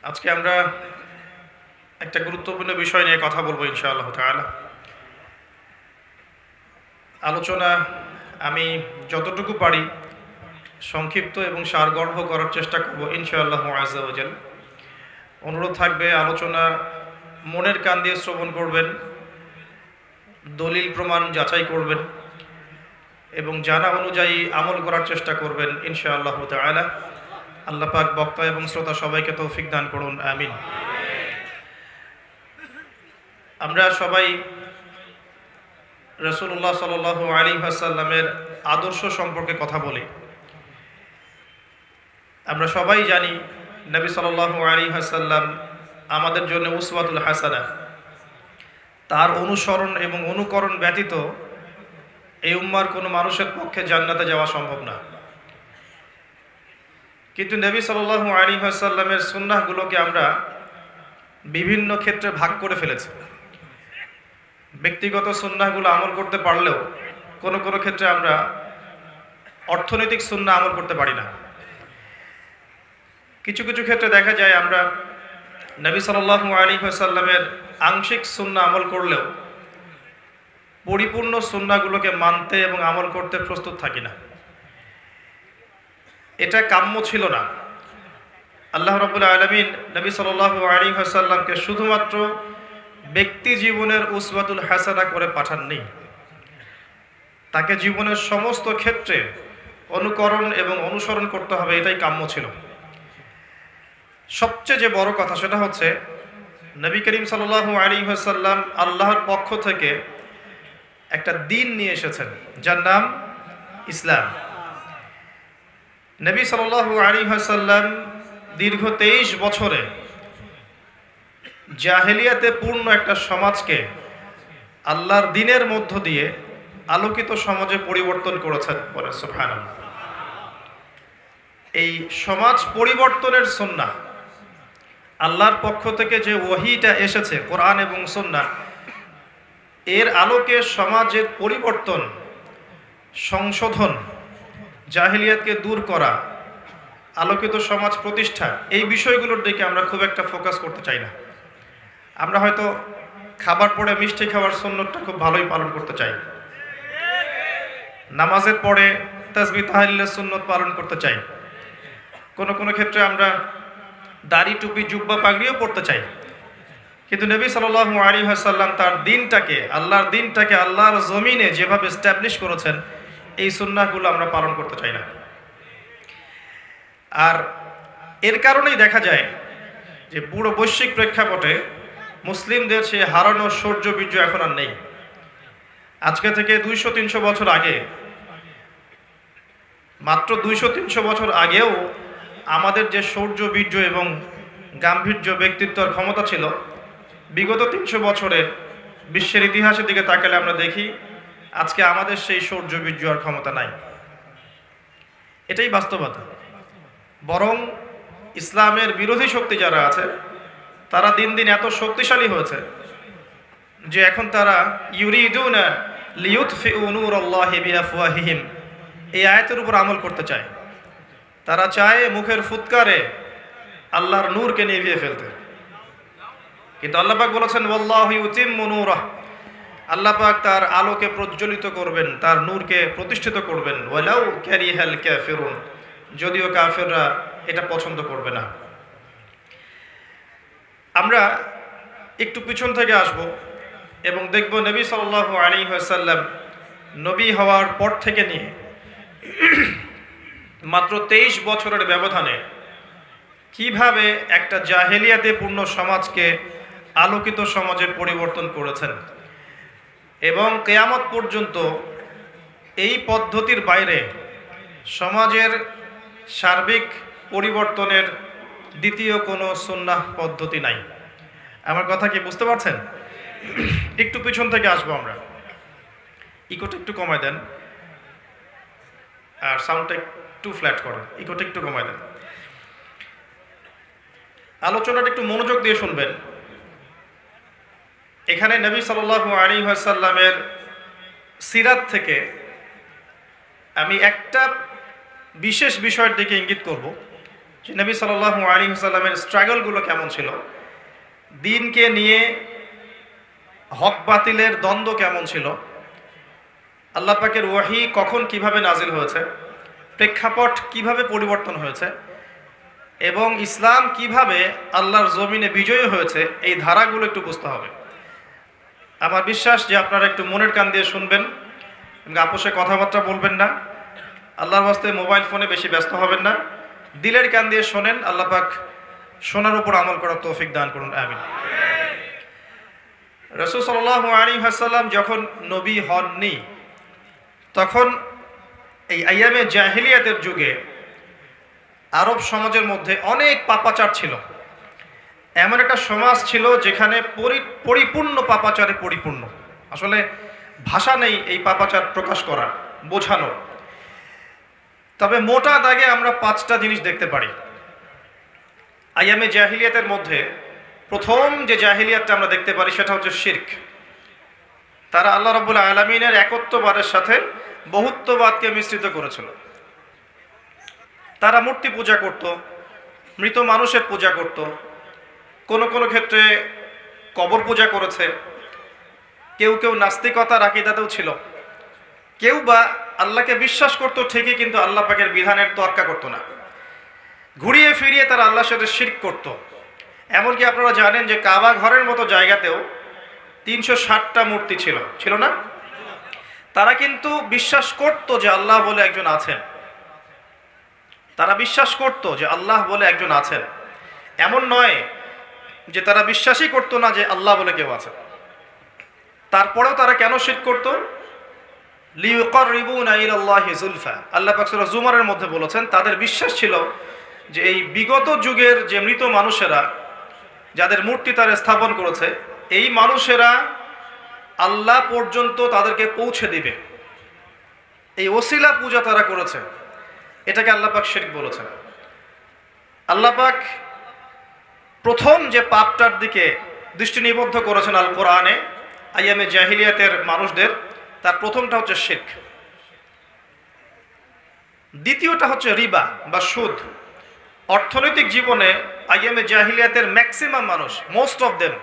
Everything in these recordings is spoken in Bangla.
আজকে আমরা একটা গুরুত্বপূর্ণ বিষয় নিয়ে কথা বলবো ইনশাআল্লাহ তাআলা। আলোচনা আমি যতটুকু পারি সংক্ষিপ্ত এবং সারগর্ভ করার চেষ্টা করব ইনশাআল্লাহ আযজা ওয়া জাল। অনুরোধ থাকবে আলোচনা মনের কান দিয়ে শ্রবণ করবেন, দলিল প্রমাণ যাচাই করবেন এবং জানা অনুযায়ী আমল করার চেষ্টা করবেন ইনশাআল্লাহ তাআলা। আল্লাহ পাক বক্তা এবং শ্রোতা সবাইকে তৌফিক দান করুন, আমিন। আমরা সবাই রাসূলুল্লাহ সাল্লাল্লাহু আলাইহি ওয়াসাল্লামের আদর্শ সম্পর্কে কথা বলি। আমরা সবাই জানি নবী সাল্লাল্লাহু আলাইহি ওয়াসাল্লাম আমাদের জন্য উসওয়াতুল হাসানাহ। তার অনুসরণ এবং অনুকরণ ব্যতীত এই উম্মার কোনো মানুষের পক্ষে জান্নাতে যাওয়া সম্ভব না। কিন্তু নবী সাল্লাল্লাহু আলাইহি ওয়াসাল্লামের সুন্নাহগুলোকে আমরা বিভিন্ন ক্ষেত্রে ভাগ করে ফেলেছি। ব্যক্তিগত সুন্নাহগুলো আমল করতে পারলেও কোনো কোনো ক্ষেত্রে আমরা অর্থনৈতিক সুন্নাহ আমল করতে পারি না। কিছু কিছু ক্ষেত্রে দেখা যায় আমরা নবী সাল্লাল্লাহু আলাইহি ওয়াসাল্লামের আংশিক সুন্নাহ আমল করলেও পরিপূর্ণ সুন্নাহগুলোকে মানতে এবং আমল করতে প্রস্তুত থাকি না। এটা কাম্য ছিল না। আল্লাহ রাব্বুল আলামিন নবী সাল্লাল্লাহু আলাইহি ওয়াসাল্লামকে শুধুমাত্র ব্যক্তি জীবনের উসওয়াতুল হাসানাহ করে পাঠাননি, তাকে জীবনের সমস্ত ক্ষেত্রে অনুকরণ এবং অনুসরণ করতে হবে, এটাই কাম্য ছিল। সবচেয়ে যে বড় কথা সেটা হচ্ছে নবী করিম সাল্লাল্লাহু আলাইহি ওয়াসাল্লাম আল্লাহর পক্ষ থেকে একটা দিন নিয়ে এসেছেন যার নাম ইসলাম। নবী সাল্লাল্লাহু আলাইহি ওয়াসাল্লাম দীর্ঘ 23 বছরে জাহেলিয়াতে পূর্ণ একটা সমাজকে আল্লাহর দ্বীনের মধ্য দিয়ে আলোকিত সমাজে পরিবর্তন করেছেন। বলে সুবহানাল্লাহ। এই সমাজ পরিবর্তনের সুন্নাহ, আল্লাহর পক্ষ থেকে যে ওহীটা এসেছে কোরআন এবং সুন্নাহ, এর আলোকে সমাজের পরিবর্তন, সংশোধন, জাহেলিয়াতকে দূর করা, আলোকিত সমাজ প্রতিষ্ঠা, এই বিষয়গুলোর দিকে আমরা খুব একটা ফোকাস করতে চাই না। আমরা হয়তো খাবার পরে মিষ্টি খাওয়ার সুন্নতটা খুব ভালোই পালন করতে চাই, নামাজের পরে তাসবিহ তাহলিলের সুন্নত পালন করতে চাই, কোনো কোনো ক্ষেত্রে আমরা দাড়ি টুপি জুব্বা পাগড়িও পড়তে চাই। কিন্তু নবী সাল্লাল্লাহু আলাইহি ওয়াসাল্লাম তার দিনটাকে, আল্লাহর দিনটাকে আল্লাহর জমিনে যেভাবে এস্টাবলিশ করেছেন, এই সুন্নাহগুলো আমরা পালন করতে চাই না। আর এর কারণেই দেখা যায় যে পুরো বৈশ্বিক প্রেক্ষাপটে মুসলিমদের সে হারানো শৌর্য বীর্য এখন আর নেই। আজকে থেকে 200-300 বছর আগে, মাত্র 200-300 বছর আগেও আমাদের যে শৌর্য বীর্য এবং গাম্ভীর্য ব্যক্তিত্বের ক্ষমতা ছিল, বিগত 300 বছরে বিশ্বের ইতিহাসের দিকে তাকালে আমরা দেখি আজকে আমাদের সেই শৌর্য বীর্য আর ক্ষমতা নাই। এটাই বাস্তবতা। বরং ইসলামের বিরোধী শক্তি যারা আছে তারা দিন দিন এত শক্তিশালী হয়েছে যে এখন তারা ইউরিদুনা লিইউতফিউ নূরাল্লাহি বিআফওয়াহিহিম, এই আয়াতের উপর আমল করতে চায়। তারা চায় মুখের ফুৎকারে আল্লাহর নূরকে নিভিয়ে ফেলতে। কিন্তু আল্লাহ পাক বলেছেন ওয়াল্লাহু ইউতিম্মু নূরাহ, আল্লাহ পাক তার আলোকে প্রজ্বলিত করবেন, তার নূরকে প্রতিষ্ঠিত করবেন। ওয়ালাউ কারিহাল কাফিরুন, যদিও কাফেররা এটা পছন্দ করবে না। আমরা একটু পিছন থেকে আসব এবং দেখব নবী সাল্লাল্লাহু আলাইহি ওয়াসাল্লাম নবী হওয়ার পর থেকে নিয়ে মাত্র 23 বছরের ব্যবধানে কিভাবে একটা জাহেলিয়াতে পূর্ণ সমাজকে আলোকিত সমাজে পরিবর্তন করেছেন এবং কিয়ামত পর্যন্ত এই পদ্ধতির বাইরে সমাজের সার্বিক পরিবর্তনের দ্বিতীয় কোনো সুন্নাহ পদ্ধতি নাই। আমার কথা কি বুঝতে পারছেন? একটু পিছন থেকে আসবো আমরা। ইকোটা একটু কমায় দেন আর সাউন্ডটা একটু ফ্ল্যাট করেন, ইকোটা একটু কমায় দেন। আলোচনাটা একটু মনোযোগ দিয়ে শুনবেন। এখানে নবী সাল্লাল্লাহু আলাইহি ওয়াসাল্লামের সিরাত থেকে আমি একটা বিশেষ বিষয়ের দিকে ইঙ্গিত করব, যে নবী সাল্লাল্লাহু আলাইহি ওয়াসাল্লামের স্ট্রাগলগুলো কেমন ছিল, দিনকে নিয়ে হক বাতিলের দ্বন্দ্ব কেমন ছিল, আল্লাহ পাকের ওয়াহি কখন কিভাবে নাজিল হয়েছে, প্রেক্ষাপট কিভাবে পরিবর্তন হয়েছে এবং ইসলাম কিভাবে আল্লাহর জমিনে বিজয়ী হয়েছে, এই ধারাগুলো একটু বুঝতে হবে। আমার বিশ্বাস যে আপনারা একটু মনের কান দিয়ে শুনবেন, আপোষে কথাবার্তা বলবেন না, আল্লাহর ওয়াস্তে মোবাইল ফোনে বেশি ব্যস্ত হবেন না, দিলের কান দিয়ে শোনেন। আল্লাহ পাক শোনার উপর আমল করার তৌফিক দান করুন, আমিন। রাসূল সাল্লাল্লাহু আলাইহি ওয়াসাল্লাম যখন নবী হননি, তখন এই আইয়ামে জাহিলিয়াতের যুগে আরব সমাজের মধ্যে অনেক পাপাচার ছিল। এমন একটা সমাজ ছিল যেখানে পরিপূর্ণ পাপাচারে পরিপূর্ণ। আসলে ভাষা নেই এই পাপাচার প্রকাশ করা, বোঝানো। তবে মোটা দাগে আমরা 5টা জিনিস দেখতে পারি। আইয়ামে জাহিলিয়াতের মধ্যে প্রথম যে জাহিলিয়াতটা আমরা দেখতে পারি সেটা হচ্ছে শিরক। তারা আল্লাহ রাব্বুল আলামিনের একত্ববাদের সাথে বহুত্ববাদকে মিশ্রিত করেছিল। তারা মূর্তি পূজা করত, মৃত মানুষের পূজা করত, কোনো কোনো ক্ষেত্রে কবর পূজা করেছে, কেউ কেউ নাস্তিকতার আকীদাতেও ছিল, কেউ বা আল্লাহকে বিশ্বাস করত ঠিকই কিন্তু আল্লাহ পাকের বিধানের তোয়াক্কা করত না। ঘুরিয়ে ফিরিয়ে তারা আল্লাহর সাথে শিরক করত। এমনকি আপনারা জানেন যে কাবা ঘরের মতো জায়গাতেও 360টা মূর্তি ছিল না? তারা কিন্তু বিশ্বাস করত যে আল্লাহ বলে একজন আছেন। তারা বিশ্বাস করত যে আল্লাহ বলে একজন আছেন। এমন নয় যে তারা বিশ্বাসই করত না যে আল্লাহ বলে কেউ আছে। তারপরেও তারা কেন শিরক করত? লিইউকাররিবুনা ইলাল্লাহি যুলফা। আল্লাহ পাক সূরা জুমারের মধ্যে বলেছেন তাদের বিশ্বাস ছিল যে এই বিগত যুগের যে মৃত মানুষেরা যাদের মূর্তি তারা স্থাপন করেছে, এই মানুষেরা আল্লাহ পর্যন্ত তাদেরকে পৌঁছে দিবে। এই ওসিলা পূজা তারা করেছে, এটাকে আল্লাহ পাক শিরক বলেছেন। আল্লাহ পাক প্রথম যে পাপটার দিকে দৃষ্টি নিবদ্ধ করেছেন আল কোরআনে আইয়ামে জাহিলিয়াতের মানুষদের, তার প্রথমটা হচ্ছে শিরক, দ্বিতীয়টা হচ্ছে রিবা বা সুদ। অর্থনৈতিক জীবনে আইয়ামে জাহিলিয়াতের ম্যাক্সিমাম মানুষ, মোস্ট অফ দেম,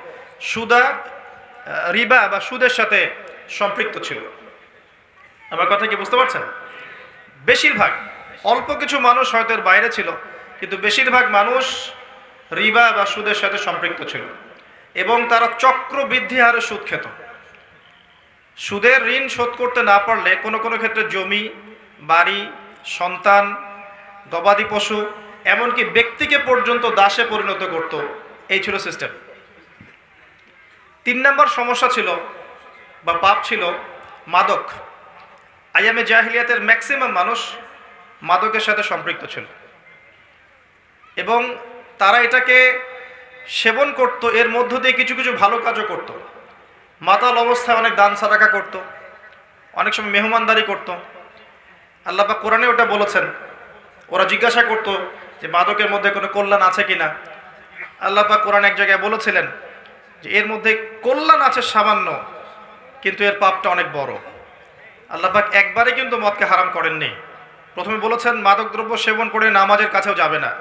রিবা বা সুদের সাথে সম্পৃক্ত ছিল। আমার কথা কি বুঝতে পারছেন? বেশিরভাগ, অল্প কিছু মানুষ হয়তো এর বাইরে ছিল, কিন্তু বেশিরভাগ মানুষ রিবা বা সুদের সাথে সম্পৃক্ত ছিল এবং তারা চক্রবৃদ্ধি হারে সুদ খেত। সুদের ঋণ শোধ করতে না পারলে কোনো কোনো ক্ষেত্রে জমি, বাড়ি, সন্তান, গবাদি পশু, এমনকি ব্যক্তিকে পর্যন্ত দাসে পরিণত করত। এই ছিল সিস্টেম। 3 নম্বর সমস্যা ছিল বা পাপ ছিল মাদক। আইয়ামে জাহিলিয়াতের ম্যাক্সিমাম মানুষ মাদকের সাথে সম্পৃক্ত ছিল এবং তারা এটাকে সেবন করত, এর মধ্য দিয়ে কিছু কিছু ভালো কাজও করত। মাতাল অবস্থায় অনেক দান সাদাকা করত, অনেক সময় মেহমানদারি করত। আল্লাহ পাক কোরআনে ওটা বলেছেন। ওরা জিজ্ঞাসা করত যে মাদকের মধ্যে কোনো কল্যাণ আছে কিনা। আল্লাহ পাক কোরআন এক জায়গায় বলেছিলেন যে এর মধ্যে কল্যাণ আছে সামান্য, কিন্তু এর পাপটা অনেক বড়। আল্লাহ পাক একবারে কিন্তু মদকে হারাম করেননি। প্রথমে বলেছেন মাদক দ্রব্য সেবন করে নামাজের কাছেও যাবে না।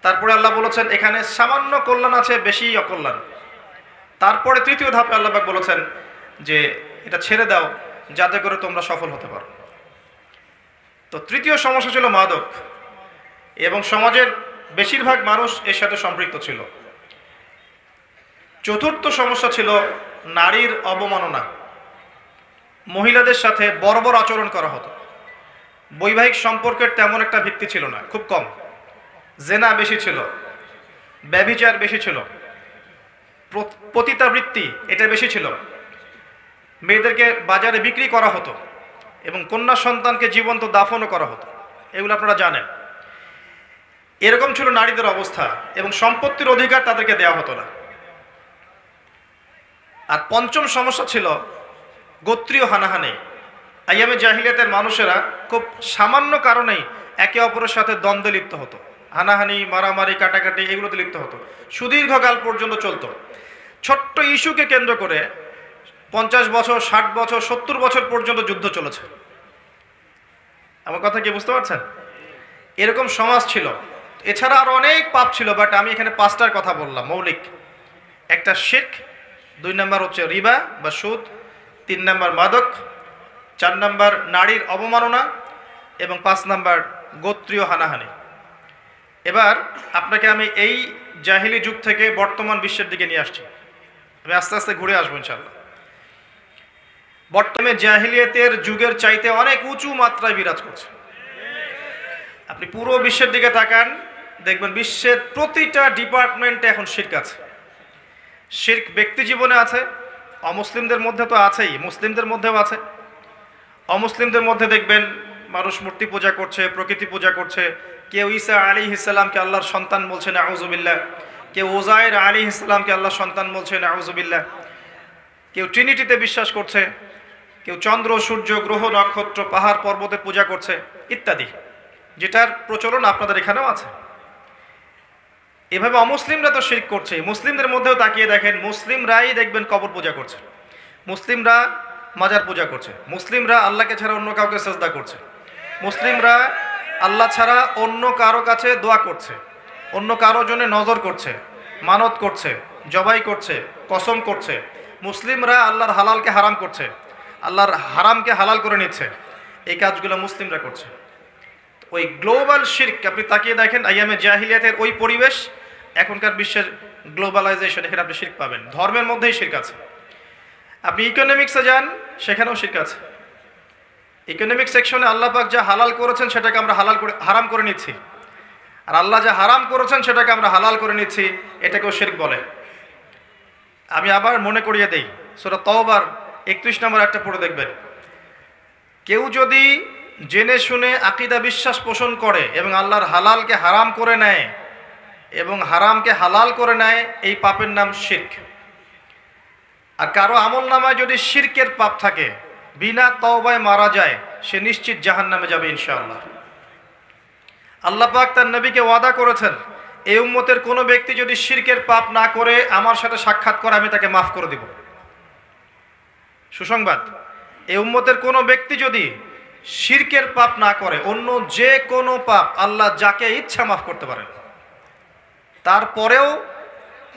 তারপরে আল্লাহ বলেছেন এখানে সামান্য কল্যাণ আছে, বেশি অকল্যাণ। তারপরে তৃতীয় ধাপে আল্লাহ পাক বলেছেন যে এটা ছেড়ে দাও যাতে করে তোমরা সফল হতে পারো। তো তৃতীয় সমস্যা ছিল মাদক এবং সমাজের বেশিরভাগ মানুষ এর সাথে সম্পৃক্ত ছিল। চতুর্থ সমস্যা ছিল নারীর অবমাননা। মহিলাদের সাথে বর্বর আচরণ করা হতো। বৈবাহিক সম্পর্কের তেমন একটা ভিত্তি ছিল না, খুব কম। জেনা বেশি ছিল, ব্যভিচার বেশি ছিল, পতিতাবৃত্তি এটা বেশি ছিল। মেয়েদেরকে বাজারে বিক্রি করা হতো এবং কন্যা সন্তানকে জীবন্ত দাফনও করা হতো। এগুলো আপনারা জানেন। এরকম ছিল নারীদের অবস্থা এবং সম্পত্তির অধিকার তাদেরকে দেওয়া হতো না। আর পঞ্চম সমস্যা ছিল গোত্রীয় হানাহানি। আইয়ামে জাহিলিয়াতের মানুষেরা খুব সামান্য কারণেই একে অপরের সাথে দ্বন্দ্বে লিপ্ত হতো। হানাহানি, মারামারি, কাটাকাটি এগুলোতে লিপ্ত হতো, সুদীর্ঘকাল পর্যন্ত চলতো। ছোট্ট ইস্যুকে কেন্দ্র করে 50 বছর, 60 বছর, 70 বছর পর্যন্ত যুদ্ধ চলেছে। আমার কথা কি বুঝতে পারছেন? এরকম সমাজ ছিল এছাড়া আরো অনেক পাপ ছিল, বাট আমি এখানে পাঁচটার কথা বললাম মৌলিক। একটা শিরক, 2 নাম্বার হচ্ছে রিবা বা সুদ, 3 নাম্বার মাদক, 4 নাম্বার নারীর অবমাননা এবং 5 নাম্বার গোত্রীয় হানাহানি। এবার আপনাকে আমি এই জাহিলি যুগ থেকে বর্তমান বিশ্বের দিকে নিয়ে আসছি, আমি আস্তে আস্তে ঘুরে আসবো ইনশাআল্লাহ। বর্তমানে জাহিলিয়াতের যুগের চাইতে অনেক উঁচু মাত্রায় বিরাজ করছে। আপনি পুরো বিশ্বের দিকে তাকান, দেখবেন বিশ্বের প্রতিটা ডিপার্টমেন্টে এখন শিরক আছে। শিরক ব্যক্তি জীবনে আছে, অমুসলিমদের মধ্যে তো আছেই, মুসলিমদের মধ্যেও আছে। অমুসলিমদের মধ্যে দেখবেন মানুষ মূর্তি পূজা করছে, প্রকৃতি পূজা করছে। কেউ ঈসা আলাইহিস সালামকে আল্লাহর সন্তান বলছে, নাউযুবিল্লাহ। কেউ উযায়ের আলাইহিস সালামকে আল্লাহর সন্তান বলছে, নাউযুবিল্লাহ। কেউ ট্রিনিটিতে বিশ্বাস করছে, কেউ চন্দ্র, সূর্য, গ্রহ, নক্ষত্র, পাহাড়, পর্বতের পূজা করছে ইত্যাদি, যেটার প্রচলন আপনাদের এখানেও আছে। এভাবে অমুসলিমরা তো শিরক করছে। মুসলিমদের মধ্যেও তাকিয়ে দেখেন, মুসলিমরাই দেখবেন কবর পূজা করছে, মুসলিমরা মাজার পূজা করছে, মুসলিমরা আল্লাহকে ছাড়া অন্য কাউকে সেজদা করছে, মুসলিমরা আল্লাহ ছাড়া অন্য কারো কাছে দোয়া করছে, অন্য কারো জন্য নজর করছে, মানত করছে, জবাই করছে, কসম করছে। মুসলিমরা আল্লাহর হালালকে হারাম করছে, আল্লাহর হারামকে হালাল করে নিচ্ছে। এই কাজগুলো মুসলিমরা করছে। ওই গ্লোবাল শিরক আপনি তাকিয়ে দেখেন, আইয়ামে জাহিলিয়াতের ওই পরিবেশ, এখনকার বিশ্বের গ্লোবালাইজেশন, এখানে আপনি শিরক পাবেন। ধর্মের মধ্যেই শিরক আছে। আপনি ইকোনমিক্সে যান, সেখানেও শিরক আছে। ইকোনমিক সেকশনে আল্লাহ পাক যা হালাল করেছেন সেটাকে আমরা হারাম করে নিচ্ছি, আর আল্লাহ যা হারাম করেছেন সেটাকে আমরা হালাল করে নিচ্ছি, এটাকেও শিরক বলে। আমি আবার মনে করিয়ে দেই, সূরা তাওবার 31 নম্বর একটা পড়ে দেখবেন। কেউ যদি জেনে শুনে আকীদা বিশ্বাস পোষণ করে এবং আল্লাহর হালালকে হারাম করে নেয় এবং হারামকে হালাল করে নেয়, এই পাপের নাম শিরক। আর কারো আমল নামায় যদি শিরকের পাপ থাকে, বিনা তওবায় মারা যায়, সে নিশ্চিত জাহান্নামে যাবে ইনশাআল্লাহ। আল্লাহ পাক তার নবীকে ওয়াদা করেছেন, এই উম্মতের কোনো ব্যক্তি যদি শিরকের পাপ না করে আমার সাথে সাক্ষাৎ করে, আমি তাকে মাফ করে দিব। সুসংবাদ, এই উম্মতের কোনো ব্যক্তি যদি শিরকের পাপ না করে, অন্য যে কোনো পাপ আল্লাহ যাকে ইচ্ছা মাফ করতে পারেন। তারপরেও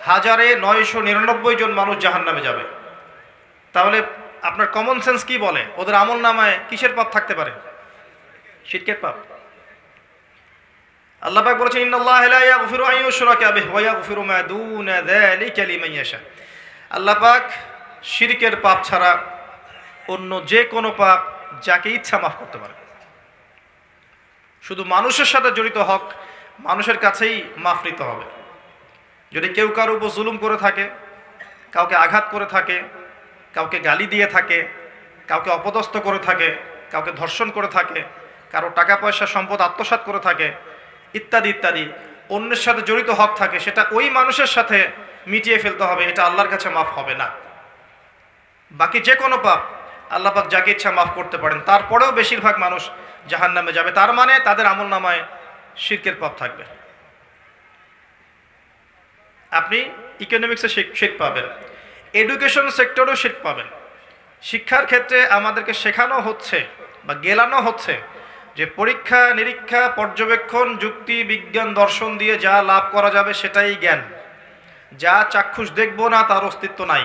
1999 জন মানুষ জাহান্নামে যাবে। তাহলে আপনার কমন সেন্স কি বলে, ওদের আমল নামায় কিসের পাপ থাকতে পারে? শিরকের পাপ। আল্লাহ পাক বলেছেন, ইন্নাল্লাহা লা ইয়াগফিরু আন ইউশরাকা বিহি ওয়া ইয়াগফিরু মা দুনা যালিকা লিমান ইয়াশা। আল্লাহ পাক শিরকের পাপ ছাড়া অন্য যে কোনো পাপ যাকে ইচ্ছা মাফ করতে পারে। শুধু মানুষের সাথে জড়িত হক মানুষের কাছেই মাফ নিতে হবে। যদি কেউ কারো উপর জুলুম করে থাকে, কাউকে আঘাত করে থাকে, কাউকে গালি দিয়ে থাকে, কাউকে অপদস্থ করে থাকে, কাউকে ধর্ষণ করে থাকে, কারো টাকা পয়সা সম্পদ আত্মসাৎ করে থাকে ইত্যাদি ইত্যাদি, অন্যের সাথে জড়িত হক থাকে, সেটা ওই মানুষের সাথে মিটিয়ে ফেলতে হবে। এটা আল্লাহর কাছে মাফ হবে না। বাকি যে কোনো পাপ আল্লাহ পাক যাকে ইচ্ছা মাফ করতে পারেন। তারপরেও বেশিরভাগ মানুষ জাহান্নামে যাবে, তার মানে তাদের আমল নামায় শিরকের পাপ থাকবে। আপনি ইকোনমিক্সে শিরক পাবেন, এডুকেশন সেক্টরেও শিরক পাবেন। শিক্ষার ক্ষেত্রে আমাদেরকে শেখানো হচ্ছে বা গেলানো হচ্ছে যে পরীক্ষা নিরীক্ষা, পর্যবেক্ষণ, যুক্তি, বিজ্ঞান, দর্শন দিয়ে যা লাভ করা যাবে সেটাই জ্ঞান। যা চাক্ষুষ দেখব না তার অস্তিত্ব নাই।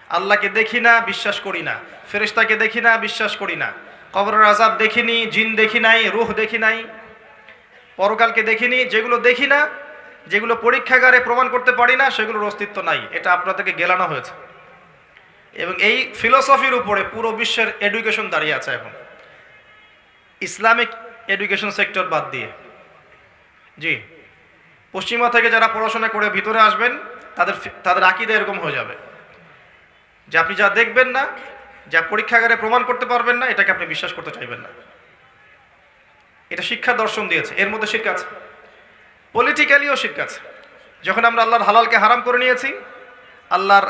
আল্লাহকে দেখি না, বিশ্বাস করি না। ফেরেশতাকে দেখি না, বিশ্বাস করি না। কবরের আযাব দেখিনি, জিন দেখি নাই, রূহ দেখি নাই, পরকালকে দেখিনি। যেগুলো দেখি না, যেগুলো পরীক্ষাগারে প্রমাণ করতে পারি না, সেগুলোর অস্তিত্ব নাই। এটা আপনাদেরকে গেলানো হয়েছে এবং এই ফিলোসফির উপরে পুরো বিশ্বের এডুকেশন দাঁড়িয়ে আছে এখন, ইসলামিক এডুকেশন সেক্টর বাদ দিয়ে। জি, পশ্চিমা থেকে যারা পড়াশোনা করে ভিতরে আসবেন, তাদের আকীদা এরকম হয়ে যাবে যে আপনি যা দেখবেন না, যা পরীক্ষাগারে প্রমাণ করতে পারবেন না, এটাকে আপনি বিশ্বাস করতে চাইবেন না। এটা শিক্ষা দর্শন দিয়েছে, এর মধ্যে শিরক আছে। পলিটিক্যালিও শিরক আছে। যখন আমরা আল্লাহর হালালকে হারাম করে নিয়েছি, আল্লাহর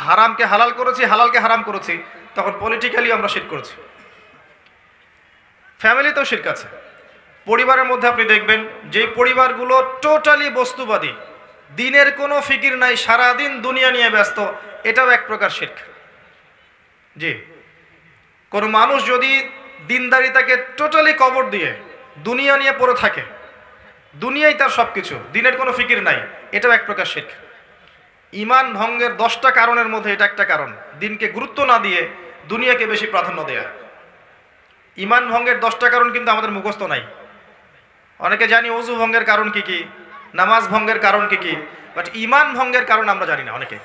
হারামকে হালাল করেছি, হালালকে হারাম করেছি, তখন পলিটিক্যালি আমরা শিরক করেছি। ফ্যামিলিতেও শিরক আছে। পরিবারের মধ্যে আপনি দেখবেন যে পরিবারগুলো টোটালি বস্তুবাদী, দিনের কোনো ফিকির নাই, সারাদিন দুনিয়া নিয়ে ব্যস্ত, এটাও এক প্রকার শিরক। জি, কোনো মানুষ যদি দিনদারিতাকে টোটালি কবর দিয়ে দুনিয়া নিয়ে পড়ে থাকে, দুনিয়ায় তার সব কিছু, দিনের কোনো ফিকির নাই, এটাও এক প্রকার শিরক। ইমান ভঙ্গের 10টা কারণের মধ্যে এটা একটা কারণ, দিনকে গুরুত্ব না দিয়ে দুনিয়াকে বেশি প্রাধান্য দেয়া। ইমান ভঙ্গের 10টা কারণ কিন্তু আমাদের মুখস্থ নাই। অনেকে জানি ওযু ভঙ্গের কারণ কি কি, নামাজ ভঙ্গের কারণ কি কি, বাট ইমান ভঙ্গের কারণ আমরা জানি না। অনেকে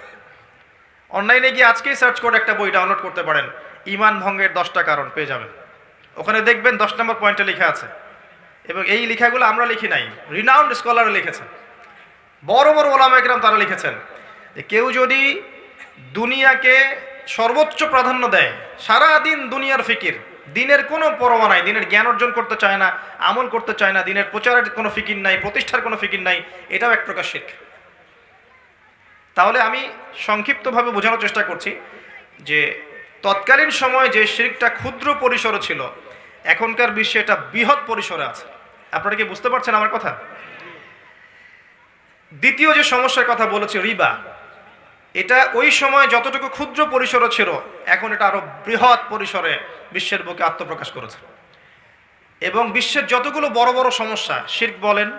অনলাইনে গিয়ে আজকেই সার্চ করে একটা বই ডাউনলোড করতে পারেন, ইমান ভঙ্গের 10টা কারণ পেয়ে যাবেন। ওখানে দেখবেন 10 নম্বর পয়েন্টে লেখা আছে, এবং এই লেখাগুলো আমরা লিখি নাই, রিনাউন্ড স্কলার লিখেছেন, বড় বড় ওলামা একরাম তারা লিখেছেন যে কেউ যদি দুনিয়াকে সর্বোচ্চ প্রাধান্য দেয়, সারা দিন দুনিয়ার ফিকির, দিনের কোনো পরোয়া নাই, দিনের জ্ঞান অর্জন করতে চায় না, আমল করতে চায় না, দিনের প্রচারের কোনো ফিকির নাই, প্রতিষ্ঠার কোনো ফিকির নাই, এটাও এক প্রকার শিরক। তাহলে আমি সংক্ষিপ্তভাবে বোঝানোর চেষ্টা করছি যে তৎকালীন সময়ে যে শিরকটা ক্ষুদ্র পরিসরে ছিল, এখনকার বিশ্বে এটা বৃহৎ পরিসরে আছে। আপনারা কি বুঝতে পারছেন আমার কথা? দ্বিতীয় যে সমস্যার কথা বলেছি, রিবা, এটা ওই সময় যতটুকু ক্ষুদ্র পরিসরে ছিল, এখন এটা আরো বৃহৎ পরিসরে বিশ্বের বুকে আত্মপ্রকাশ করেছে। এবং বিশ্বের যতগুলো বড় বড় সমস্যা, শিরক বলেন,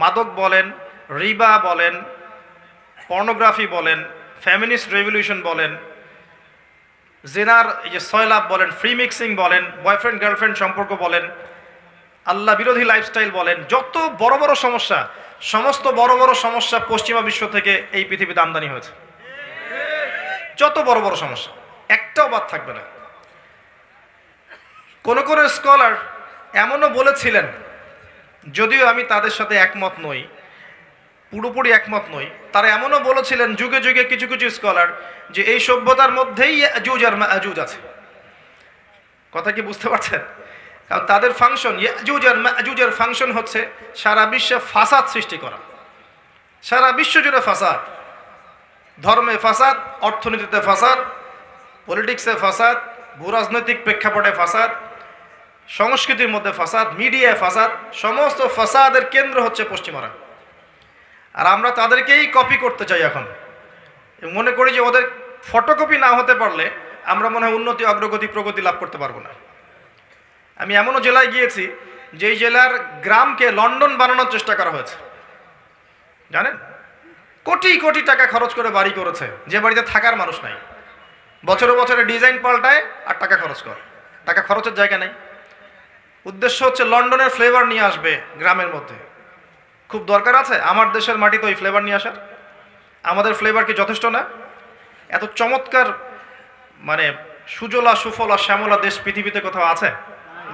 মাদক বলেন, রিবা বলেন, পর্নোগ্রাফি বলেন, ফেমিনিস্ট রেভলিউশন বলেন, জেনার এই যে সয়লাভ বলেন, ফ্রি মিক্সিং বলেন, বয়ফ্রেন্ড গার্লফ্রেন্ড সম্পর্ক বলেন, আল্লাহ বিরোধী লাইফস্টাইল বলেন, যত বড় বড় সমস্যা, সমস্ত বড় বড় সমস্যা পশ্চিমা বিশ্ব থেকে এই পৃথিবীতে আমদানি হয়েছে। যত বড় বড় সমস্যা, একটাও বাদ থাকবে না। কোন কোন স্কলার এমনও বলেছিলেন, যদিও আমি তাদের সাথে একমত নই, পুরোপুরি একমত নই, তারা এমনও বলেছিলেন যুগে যুগে কিছু কিছু স্কলার, যে এই সভ্যতার মধ্যেই ইয়াজুজ আর মাজুজ আছে। কথা কি বুঝতে পারছেন? কারণ তাদের ফাংশন, ইয়াজুজ আর মাজুজের ফাংশন হচ্ছে সারা বিশ্বে ফাসাদ সৃষ্টি করা, সারা বিশ্ব জুড়ে ফাসাদ, ধর্মে ফাসাদ, অর্থনীতিতে ফাসাদ, পলিটিক্সে ফাসাদ, ভূরাজনৈতিক প্রেক্ষাপটে ফাসাদ, সংস্কৃতির মধ্যে ফাসাদ, মিডিয়ায় ফাসাদ, সমস্ত ফাসাদের কেন্দ্র হচ্ছে পশ্চিমারা। আর আমরা তাদেরকেই কপি করতে চাই এখন, মনে করি যে ওদের ফটোকপি না হতে পারলে আমরা মনে হয় উন্নতি, অগ্রগতি, প্রগতি লাভ করতে পারবো না। আমি এমনও জেলায় গিয়েছি যেই জেলার গ্রামকে লন্ডন বানানোর চেষ্টা করা হয়েছে, জানেন? কোটি কোটি টাকা খরচ করে বাড়ি করেছে, যে বাড়িতে থাকার মানুষ নাই। বছরে বছরে ডিজাইন পাল্টায় আর টাকা খরচ করে, টাকা খরচের জায়গা নেই। উদ্দেশ্য হচ্ছে লন্ডনের ফ্লেভার নিয়ে আসবে গ্রামের মধ্যে। খুব দরকার আছে আমার দেশের মাটিতে ওই ফ্লেভার নিয়ে আসার? আমাদের ফ্লেভার কি যথেষ্ট না? এত চমৎকার মানে সুজলা সুফলা শ্যামলা দেশ পৃথিবীতে কোথাও আছে?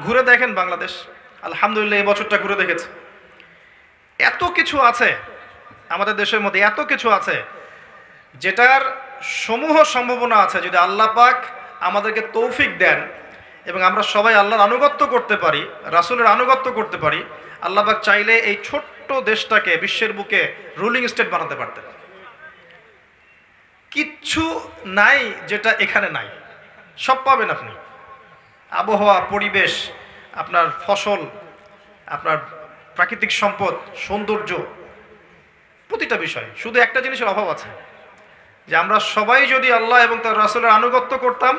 ঘুরে দেখেন বাংলাদেশ, আলহামদুলিল্লাহ এই বছরটা ঘুরে দেখেছে। এত কিছু আছে আমাদের দেশের মধ্যে, এত কিছু আছে যেটার সমূহ সম্ভাবনা আছে, যদি আল্লাহ পাক আমাদেরকে তৌফিক দেন এবং আমরা সবাই আল্লাহর আনুগত্য করতে পারি, রাসূলের আনুগত্য করতে পারি, আল্লাহ পাক চাইলে এই ছোট্ট দেশটাকে বিশ্বের বুকে রুলিং স্টেট বানাতে পারতেন। কিচ্ছু নাই যেটা এখানে নাই, সব পাবেন আপনি। আবহাওয়া, পরিবেশ, আপনার ফসল, আপনার প্রাকৃতিক সম্পদ, সৌন্দর্য, প্রতিটা বিষয়। শুধু একটা জিনিসের অভাব আছে, যে আমরা সবাই যদি আল্লাহ এবং তার রাসূলের আনুগত্য করতাম,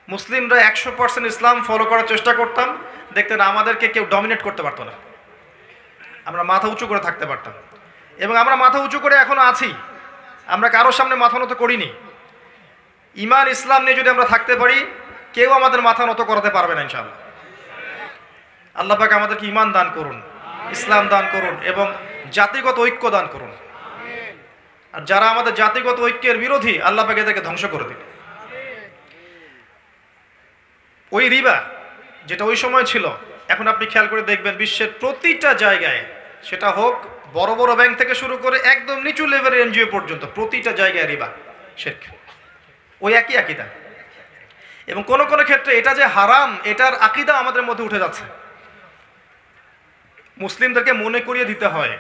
মুসলিমরা 100% ইসলাম ফলো করার চেষ্টা করতাম, দেখতেন আমাদেরকে কেউ ডমিনেট করতে পারতো না, আমরা মাথা উঁচু করে থাকতে পারতাম। এবং আমরা মাথা উঁচু করে এখনো আছি, আমরা কারোর সামনে মাথা নত করিনি। ঈমান ইসলাম নিয়ে যদি আমরা থাকতে পারি, কেউ আমাদের মাথা নত করাতে পারবে না ইনশাআল্লাহ। আল্লাহ পাক আমাদেরকে ঈমান দান করুন, ইসলাম দান করুন এবং জাতিগত ঐক্য দান করুন। আর যারা আমাদের জাতিগত ঐক্যের বিরোধী, আল্লাহ পাক এদেরকে ধ্বংস করে দিন। ওই রিবা যেটা ওই সময় ছিল, এখন আপনি খেয়াল করে দেখবেন বিশ্বের প্রতিটা জায়গায়, সেটা হোক বড় বড় ব্যাংক থেকে শুরু করে একদম নিচু লেভেলের এনজিও পর্যন্ত, প্রতিটা জায়গায় রিবা, শিরক, ওই একই আকীদা। এবং কোন কোন ক্ষেত্রে এটা যে হারাম, এটার আকীদা আমাদের মধ্যে উঠে যাচ্ছে। মুসলিমদেরকে মনে করিয়ে দিতে হয়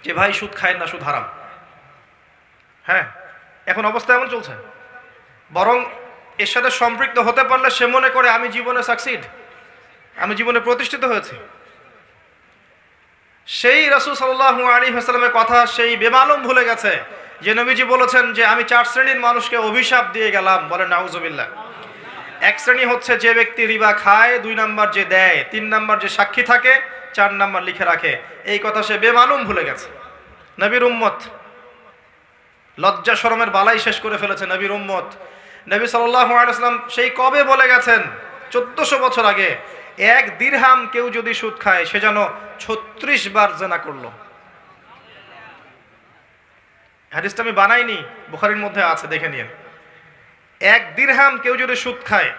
যে ভাই সুদ খায় না, সুদ হারাম। হ্যাঁ, এখন অবস্থা এমন চলছে। বরং এর সাথে সম্পৃক্ত হতে পারলে সে মনে করে আমি জীবনে সাকসিড, আমি জীবনে প্রতিষ্ঠিত হয়েছি। সেই রাসূল সাল্লাল্লাহু আলাইহি ওয়াসাল্লামের কথা সেই বেমালুম ভুলে গেছে, যে নবীজি বলেছেন যে আমি 4 শ্রেণীর মানুষকে অভিশাপ দিয়ে গেলাম, বলেন নাউজুবিল্লাহ। এক শ্রেণী হচ্ছে যে ব্যক্তি রিবা খায়, 2 নাম্বার যে দেয়, 3 নাম্বার যে সাক্ষী থাকে, 4 নাম্বার লিখে রাখে। এই কথা সে বেমালুম ভুলে গেছে। নবীর উম্মত লজ্জা শরমের বালাই শেষ করে ফেলেছে। নবীর উম্মত নবী সাল্লাল্লাহু আলাইহি ওয়াসাল্লাম সেই কবে বলে গেছেন, 1400 বছর আগে, 1 দিরহাম কেউ যদি সুদ খায় সে যেন 36 বার জিনা করলো। হাদিসটা আমি বানাইনি, বুখারীর মধ্যে আছে, দেখে নিন। 1 দিরহাম কেউ যদি সুদ খায়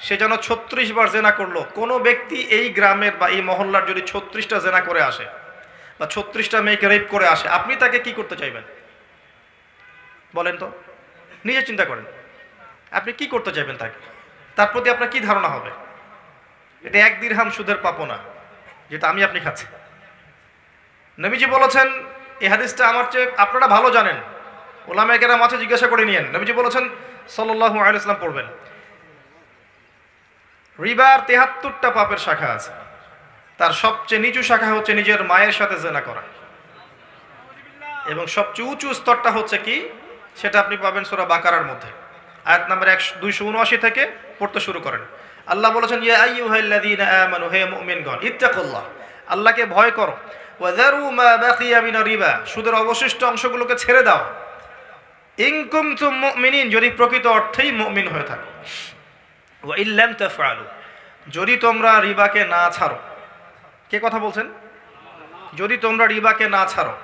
সে যেন 36 বার জিনা করলো। কোনো ব্যক্তি এই গ্রামের বা এই মহল্লার যদি 36টা জিনা করে আসে বা 36টা মেয়েকে রেপ করে আসে, আপনি তাকে কি করতে চাইবেন বলেন তো? নিজে চিন্তা করেন, আপনি কি করতে চাইবেন তাকে? তার প্রতি আপনার কি ধারণা হবে? এটা 1 দিরহাম সুদের পাপ না, যেটা আমি আপনি খাচ্ছি। নবীজি বলেছেন, এই হাদিসটা আমার চেয়ে আপনারা ভালো জানেন, ওলামায়ে কেরাম আছে, জিজ্ঞাসা করে নিয়েন। নবীজি বলেছেন সাল্লাল্লাহু আলাইহি ওয়াসাল্লাম পড়বেন, রিবার 73টা পাপের শাখা আছে, তার সবচেয়ে নিচু শাখা হচ্ছে নিজের মায়ের সাথে জিনা করা, এবং সবচেয়ে উঁচু স্তরটা হচ্ছে কি সেটা আপনি পাবেন সূরা বাকারার মধ্যে, আয়াত নাম্বার 279 থেকে পড়তে শুরু করেন। আল্লাহ বলেছেন, ইয়া আইয়ুহাল্লাযীনা আমানু, হে মুমিনগণ, ইত্তাকুল্লাহ, আল্লাহকে ভয় করো, ওয়া যারু মা বাকিয়া মিনার রিবা, সুদের অবশিষ্ট অংশগুলোকে ছেড়ে দাও, ইন কুনতুম মুমিনিন, যদি প্রকৃত অর্থেই মুমিন হয়ে থাকো, ওয়া ইল্লাম তাফআলু, যদি তোমরা রিবাকে না ছাড়ো। কে কথা বলছেন? যদি তোমরা রিবাকে না ছাড়ো,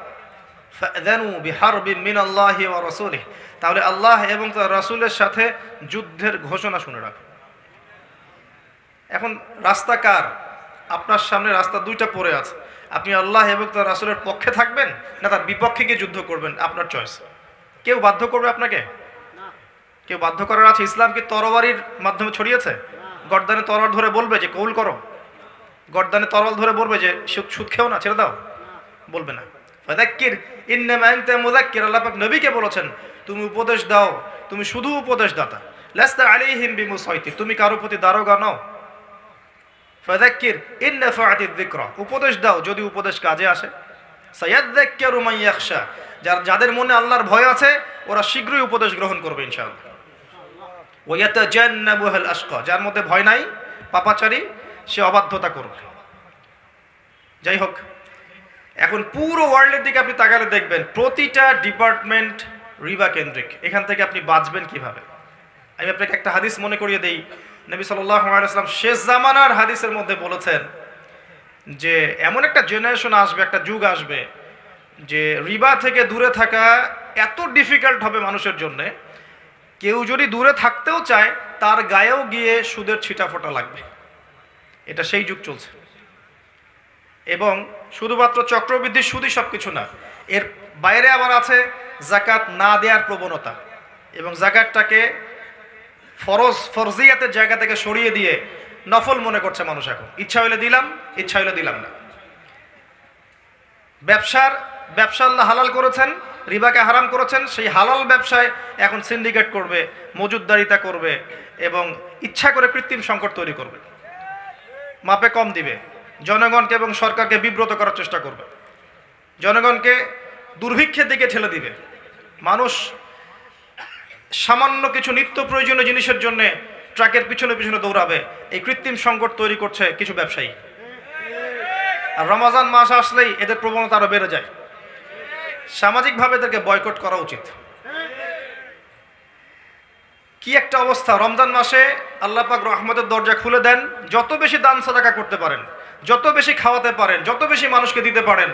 ফাযানু বিহারবিন মিনাল্লাহি ওয়া রাসূলিহি, তাহলে আল্লাহ এবং তার রাসূলের সাথে যুদ্ধের ঘোষণা শুনে রাখো। এখন রাস্তা কার? আপনার সামনে রাস্তা 2টা পড়ে আছে, আপনি আল্লাহ এবং তার রাসূলের পক্ষে থাকবেন না তার বিপক্ষে গিয়ে যুদ্ধ করবেন, আপনার চয়েস। কেউ বাধ্য করবে আপনাকে? কেউ বাধ্য করার আছে? ইসলাম কি তরবারির মাধ্যমে ছড়িয়েছে? গর্দানে তরবার ধরে বলবে যে কবুল করো? গর্দানে তরবাল ধরে বলবে যে সুদ খেও না, ছেড়ে দাও? বলবে না। ফাযাক্কির ইন্নামা আনতা মুযাক্কির, আল্লাহ পাক নবীকে বলেছেন তুমি উপদেশ দাও, তুমি শুধু উপদেশদাতা, লাস্তা আলাইহিম বিমুসাইতির, তুমি কারো প্রতি দারোগা নও। ফাযাক্কির ইন নাফাআতিয যিকরা, উপদেশ দাও যদি উপদেশ কাজে আসে। সায়াযাক্কারু মান ইয়াখশা, যাদের মনে আল্লাহর ভয় আছে ওরা শীঘ্রই উপদেশ গ্রহণ করবে ইনশাআল্লাহ। ওয়া ইয়াতাজান্নাবুহাল আশকা, যার মধ্যে ভয় নাই, পাপাচারী, সে অবাধ্যতা করবে। যাই হোক, এখন পুরো ওয়ার্ল্ডের দিকে আপনি তাকালে দেখবেন প্রতিটা ডিপার্টমেন্ট রিবা কেন্দ্রিক। এখান থেকে আপনি বাঁচবেন কিভাবে? আমি আপনাকে একটা হাদিস মনে করিয়ে দেই। নবী সাল্লাল্লাহু আলাইহি ওয়াসাল্লাম শেষ জামানার হাদিসের মধ্যে বলেছেন যে এমন একটা জেনারেশন আসবে, একটা যুগ আসবে যে রিবা থেকে দূরে থাকা এত ডিফিকাল্ট হবে মানুষের জন্য, কেউ যদি দূরে থাকতেও চায় তার গায়েও গিয়ে সুদের ছিটাফোঁটা লাগবে। এটা সেই যুগ চলছে। এবং শুধুমাত্র চক্রবৃদ্ধি সুদই সব কিছু না, এর বাইরে আবার আছে যাকাত না দেওয়ার প্রবণতা, এবং যাকাতটাকে ফরজিয়াতের জায়গা থেকে সরিয়ে দিয়ে নফল মনে করছে মানুষ। এখন ইচ্ছা হইলে দিলাম, ইচ্ছা হইলে দিলাম না। ব্যবসা আল্লাহ হালাল করেছেন, রিবাকে হারাম করেছেন, সেই হালাল ব্যবসায় এখন সিন্ডিকেট করবে, মজুদদারিতা করবে, এবং ইচ্ছা করে কৃত্রিম সংকট তৈরি করবে, মাপে কম দিবে, জনগণকে এবং সরকারকে বিব্রত করার চেষ্টা করবে, জনগণকে দুর্ভিক্ষের দিকে ঠেলে দিবে। মানুষ সামান্য কিছু নিত্য প্রয়োজনীয় জিনিসের জন্য ট্রাকের পিছনে পিছনে দৌড়াবে, এই কৃত্রিম সংকট তৈরি করছে কিছু ব্যবসায়ী। আর রমজান মাস আসলেই এদের প্রবণতা আরো বেড়ে যায়। সামাজিকভাবে এদেরকে বয়কট করা উচিত। কি একটা অবস্থা! রমজান মাসে আল্লাহ পাক রহমতের দরজা খুলে দেন, যত বেশি দান সাদাকা করতে পারেন, যত বেশি খাওয়াতে পারেন, যত বেশি মানুষকে দিতে পারেন,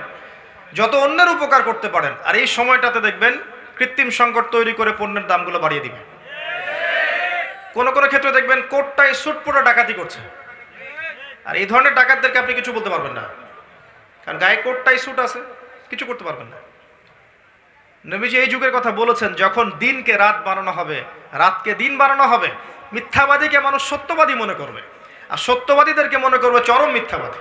যত অন্যের উপকার করতে পারেন, আর এই সময়টাতে দেখবেন কৃত্রিম সংকট তৈরি করে পণ্যের দামগুলো বাড়িয়ে দিবে। কোনো কোনো ক্ষেত্রে দেখবেন কোটটায় স্যুট পরে ডাকাতি করছে, আর এই ধরনের ডাকাতদেরকে আপনি কিছু বলতে পারবেন না, কারণ গায়ে কোটটাই স্যুট আছে, কিছু করতে পারবেন না। নবীজি এই যুগের কথা বলেছেন, যখন দিনকে রাত বানানো হবে, রাতকে দিন বানানো হবে, মিথ্যাবাদীকে মানুষ সত্যবাদী মনে করবে, আর সত্যবাদীদেরকে মনে করবে চরম মিথ্যাবাদী।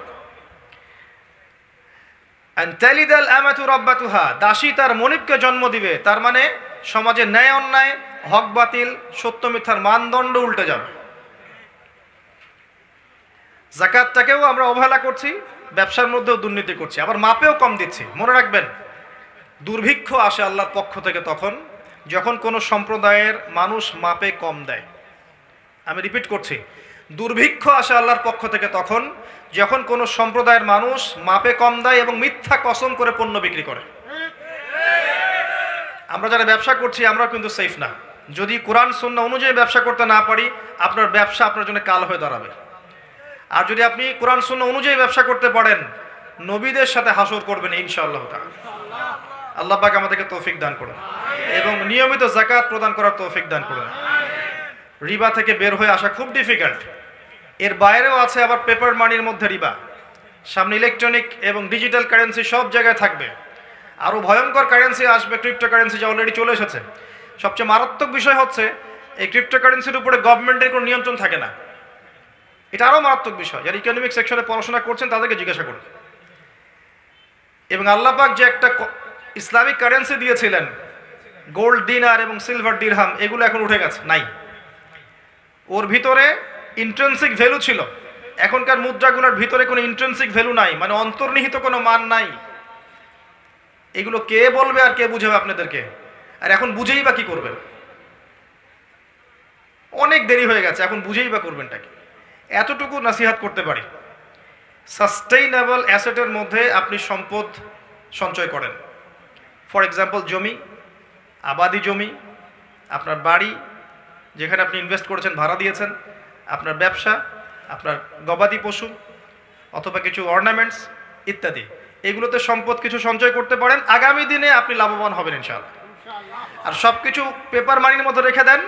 আনতালিদাল আমাতু রাব্বাতুহা, দাসী তার মনিবকে জন্ম দিবে। তার মানে সমাজে ন্যায় অন্যায়, হক বাতিল, সত্য মিথ্যার মানদণ্ড উল্টে যাবে। যাকাতটাকেও আমরা অবহেলা করছি, ব্যবসার মধ্যেও দুর্নীতি করছি, আবার মাপেও কম দিচ্ছি। মনে রাখবেন, দুর্ভিক্ষ আসে আল্লাহর পক্ষ থেকে তখন যখন কোনো সম্প্রদায়ের মানুষ মাপে কম দেয়। আমি রিপিট করছি, দুর্ভিক্ষ আসে আল্লাহর পক্ষ থেকে তখন যখন কোনো সম্প্রদায়ের মানুষ মাপে কম দেয় এবং মিথ্যা কসম করে পণ্য বিক্রি করে। আমরা যারা ব্যবসা করছি আমরা কিন্তু সেফ না। যদি কোরআন সুন্নাহ অনুযায়ী ব্যবসা করতে না পারি, আপনার ব্যবসা আপনার জন্য কাল হয়ে দাঁড়াবে। আর যদি আপনি কোরআন সুন্নাহ অনুযায়ী ব্যবসা করতে পারেন, নবীদের সাথে হাসর করবেন ইনশাআল্লাহ তাআলা। আল্লাহ পাক আমাদেরকে তৌফিক দান করুন এবং নিয়মিত যাকাত প্রদান করার তৌফিক দান করুন। রিবা থেকে বের হয়ে আসা খুব ডিফিকাল্ট। এর বাইরেও আছে আবার পেপার মানির মধ্যে রিবা। সামনে ইলেকট্রনিক এবং ডিজিটাল কারেন্সি সব জায়গায় থাকবে। আরও ভয়ঙ্কর কারেন্সি আসবে, ক্রিপ্টোকারেন্সি, যা অলরেডি চলে এসেছে। সবচেয়ে মারাত্মক বিষয় হচ্ছে এই ক্রিপ্টোকারেন্সির উপরে গভর্নমেন্টের কোনো নিয়ন্ত্রণ থাকে না। এটা আরও মারাত্মক বিষয়। যারা ইকোনমিক সেকশনে পড়াশোনা করছেন তাদেরকে জিজ্ঞাসা করুন। এবং আল্লাহ পাক যে একটা ইসলামিক কারেন্সি দিয়েছিলেন, গোল্ড দিনার এবং সিলভার দিরহাম, এগুলো এখন উঠে গেছে, নাই। ওর ভিতরে ইন্ট্রেন্সিক ভ্যালু ছিল। এখনকার মুদ্রাগুলোর ভিতরে কোনো ইন্ট্রেন্সিক ভ্যালু নাই, মানে অন্তর্নিহিত কোনো মান নাই। এগুলো কে বলবে আর কে বুঝাবে আপনাদেরকে? আর এখন বুঝেই বা কি করবেন? অনেক দেরি হয়ে গেছে, এখন বুঝেই বা করবেনটা কি? এতটুকু নাসিহাত করতে পারি, সাস্টেইনেবল অ্যাসেটের মধ্যে আপনি সম্পদ সঞ্চয় করেন। ফর এক্সাম্পল, জমি, আবাদি জমি, আপনার বাড়ি যেখানে আপনি ইনভেস্ট করেছেন, ভাড়া দিয়েছেন, আপনার ব্যবসা, আপনার গবাদি পশু অথবা কিছু অর্নামেন্টস ইত্যাদি, এগুলোতে সম্পদ কিছু সঞ্চয় করতে পারেন। আগামী দিনে আপনি লাভবান হবেন ইনশাআল্লাহ। আর সব কিছু পেপার মানির মধ্যে রেখে দেন,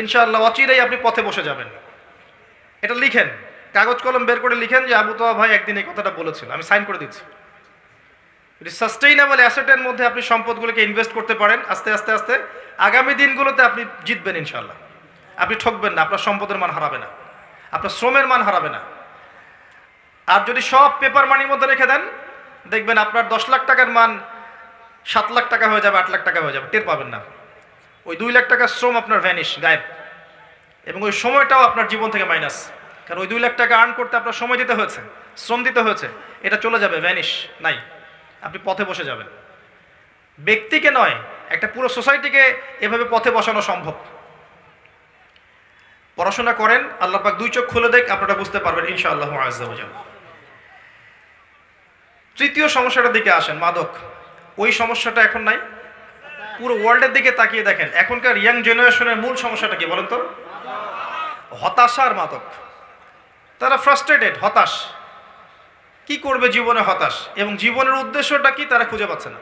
ইনশাআল্লাহ অচিরেই আপনি পথে বসে যাবেন। এটা লিখেন, কাগজ কলম বের করে লিখেন যে আবু তোয়া ভাই একদিন এই কথাটা বলেছিল, আমি সাইন করে দিচ্ছি। সাস্টেইনেবল অ্যাসেটের মধ্যে আপনি সম্পদগুলোকে ইনভেস্ট করতে পারেন। আস্তে আস্তে আস্তে আগামী দিনগুলোতে আপনি জিতবেন ইনশাআল্লাহ। আপনি ঠকবেন না, আপনার সম্পদের মান হারাবে না, আপনার শ্রমের মান হারাবে না। আর যদি সব পেপার মানির মধ্যে রেখে দেন, দেখবেন আপনার 10 লাখ টাকার মান 7 লাখ টাকা হয়ে যাবে, 8 লাখ টাকা হয়ে যাবে, টের পাবেন না। ওই 2 লাখ টাকার শ্রম আপনার ভ্যানিশ, গায়েব। এবং ওই সময়টাও আপনার জীবন থেকে মাইনাস, কারণ ওই 2 লাখ টাকা আর্ন করতে আপনার সময় দিতে হয়েছে, শ্রম দিতে হয়েছে, এটা চলে যাবে, ভ্যানিশ, নাই। আপনি পথে বসে যাবেন। ব্যক্তিকে নয়, একটা পুরো সোসাইটিকে এভাবে পথে বসানো সম্ভব। পড়াশোনা করেন, আল্লাহ পাক 2 চোখ খুলে দেখ, আপনারা বুঝতে পারবেন ইনশাআল্লাহ আযজা ওয়া জাল। তৃতীয় সমস্যাটার দিকে আসেন, মাদক। ওই সমস্যাটা এখন নাই। পুরো ওয়ার্ল্ডের দিকে তাকিয়ে দেখেন, এখনকার ইয়াং জেনারেশনের মূল সমস্যাটা কি বলেন তো? হতাশা আর মাদক। তারা ফ্রাস্ট্রেটেড, হতাশ। কি করবে জীবনে, হতাশ। এবং জীবনের উদ্দেশ্যটা কি তারা খুঁজে পাচ্ছে না।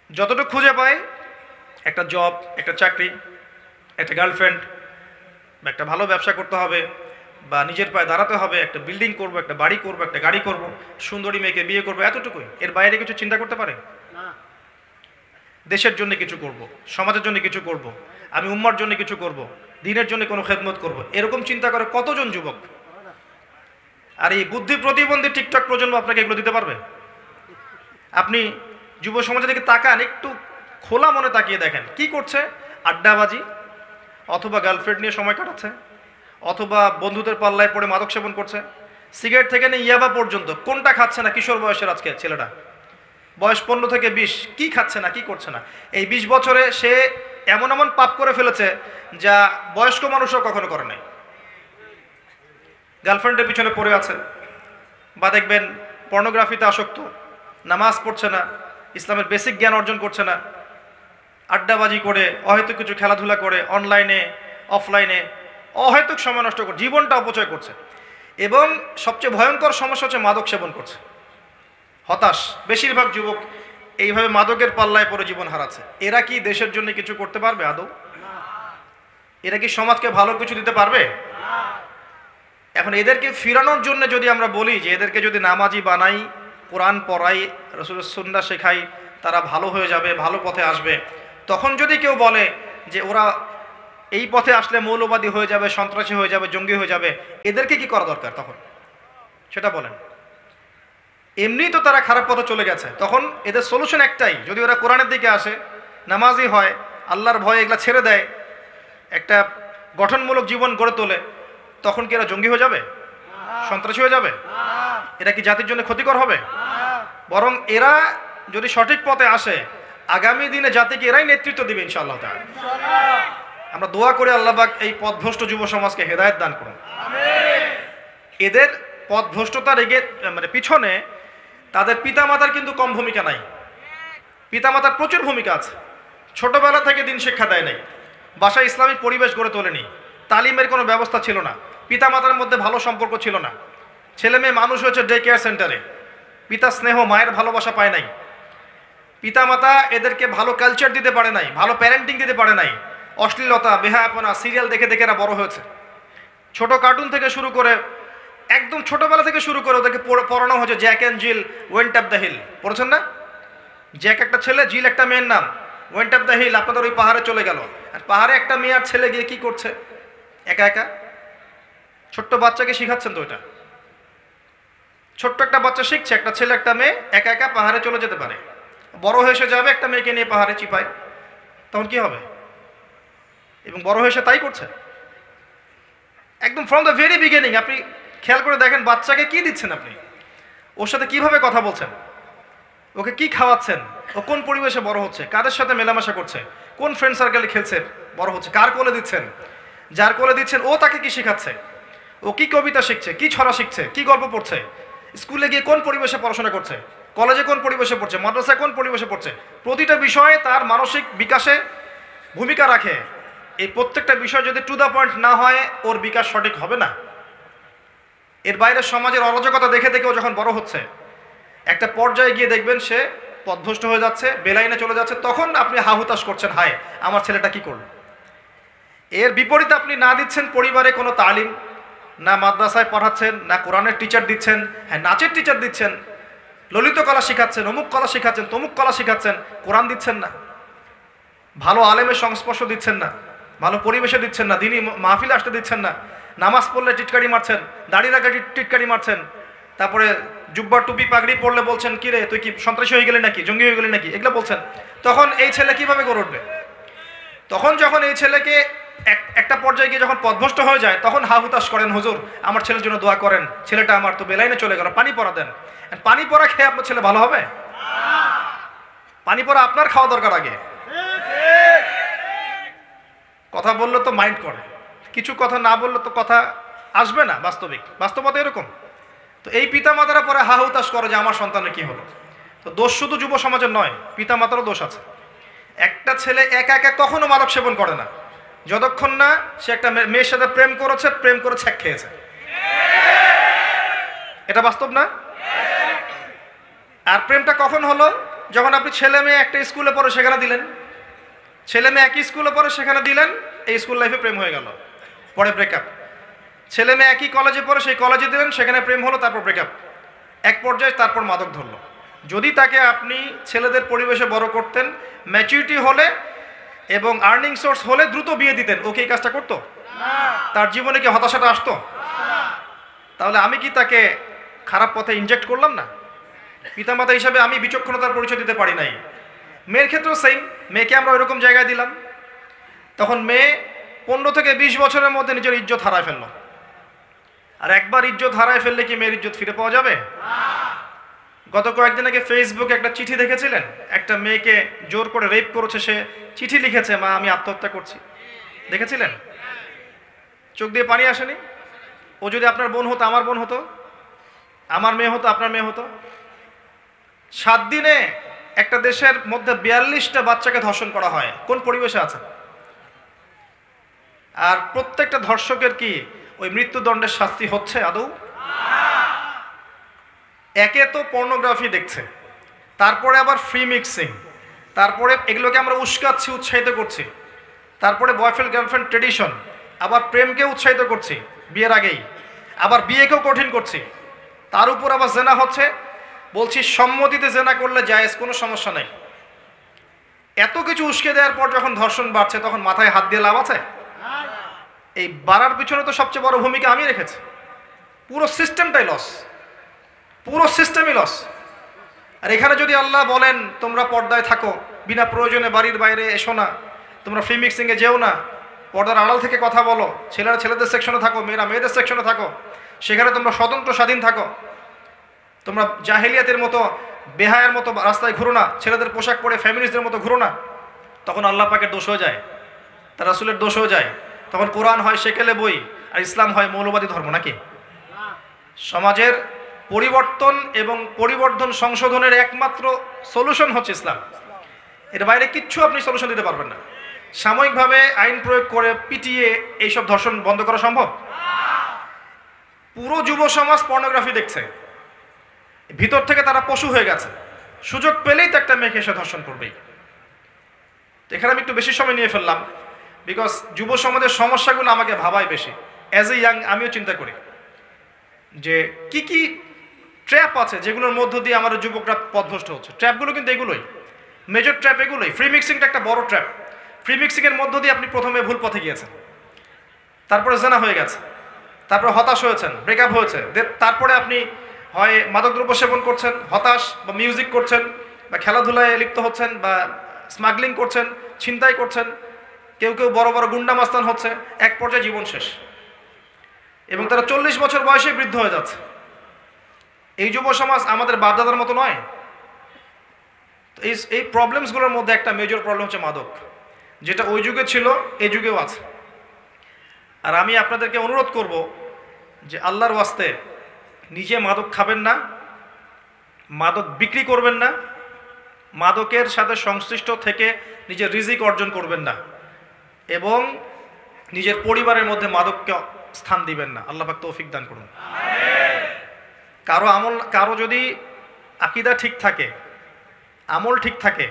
যতটুকু খুঁজে পায়, একটা জব, একটা চাকরি, একটা গার্লফ্রেন্ড, বা একটা ভালো ব্যবসা করতে হবে, বা নিজের পায়ে দাঁড়াতে হবে, একটা বিল্ডিং করব, একটা বাড়ি করব, একটা গাড়ি করব, সুন্দরী মেয়েকে বিয়ে করব, এতটুকুই। এর বাইরে কিছু চিন্তা করতে পারে না। দেশের জন্য কিছু করব, সমাজের জন্য কিছু করব, আমি উম্মার জন্য কিছু করব, দিনের জন্য কোনো খেদমত করব, এরকম চিন্তা করে কতজন যুবক? আর এই বুদ্ধি প্রতিবন্ধী টিকটক প্রজন্ম আপনাকে এগুলো দিতে পারবে? আপনি যুব সমাজের দিকে তাকান, একটু খোলা মনে তাকিয়ে দেখেন কি করছে। আড্ডাবাজি, অথবা গার্লফ্রেন্ড নিয়ে সময় কাটাচ্ছে, অথবা বন্ধুদের পাল্লায় পড়ে মাদক সেবন করছে। সিগারেট থেকে নিয়ে ইয়াবা পর্যন্ত কোনটা খাচ্ছে না? কিশোর বয়সের আজকে ছেলেটা, বয়স 15 থেকে 20, কি খাচ্ছে না, কি করছে না? এই 20 বছরে সে এমন এমন পাপ করে ফেলেছে যা বয়স্ক মানুষও কখনো করে নাই। গার্লফ্রেন্ডের পিছনে পড়ে আছে, বা দেখবেন পর্নোগ্রাফিতে আসক্ত, নামাজ পড়ছে না, ইসলামের বেসিক জ্ঞান অর্জন করছে না, আড্ডাবাজি করে, অহেতুক কিছু খেলাধুলা করে, অনলাইনে অফলাইনে অহেতুক সময় নষ্ট করে জীবনটা অপচয় করছে। এবং সবচেয়ে ভয়ঙ্কর সমস্যা হচ্ছে মাদক সেবন করছে। হতাশ বেশিরভাগ যুবক এইভাবে মাদকের পাল্লায় পড়ে জীবন হারাচ্ছে। এরা কি দেশের জন্য কিছু করতে পারবে আদৌ? এরা কি সমাজকে ভালো কিছু দিতে পারবে? এখন এদেরকে ফিরানোর জন্য যদি আমরা বলি যে এদেরকে যদি নামাজি বানাই, কোরআন পড়াই, রাসূলের সুন্নাহ শেখাই, তারা ভালো হয়ে যাবে, ভালো পথে আসবে, তখন যদি কেউ বলে যে ওরা এই পথে আসলে মৌলবাদী হয়ে যাবে, সন্ত্রাসী হয়ে যাবে, জঙ্গি হয়ে যাবে, এদেরকে কি করা দরকার তখন? সেটা বলেন। এমনি তো তারা খারাপ পথে চলে গেছে, তখন এদের সলিউশন একটাই, যদি ওরা কোরআনের দিকে আসে, নামাজি হয়, আল্লাহর ভয় এগুলা ছেড়ে দেয়, একটা গঠনমূলক জীবন গড়ে তোলে, তখন কি এরা জঙ্গি হয়ে যাবে, সন্ত্রাসী হয়ে যাবে? এটা কি জাতির জন্য ক্ষতিকর হবে? বরং এরা যদি সঠিক পথে আসে, আগামী দিনে জাতিকে এরাই নেতৃত্ব দিবে ইনশাআল্লাহ তাআলা। আমরা দোয়া করে আল্লাহ পাক এই পথভ্রষ্ট যুব সমাজকে হেদায়েত দান করুন। এদের পথভ্রষ্টতার পিছনে তাদের পিতামাতার কিন্তু কম ভূমিকা নাই, পিতামাতার প্রচুর ভূমিকা আছে। ছোটবেলা থেকে দিন শিক্ষা দেয় নাই, বাসায় ইসলামিক পরিবেশ গড়ে তোলেনি, তালিমের কোনো ব্যবস্থা ছিল না, পিতামাতার মধ্যে ভালো সম্পর্ক ছিল না, ছেলে মেয়ে মানুষ হয়েছে ডে কেয়ার সেন্টারে, পিতা স্নেহ মায়ের ভালোবাসা পায় নাই, পিতামাতা এদেরকে ভালো কালচার দিতে পারে নাই, ভালো প্যারেন্টিং দিতে পারে নাই, অশ্লীলতা বেহায়াপনা সিরিয়াল দেখে দেখে এরা বড় হয়েছে। ছোট কার্টুন থেকে শুরু করে একদম ছোটবেলা থেকে শুরু করে ওদেরকে পড়ানো হয়েছে Jack and Jill went up the hill. পড়েছেন না? জ্যাক একটা ছেলে, জিল একটা মেয়ের নাম, ওয়েন্ট আপ দ্য হিল আপনাদের ওই পাহাড়ে চলে গেল। আর পাহাড়ে একটা মেয়ে আর ছেলে গিয়ে কি করছে? একা একা। ছোট্ট বাচ্চাকে শিখাচ্ছেন তো, এটা ছোট্ট একটা বাচ্চা শিখছে, একটা ছেলে একটা মেয়ে একা একা পাহাড়ে চলে যেতে পারে। বড় হয়ে এসে যাবে একটা মেয়েকে নিয়ে পাহাড়ে চিপায়, তখন কি হবে? এবং বড় হয়ে এসে তাই করছে একদম ফ্রম দ্য ভেরি বিগিনিং। আপনি খেয়াল করে দেখেন বাচ্চাকে কি দিচ্ছেন, আপনি ওর সাথে কিভাবে কথা বলছেন, ওকে কি খাওয়াচ্ছেন, ও কোন পরিবেশে বড় হচ্ছে, কাদের সাথে মেলামেশা করছে, কোন ফ্রেন্ড সার্কেলে খেলছে বড় হচ্ছে, কার কোলে দিচ্ছেন, যার কোলে দিচ্ছেন ও তাকে কি শেখাচ্ছে, ও কি কবিতা শিখছে, কি ছড়া শিখছে, কি গল্প পড়ছে, স্কুলে গিয়ে কোন পরিবেশে পড়াশোনা করছে, কলেজে কোন পরিবেশে পড়ছে, মাদ্রাসায় কোন পরিবেশে পড়ছে, প্রতিটা বিষয়ে তার মানসিক বিকাশে ভূমিকা রাখে। এই প্রত্যেকটা বিষয় যদি টু দ্য পয়েন্ট না হয় ওর বিকাশ সঠিক হবে না। এর বাইরে সমাজের অরাজকতা দেখে দেখেও যখন বড় হচ্ছে একটা পর্যায়ে গিয়ে দেখবেন সে পথভ্রষ্ট হয়ে যাচ্ছে, বেলাইনে চলে যাচ্ছে, তখন আপনি হাহুতাশ করছেন, হায় আমার ছেলেটা কি করল। এর বিপরীতে আপনি না দিচ্ছেন পরিবারে কোনো তালিম, না মাদ্রাসায় পড়াচ্ছেন, না কোরআনের টিচার দিচ্ছেন, হ্যাঁ নাচের টিচার দিচ্ছেন, ললিত কলা শিখাচ্ছেন, অমুক কলা শিখাচ্ছেন, তমুক কলা শিখাচ্ছেন, কোরআন দিচ্ছেন না, ভালো আলেমের সংস্পর্শ দিচ্ছেন না, ভালো পরিবেশে দিচ্ছেন না, দিনই মাহফিলে আসতে দিচ্ছেন না, নামাজ পড়লে টিটকারি মারছেন, দাড়ি রাখা টিটকারি মারছেন, তারপরে জুব্বা টুপি পাগড়ি পড়লে বলছেন কি রে তুই কি সন্ত্রাসী হয়ে গেলি নাকি, জঙ্গি হয়ে গেলি নাকি, এগুলো বলছেন। তখন এই ছেলে কিভাবে গড়ে উঠবে? তখন যখন এই ছেলেকে একটা পর্যায়ে গিয়ে যখন পথভ্রষ্ট হয়ে যায় তখন হাহুতাশ করেন, হুজুর আমার ছেলের জন্য দোয়া করেন, ছেলেটা আমার তো বেলাইনে চলে গেল, পানি পড়া দেন। পানি পড়া খেয়ে আপনার ছেলে ভালো হবে? পানি পড়া আপনার খাওয়া দরকার আগে। কথা বললে তো মাইন্ড করে, কিছু কথা না বললে তো কথা আসবে না। বাস্তবতা এরকম। তো এই পিতামাতারা পরে হাহুতাশ করে যে আমার সন্তানের কি হলো। তো দোষ শুধু যুব সমাজের নয়, পিতামাতারও দোষ আছে। একটা ছেলে একা একা কখনো মাদক সেবন করে না যতক্ষণ না সে একটা মেয়ের সাথে প্রেম করে ছ্যাক খেয়েছে। এটা বাস্তব না? আর প্রেমটা কখন হলো? যখন আপনি ছেলে মেয়ে একটা স্কুলে পড়ে সেখানে দিলেন, ছেলে মেয়ে একই স্কুলে পড়ে সেখানে দিলেন, এই স্কুল লাইফে প্রেম হয়ে গেল, পরে ব্রেকআপ। ছেলে মেয়ে একই কলেজে পড়ে সেই কলেজে দিলেন, সেখানে প্রেম হলো, তারপর ব্রেকআপ, এক পর্যায়ে তারপর মাদক ধরলো। যদি তাকে আপনি ছেলেদের পরিবেশে বড় করতেন, ম্যাচুরিটি হলে এবং আর্নিং সোর্স হলে দ্রুত বিয়ে দিতেন, ওকে এই কাজটা করতো? তার জীবনে কি হতাশাটা আসতো? তাহলে আমি কি তাকে খারাপ পথে ইনজেক্ট করলাম না? পিতামাতা হিসাবে আমি বিচক্ষণতার পরিচয় দিতে পারি নাই। মেয়ের ক্ষেত্রেও সেম, মেয়েকে আমরা ওইরকম জায়গায় দিলাম, তখন মেয়ে 15 থেকে 20 বছরের মধ্যে নিজের ইজ্জত হারায় ফেললো। আর একবার ইজ্জত হারায় ফেললে কি মেয়ের ইজ্জত ফিরে পাওয়া যাবে? গত কয়েকদিন আগে ফেসবুকে একটা চিঠি দেখেছিলেন, একটা মেয়েকে জোর করে রেপ করেছে, সে চিঠি লিখেছে, মা আমি আত্মহত্যা করছি। দেখেছিলেন? চোখ দিয়ে পানি আসেনি? ও যদি আপনার বোন হতো, আমার বোন হতো, আমার মেয়ে হতো, আপনার মেয়ে হতো। 7 দিনে একটা দেশের মধ্যে 42টা বাচ্চাকে ধর্ষণ করা হয়, কোন পরিবেশে আছে? আর প্রত্যেকটা ধর্ষকের কি ওই মৃত্যুদণ্ডের শাস্তি হচ্ছে আদৌ? একে তো পর্নোগ্রাফি দেখছে, তারপরে আবার ফ্রি মিক্সিং, তারপরে এগুলোকে আমরা উস্কাচ্ছি, উৎসাহিত করছি, তারপরে বয়ফ্রেন্ড গার্লফ্রেন্ড ট্রেডিশন, আবার প্রেমকে উৎসাহিত করছি বিয়ের আগেই, আবার বিয়েকেও কঠিন করছি, তার উপর আবার জেনা হচ্ছে। বলছি সম্মতিতে জেনা করলে জায়েজ, কোনো সমস্যা নেই। এত কিছু উস্কে দেওয়ার পর যখন ধর্ষণ বাড়ছে তখন মাথায় হাত দিয়ে লাভ আছে? এই বাড়ার পিছনে তো সবচেয়ে বড় ভূমিকা আমি রেখেছি। পুরো সিস্টেমটাই লস, পুরো সিস্টেমই লস। আর এখানে যদি আল্লাহ বলেন তোমরা পর্দায় থাকো, বিনা প্রয়োজনে বাড়ির বাইরে এসো না, তোমরা ফ্রি মিক্সিংয়ে যেও না, পর্দার আড়াল থেকে কথা বলো, ছেলেরা ছেলেদের সেকশনে থাকো, মেয়েরা মেয়েদের সেকশনে থাকো, সেখানে তোমরা স্বতন্ত্র স্বাধীন থাকো, তোমরা জাহেলিয়াতের মতো বেহায়ের মতো রাস্তায় ঘুরো না, ছেলেদের পোশাক পরে ফ্যামিলিস্টদের মতো ঘুরো না, তখন আল্লাহ পাকের দোষ হয়ে যায়। তা রাসূলের দোষ হয়ে যায়, তখন কোরআন হয় সেকেলে বই আর ইসলাম হয় মৌলবাদী ধর্ম নাকি? সমাজের পরিবর্তন এবং পরিবর্ধন সংশোধনের একমাত্র সলিউশন হচ্ছে ইসলাম। এর বাইরে কিচ্ছু আপনি সলিউশন দিতে পারবেন না। সাময়িকভাবে আইন প্রয়োগ করে পিটিয়ে এইসব ধর্ষণ বন্ধ করা সম্ভব? পুরো যুব সমাজ পর্নোগ্রাফি দেখছে, ভিতর থেকে তারা পশু হয়ে গেছে, সুযোগ পেলেই তো একটা মেয়েকে এসে ধর্ষণ করবেই। এখানে আমি একটু বেশি সময় নিয়ে ফেললাম, বিকজ যুব সমাজের সমস্যাগুলো আমাকে ভাবায় বেশি। অ্যাজ এ ইয়াং আমিও চিন্তা করি যে কি কি ট্র্যাপ আছে যেগুলোর মধ্য দিয়ে আমাদের যুবকরা পথভ্রষ্ট হচ্ছে। ট্র্যাপগুলো কিন্তু এগুলোই, মেজর ট্র্যাপ এগুলোই। ফ্রি মিক্সিংটা একটা বড় ট্র্যাপ। ফ্রি মিক্সিংয়ের মধ্য দিয়ে আপনি প্রথমে ভুল পথে গিয়েছেন, তারপরে জেনা হয়ে গেছে, তারপরে হতাশ হয়েছেন, ব্রেকআপ হয়েছে, তারপরে আপনি হয় মাদকদ্রব্য সেবন করছেন, হতাশ, বা মিউজিক করছেন, বা খেলাধুলায় লিপ্ত হচ্ছেন, বা স্মাগলিং করছেন, ছিনতাই করছেন, কেউ কেউ বড় বড় গুন্ডা মাস্তান হচ্ছে, এক পর্যায়ে জীবন শেষ। এবং তারা 40 বছর বয়সে বৃদ্ধ হয়ে যাচ্ছে। এই যুব সমাজ আমাদের বাপদাদার মতো নয়। এই প্রবলেমসগুলোর মধ্যে একটা মেজর প্রবলেম হচ্ছে মাদক, যেটা ওই যুগে ছিল এই যুগেও আছে। আর আমি আপনাদেরকে অনুরোধ করব যে আল্লাহর ওয়াস্তে নিজে মাদক খাবেন না, মাদক বিক্রি করবেন না, মাদকের সাথে সংশ্লিষ্ট থেকে নিজের রিজিক অর্জন করবেন না, এবং নিজের পরিবারের মধ্যে মাদককে স্থান দিবেন না। আল্লাহ পাক তৌফিক দান করুন। কারো যদি আকীদা ঠিক থাকে, আমল ঠিক থাকে,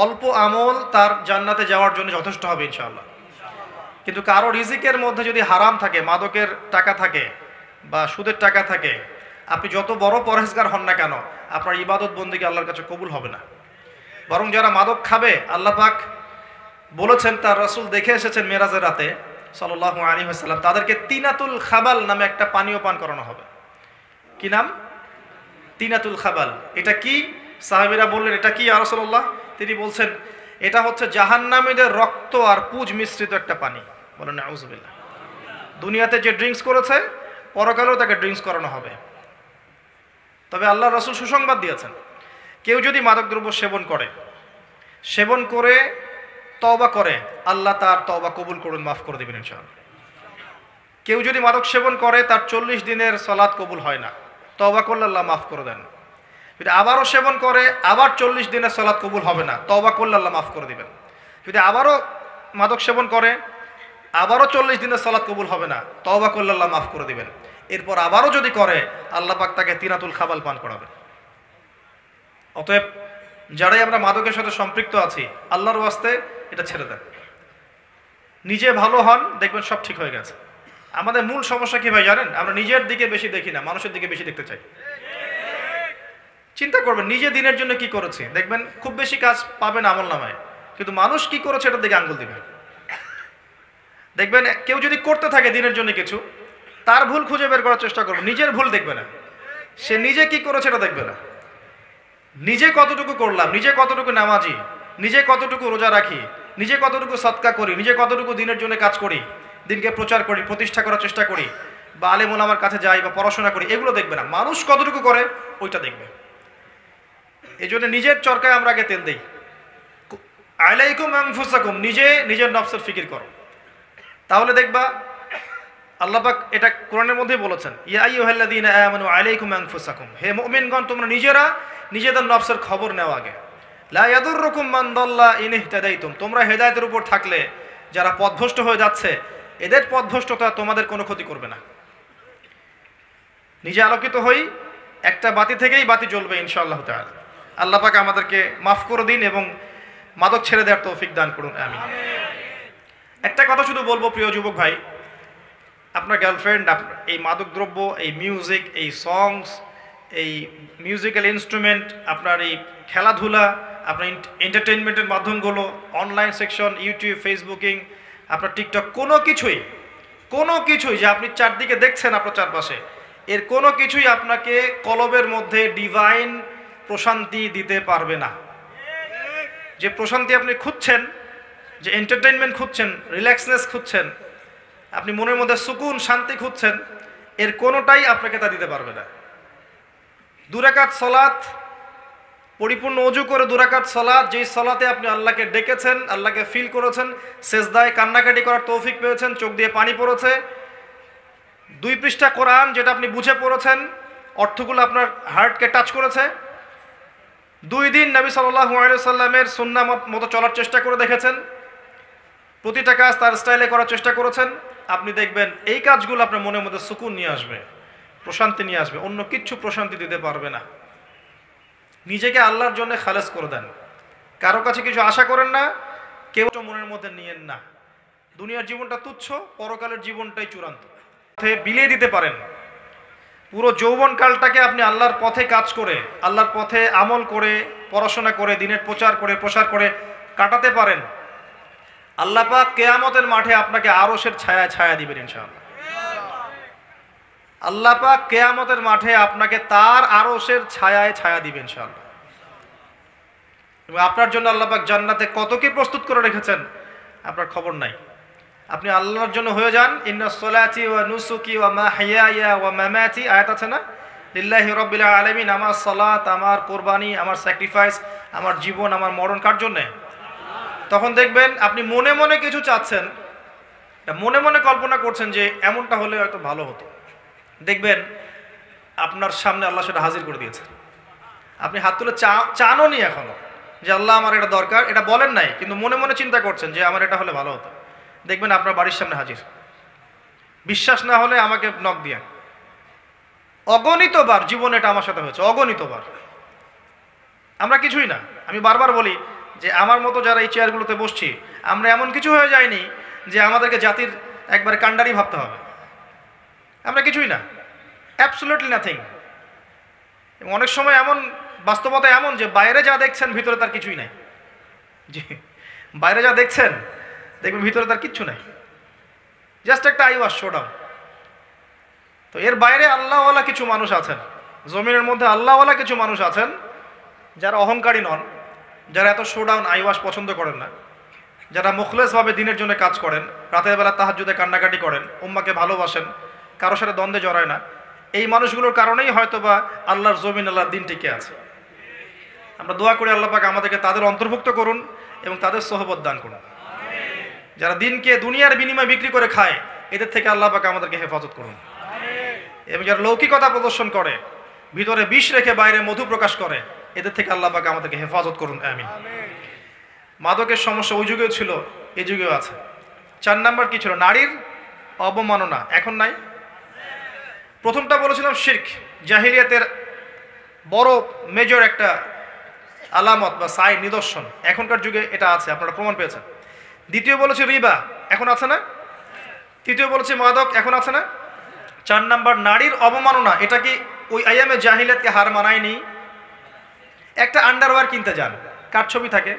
অল্প আমল তার জান্নাতে যাওয়ার জন্য যথেষ্ট হবে ইনশাআল্লাহ। কিন্তু কারো রিজিকের মধ্যে যদি হারাম থাকে, মাদকের টাকা থাকে বা সুদের টাকা থাকে, আপনি যত বড় পরহেজগার হন না কেন, আপনার ইবাদত বন্দেগী আল্লাহর কাছে কবুল হবে না। বরং যারা মাদক খাবে, আল্লাহ পাক বলেছেন, তার রাসূল দেখে এসেছেন মেরাজের রাতে সাল্লাল্লাহু আলাইহি ওয়াসাল্লাম, তাদেরকে তিনাতুল খাবাল নামে একটা পানীয় পান করানো হবে। কি নাম? তিনাতুল খাবাল। এটা কি? সাহাবীরা বললেন, এটা কি ইয়া রাসূলুল্লাহ? তিনি বলছেন, এটা হচ্ছে জাহান্নামীদের রক্ত আর পুজ মিশ্রিত একটা পানি। বলেন নাউযুবিল্লাহ। দুনিয়াতে যে ড্রিঙ্কস করেছে, পরকালেও তাকে ড্রিঙ্কস করানো হবে। তবে আল্লাহ রাসূল সুসংবাদ দিয়েছেন, কেউ যদি মাদকদ্রব্য সেবন করে তওবা করে, আল্লাহ তার তওবা কবুল করুন, মাফ করে দেবেন ইনশাআল্লাহ। কেউ যদি মাদক সেবন করে, তার 40 দিনের সালাত কবুল হয় না, তওবা করলে আল্লাহ মাফ করে দেন। যদি আবারও সেবন করে, আবার 40 দিনের সালাত কবুল হবে না, তওবা করলে আল্লাহ মাফ করে দিবেন। যদি আবারও মাদক সেবন করে, আবারও 40 দিনের সালাত কবুল হবে না, তওবা করলে আল্লাহ মাফ করে দিবেন। এরপর আবারও যদি করে, আল্লাহ পাক তাকে তিনাতুল খাবাল পান করাবেন। অতএব যারাই আমরা মাদকের সাথে সম্পৃক্ত আছি, আল্লাহর ওয়াস্তে এটা ছেড়ে দেন, নিজে ভালো হন, দেখবেন সব ঠিক হয়ে গেছে। আমাদের মূল সমস্যা কি ভাই জানেন? আমরা নিজের দিকে বেশি দেখি না, মানুষের দিকে বেশি দেখতে চাই। চিন্তা করবেন নিজে দিনের জন্য কি করেছে, দেখবেন খুব বেশি কাজ পাবেন আমলনামায়, কিন্তু মানুষ কি করেছে এটার দিকে আঙ্গুল দিবেন। দেখবেন কেউ যদি করতে থাকে দিনের জন্য কিছু, তার ভুল খুঁজে বের করার চেষ্টা করবে, নিজের ভুল দেখবে না, সে নিজে কি করেছে এটা দেখবে না। নিজে কতটুকু করলাম, নিজে কতটুকু নামাজি, নিজে কতটুকু রোজা রাখি, নিজে কতটুকু সদকা করি, নিজে কতটুকু দিনের জন্য কাজ করি, দিনকে প্রচার করি, প্রতিষ্ঠা করার চেষ্টা করি, বা আলেম ওলামার কাছে যাই বা পড়াশোনা করি, এগুলো দেখবে না, মানুষ কতটুকু করে ওইটা দেখবে। এই জন্য নিজের চরকায় আমরা আগে তেল দেই। আলাইকুম আনফুসাকুম, নিজে নিজের নফসের ফিকির করো, তাহলে দেখবা আল্লাহ পাক এটা কোরআনের মধ্যেই বলেছেন, ইয়া আইয়ুহাল্লাযীনা আমানু আলাইকুম আনফুসাকুম, হে মুমিনগণ তোমরা নিজেরা নিজেদের নফসের খবর নাও আগে। লা ইয়াদুররুকুম মান দাল্লা ইন ইহতাদাইতুম, তোমরা হেদায়েতের উপর থাকলে যারা পথভ্রষ্ট হয়ে যাচ্ছে, এদের পথভ্রষ্টতা তোমাদের কোনো ক্ষতি করবে না। নিজে আলোকিত হই, একটা বাতি থেকেই বাতি জ্বলবে ইনশাআল্লাহ তাআলা। আল্লাহ পাক আমাদেরকে মাফ করে দিন এবং মাদক ছেড়ে দেওয়ার তৌফিক দান করুন, আমিন। একটা কথা শুধু বলবো প্রিয় যুবক ভাই, আপনার গার্লফ্রেন্ড, এই মাদকদ্রব্য, এই মিউজিক, এই সংস, এই মিউজিক্যাল ইনস্ট্রুমেন্ট, আপনার এই খেলাধুলা, আপনার এন্টারটেনমেন্টের মাধ্যমগুলো, অনলাইন সেকশন, ইউটিউব, ফেসবুকিং, আপনার টিকটক, কোনো কিছুই যে আপনি চারদিকে দেখছেন আপনার চারপাশে, এর কোনো কিছুই আপনাকে কলবের মধ্যে ডিভাইন প্রশান্তি দিতে পারবে না। যে প্রশান্তি আপনি খুঁজছেন, যে এন্টারটেনমেন্ট খুঁজছেন, রিল্যাক্সনেস খুঁজছেন, আপনি মনের মধ্যে সুকুন শান্তি খুঁজছেন, এর কোনোটাই আপনাকে তা দিতে পারবে না। 2 রাকাত সালাত পরিপূর্ণ ওযু করে 2 রাকাত সালাত, যেই সালাতে আপনি আল্লাহকে ডেকেছেন, আল্লাহকে ফিল করেছেন, সেজদায় কান্নাকাটি করার তৌফিক পেয়েছেন, চোখ দিয়ে পানি পড়েছে, 2 পৃষ্ঠা কোরআন যেটা আপনি বুঝে পড়েছেন, অর্থগুলো আপনার হার্টকে টাচ করেছে, 2 দিন নবী সাল্লাল্লাহু আলাইহি ওয়াসাল্লামের সুন্নাহ মতো চলার চেষ্টা করে দেখেছেন, প্রতিটা কাজ তার স্টাইলে করার চেষ্টা করেছেন, আপনি দেখবেন এই কাজগুলো আপনার মনের মধ্যে সুকুন নিয়ে আসবে, প্রশান্তি নিয়ে আসবে। অন্য কিচ্ছু প্রশান্তি দিতে পারবে না। নিজেকে আল্লাহর জন্য খালেস করে দেন, কারো কাছে কিছু আশা করেন না, কেউ মনের মধ্যে নিয়েন না। দুনিয়ার জীবনটা তুচ্ছ, পরকালের জীবনটাই চূড়ান্ত। বিলিয়ে দিতে পারেন পুরো যৌবনকালটাকে আপনি আল্লাহর পথে কাজ করে, আল্লাহর পথে আমল করে, পড়াশোনা করে, দিনের প্রসার করে কাটাতে পারেন। আল্লাহ পাক কিয়ামতের মাঠে আপনাকে আরশের ছায়া দিবেন ইনশাআল্লাহ। আল্লাহ পাক কিয়ামতের মাঠে আপনাকে তার আরশের ছায়া দিবেন ইনশাআল্লাহ। এবং আপনার জন্য আল্লাহ পাক জান্নাতে কত কি প্রস্তুত করে রেখেছেন আপনার খবর নাই। আপনি আল্লাহর জন্য হয়ে যান। ইন্নাস সালাতি ওয়া নুসুকি ওয়া মাহইয়ায়া ওয়া মামাতি, আয়াত আছে না, লিল্লাহি রাব্বিল আলামিন। আমার সালাত, আমার কোরবানি, আমার স্যাক্রিফাইস, আমার জীবন, আমার মরণ কার জন্য? তখন দেখবেন আপনি মনে মনে কিছু চাচ্ছেন, মনে মনে কল্পনা করছেন যে এমনটা হলে হয়তো ভালো হতো, দেখবেন আপনার সামনে আল্লাহ সেটা হাজির করে দিয়েছে। আপনি হাত তুলে চানও নি এখনো যে আল্লাহ আমার এটা দরকার, এটা বলেন নাই, কিন্তু মনে মনে চিন্তা করছেন যে আমার এটা হলে ভালো হতো। দেখবেন আপনার বাড়ির সামনে হাজির। বিশ্বাস না হলে আমাকে নক দিয়ে। অগণিতবার জীবনে এটা আমার সাথে হয়েছে, অগণিতবার। আমরা কিছুই না। আমি বারবার বলি যে আমার মতো যারা এই চেয়ারগুলোতে বসছি, আমরা এমন কিছু হয়ে যায়নি যে আমাদেরকে জাতির একবারে কাণ্ডারি ভাবতে হবে। আমরা কিছুই না, অ্যাবসলিউটলি নাথিং। অনেক সময় এমন বাস্তবতা এমন যে বাইরে যা দেখছেন ভিতরে তার কিছুই নাই। জি, বাইরে যা দেখছেন দেখবেন ভিতরে তার কিচ্ছু নাই, জাস্ট একটা আই ওয়াশ শোডাউন। তো এর বাইরে আল্লাহওয়ালা কিছু মানুষ আছেন, জমিনের মধ্যে আল্লাহওয়ালা কিছু মানুষ আছেন যারা অহংকারী নন, যারা এত শোডাউন আই ওয়াশ পছন্দ করেন না, যারা মুখলেসভাবে দিনের জন্য কাজ করেন, রাতের বেলা তাহাজ্জুদে কান্নাকাটি করেন, উম্মাকে ভালোবাসেন, কারোর সাথে দ্বন্দ্বে জড়ায় না। এই মানুষগুলোর কারণেই হয়তোবা আল্লাহর জমিন, আল্লাহর দিন টিকে আছে। আমরা দোয়া করি আল্লাহ পাক আমাদেরকে তাদের অন্তর্ভুক্ত করুন এবং তাদের সোহবত দান করুন। যারা দিনকে দুনিয়ার বিনিময়ে বিক্রি করে খায়, এদের থেকে আল্লাহ পাক আমাদেরকে হেফাজত করুন। এবং যারা লৌকিকতা প্রদর্শন করে, ভিতরে বিষ রেখে বাইরে মধু প্রকাশ করে, এদের থেকে আল্লাহ পাক আমাদেরকে হেফাজত করুন, আমিন। মাদকের সমস্যা ওই যুগেও ছিল, এই যুগেও আছে। 4 নাম্বার কি ছিল? নারীর অবমাননা। এখন নাই? প্রথমটা বলেছিলাম শিরক, জাহিলিয়াতের বড় মেজর একটা আলামত বা সাইন, নিদর্শন। এখনকার যুগে এটা আছে, আপনারা প্রমাণ পেয়েছেন। দ্বিতীয় বলেছে রিবা, এখন আছে না? তৃতীয় বলেছে মাদক, এখন আছে না? 4 নাম্বার নারীর অবমাননা। এটা কি ওই আইয়ামে জাহিলিয়াতকে হার মানায়নি? একটা আন্ডারওয়্যার কিনতে যান, কার ছবি থাকে?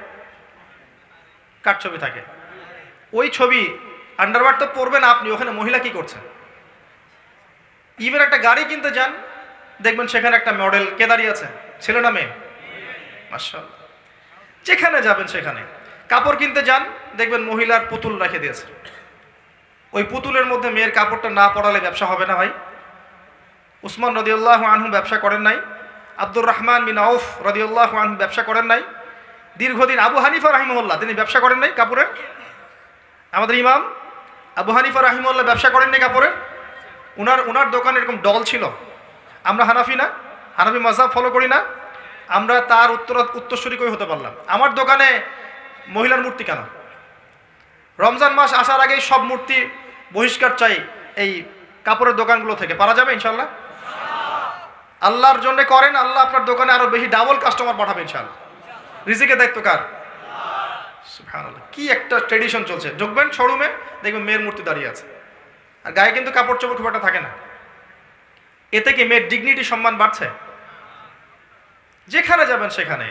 কার ছবি থাকে? ওই ছবি আন্ডারওয়্যার তো পরবেন আপনি, ওখানে মহিলা কি করছে? ইভেন একটা গাড়ি কিনতে যান, দেখবেন সেখানে একটা মডেল কে দাঁড়িয়ে আছে? ছেলে না মেয়ে? মাশাআল্লাহ। যেখানে যাবেন সেখানে। কাপড় কিনতে যান, দেখবেন মহিলার পুতুল রেখে দিয়েছে। ওই পুতুলের মধ্যে মেয়ের কাপড়টা না পরালে ব্যবসা হবে না ভাই। উসমান রাদিয়াল্লাহু আনহু ব্যবসা করেন নাই? আব্দুর রহমান বিন আউফ রাদিয়াল্লাহু আনহু ব্যবসা করেন নাই? দীর্ঘদিন আবু হানিফা রাহিমাহুল্লাহ তিনি ব্যবসা করেন নাই কাপড়ের? আমাদের ইমাম আবু হানিফা রাহিমাহুল্লাহ ব্যবসা করেন নাই কাপড়ের? উনার দোকানে এরকম ডল ছিল। আমরা হানাফি না, হানাফি মাযহাব ফলো করি না, আমরা তার উত্তরসূরি কই হতে পারলাম? আমার দোকানে মহিলার মূর্তি কেন? রমজান মাস আসার আগেই সব মূর্তি বহিষ্কার চাই এই কাপড়ের দোকানগুলো থেকে। পারা যাবে ইনশাল্লাহ? আল্লাহর জন্য করেন, আল্লাহ আপনার দোকানে আরো বেশি ডাবল কাস্টমার পাঠাবে ইনশাল্লাহ। রিজিকের দায়িত্ব কার? সুবহানাল্লাহ। কি একটা ট্রেডিশন চলছে, দেখবেন শোরুমে দেখবেন মেয়ের মূর্তি দাঁড়িয়ে আছে, আর গায়ে কিন্তু কাপড় চোপড় খুব একটা থাকে না। এতে কি মেয়ের ডিগনিটি, সম্মান বাড়ছে? যেখানে যাবেন সেখানে